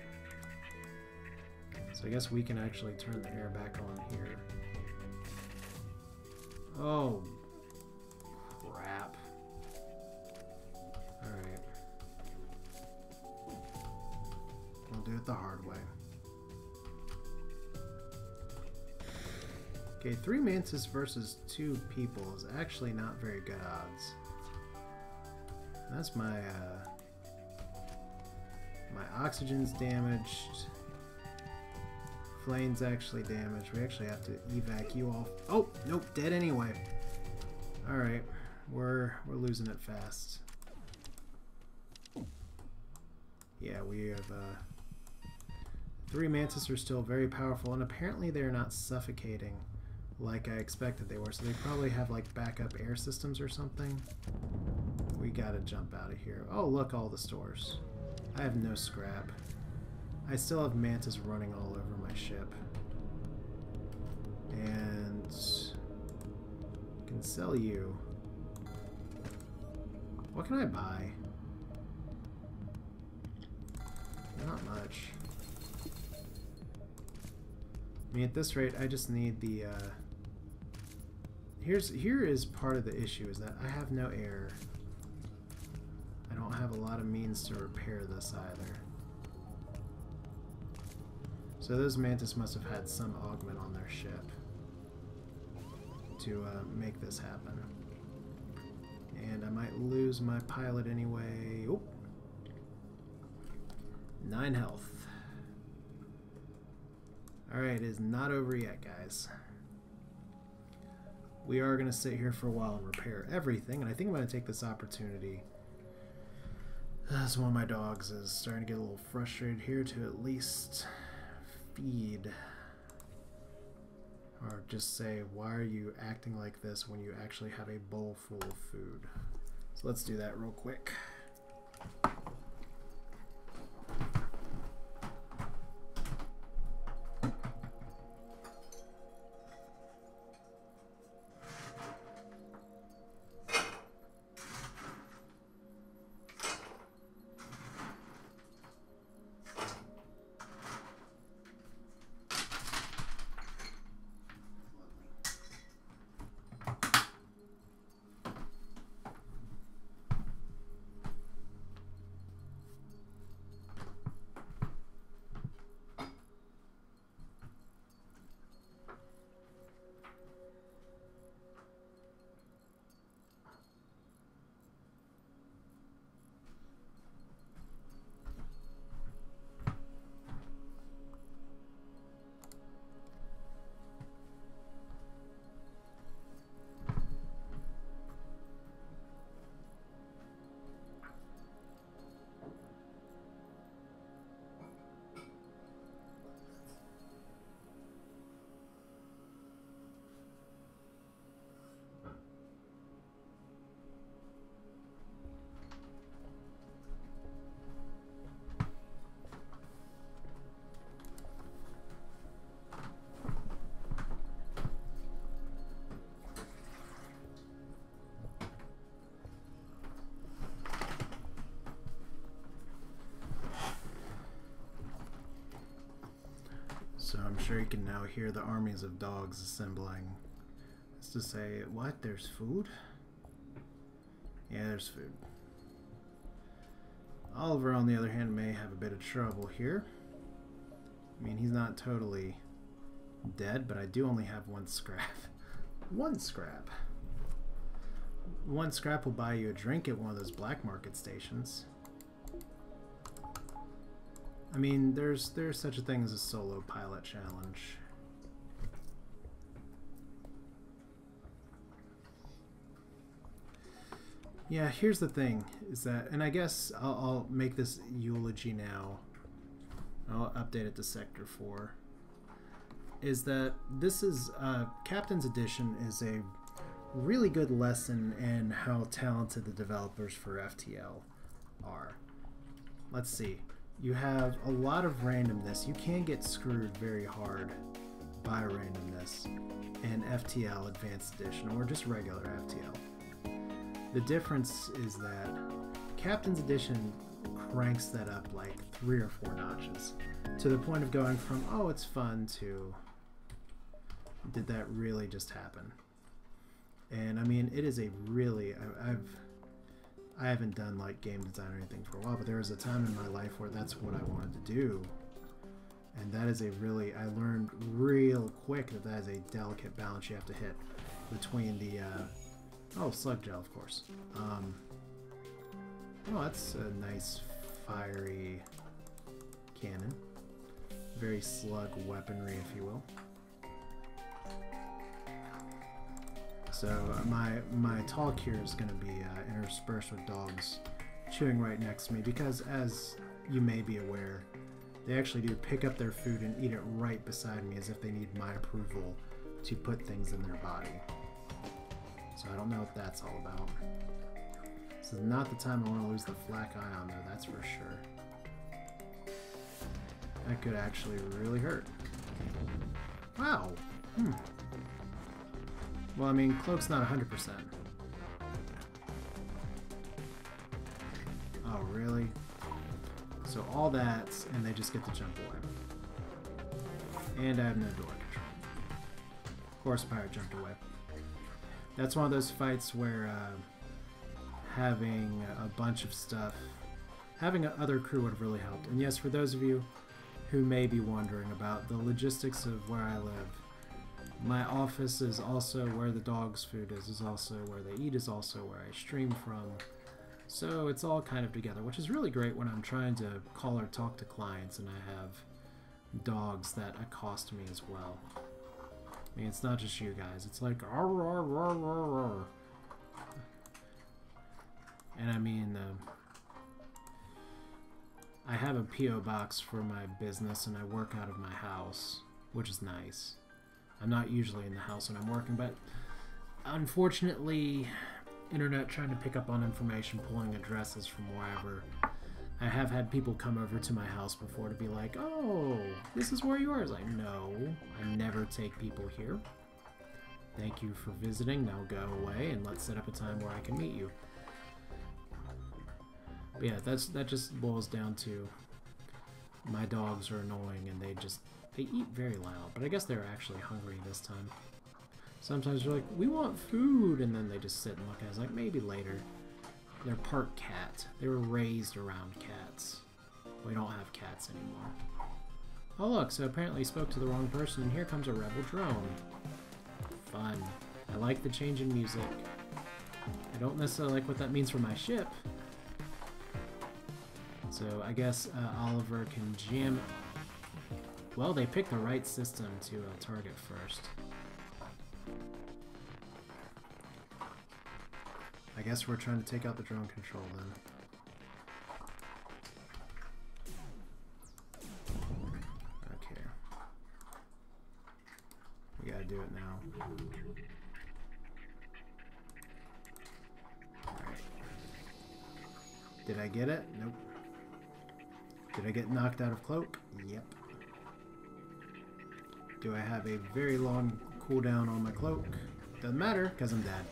So I guess we can actually turn the air back on here. Oh. Crap. Alright. We'll do it the hard way. Okay, 3 Mantis versus 2 people is actually not very good odds. That's my, my oxygen's damaged. Flame's actually damaged. We actually have to evac you off. Oh, nope, dead anyway. Alright, we're losing it fast. Yeah, we have, 3 Mantis are still very powerful, and apparently they're not suffocating like I expected they were, so they probably have like backup air systems or something. We gotta jump out of here. Oh, look, all the stores. I have no scrap. I still have Mantis running all over my ship. And I can sell you. What can I buy? Not much. I mean, at this rate, I just need the, Here is part of the issue, is that I have no air. I don't have a lot of means to repair this either. So those Mantis must have had some augment on their ship to make this happen. And I might lose my pilot anyway. Oh. 9 health. Alright, it is not over yet, guys. We are going to sit here for a while and repair everything, and I think I'm going to take this opportunity, as one of my dogs is starting to get a little frustrated here, to at least feed, or just say, why are you acting like this when you actually have a bowl full of food? So let's do that real quick. So I'm sure you can now hear the armies of dogs assembling. It's to say, what? There's food? Yeah, there's food. Oliver, on the other hand, may have a bit of trouble here. I mean, he's not totally dead, but I do only have one scrap. One scrap. One scrap will buy you a drink at one of those black market stations. I mean, there's such a thing as a solo pilot challenge. Yeah, here's the thing, is that, and I guess I'll make this eulogy now. I'll update it to Sector 4. Is that this is, Captain's Edition is a really good lesson in how talented the developers for FTL are. Let's see. You have a lot of randomness. You can get screwed very hard by randomness in FTL Advanced Edition or just regular FTL. The difference is that Captain's Edition cranks that up like 3 or 4 notches to the point of going from, oh, it's fun, to did that really just happen? And I mean, it is a really, I haven't done like game design or anything for a while, but there was a time in my life where that's what I wanted to do. And that is a really, I learned real quick that that is a delicate balance you have to hit between the, oh, slug gel, of course. Oh, that's a nice fiery cannon. Very slug weaponry, if you will. So my talk here is going to be interspersed with dogs chewing right next to me because, as you may be aware, they actually do pick up their food and eat it right beside me as if they need my approval to put things in their body. So I don't know what that's all about. This is not the time I want to lose the flak eye on, though, that's for sure. That could actually really hurt. Wow. Well, I mean, Cloak's not 100%. Oh, really? So all that, and they just get to jump away. And I have no door control. Of course, Pirate jumped away. That's one of those fights where having a bunch of stuff, having other crew would have really helped. And yes, for those of you who may be wondering about the logistics of where I live, my office is also where the dog's food is also where they eat, is also where I stream from. So it's all kind of together, which is really great when I'm trying to call or talk to clients and I have dogs that accost me as well. I mean, it's not just you guys. It's like, arr, arr, arr, arr, arr. And I mean, I have a P.O. box for my business and I work out of my house, which is nice. I'm not usually in the house when I'm working, but unfortunately, internet trying to pick up on information, pulling addresses from wherever. I have had people come over to my house before to be like, oh, this is where you are. I was like, no, I never take people here. Thank you for visiting. Now go away and let's set up a time where I can meet you. But yeah, that just boils down to my dogs are annoying and they eat very loud, but I guess they're actually hungry this time. Sometimes they're like, we want food, and then they just sit and look at us like, maybe later. They're part cat. They were raised around cats. We don't have cats anymore. Oh look, so apparently he spoke to the wrong person, and here comes a rebel drone. Fun. I like the change in music. I don't necessarily like what that means for my ship. So I guess Oliver can jam. Well, they picked the right system to target first. I guess we're trying to take out the drone control then. Okay. We gotta do it now. Alright. Did I get it? Nope. Did I get knocked out of cloak? Yep. Do I have a very long cooldown on my cloak? Doesn't matter, because I'm dead.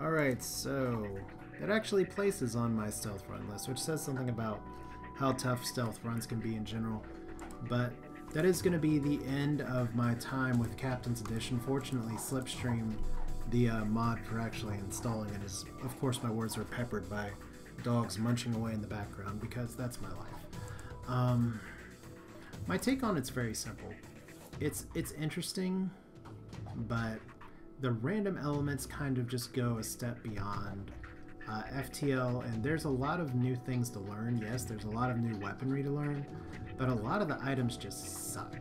Alright, so that actually places on my stealth run list, which says something about how tough stealth runs can be in general. But that is going to be the end of my time with Captain's Edition. Fortunately, Slipstream, the mod for actually installing it, is, of course, my words are peppered by dogs munching away in the background, because that's my life. My take on it's very simple. It's interesting, but the random elements kind of just go a step beyond FTL, and there's a lot of new things to learn. Yes, there's a lot of new weaponry to learn, but a lot of the items just suck.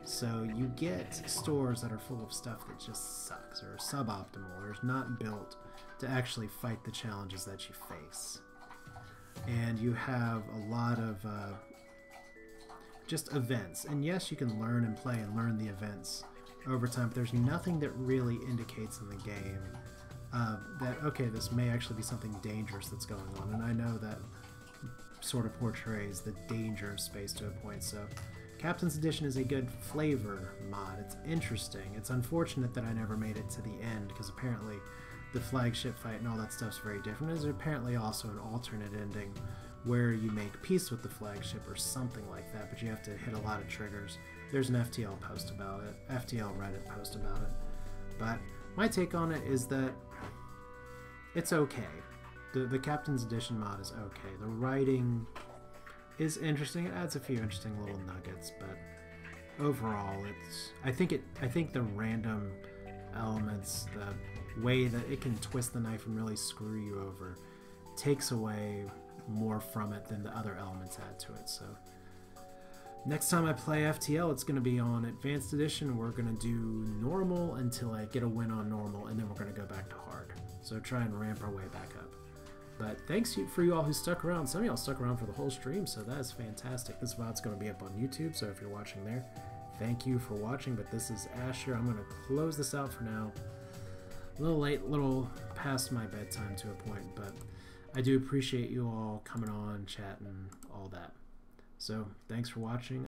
So you get stores that are full of stuff that just sucks, or suboptimal, or is not built to actually fight the challenges that you face. And you have a lot of just events. And yes, you can learn and play and learn the events over time, but there's nothing that really indicates in the game that, okay, this may actually be something dangerous that's going on. And I know that sort of portrays the danger of space to a point, so Captain's Edition is a good flavor mod. It's interesting. It's unfortunate that I never made it to the end, because apparently the flagship fight and all that stuff's very different. There's apparently also an alternate ending where you make peace with the flagship or something like that, but you have to hit a lot of triggers. There's an FTL post about it, FTL Reddit post about it. But my take on it is that it's okay. The Captain's Edition mod is okay. The writing is interesting. It adds a few interesting little nuggets, but overall, I think the random elements, the way that it can twist the knife and really screw you over, takes away more from it than the other elements add to it. So next time I play FTL, it's going to be on Advanced Edition. We're going to do normal until I get a win on normal, and then we're going to go back to hard. So try and ramp our way back up. But thanks for you all who stuck around. Some of y'all stuck around for the whole stream, so that is fantastic. This VOD's going to be up on YouTube, so if you're watching there, thank you for watching. But this is Asher. I'm going to close this out for now. A little late, a little past my bedtime to a point, but I do appreciate you all coming on, chatting, all that. So thanks for watching.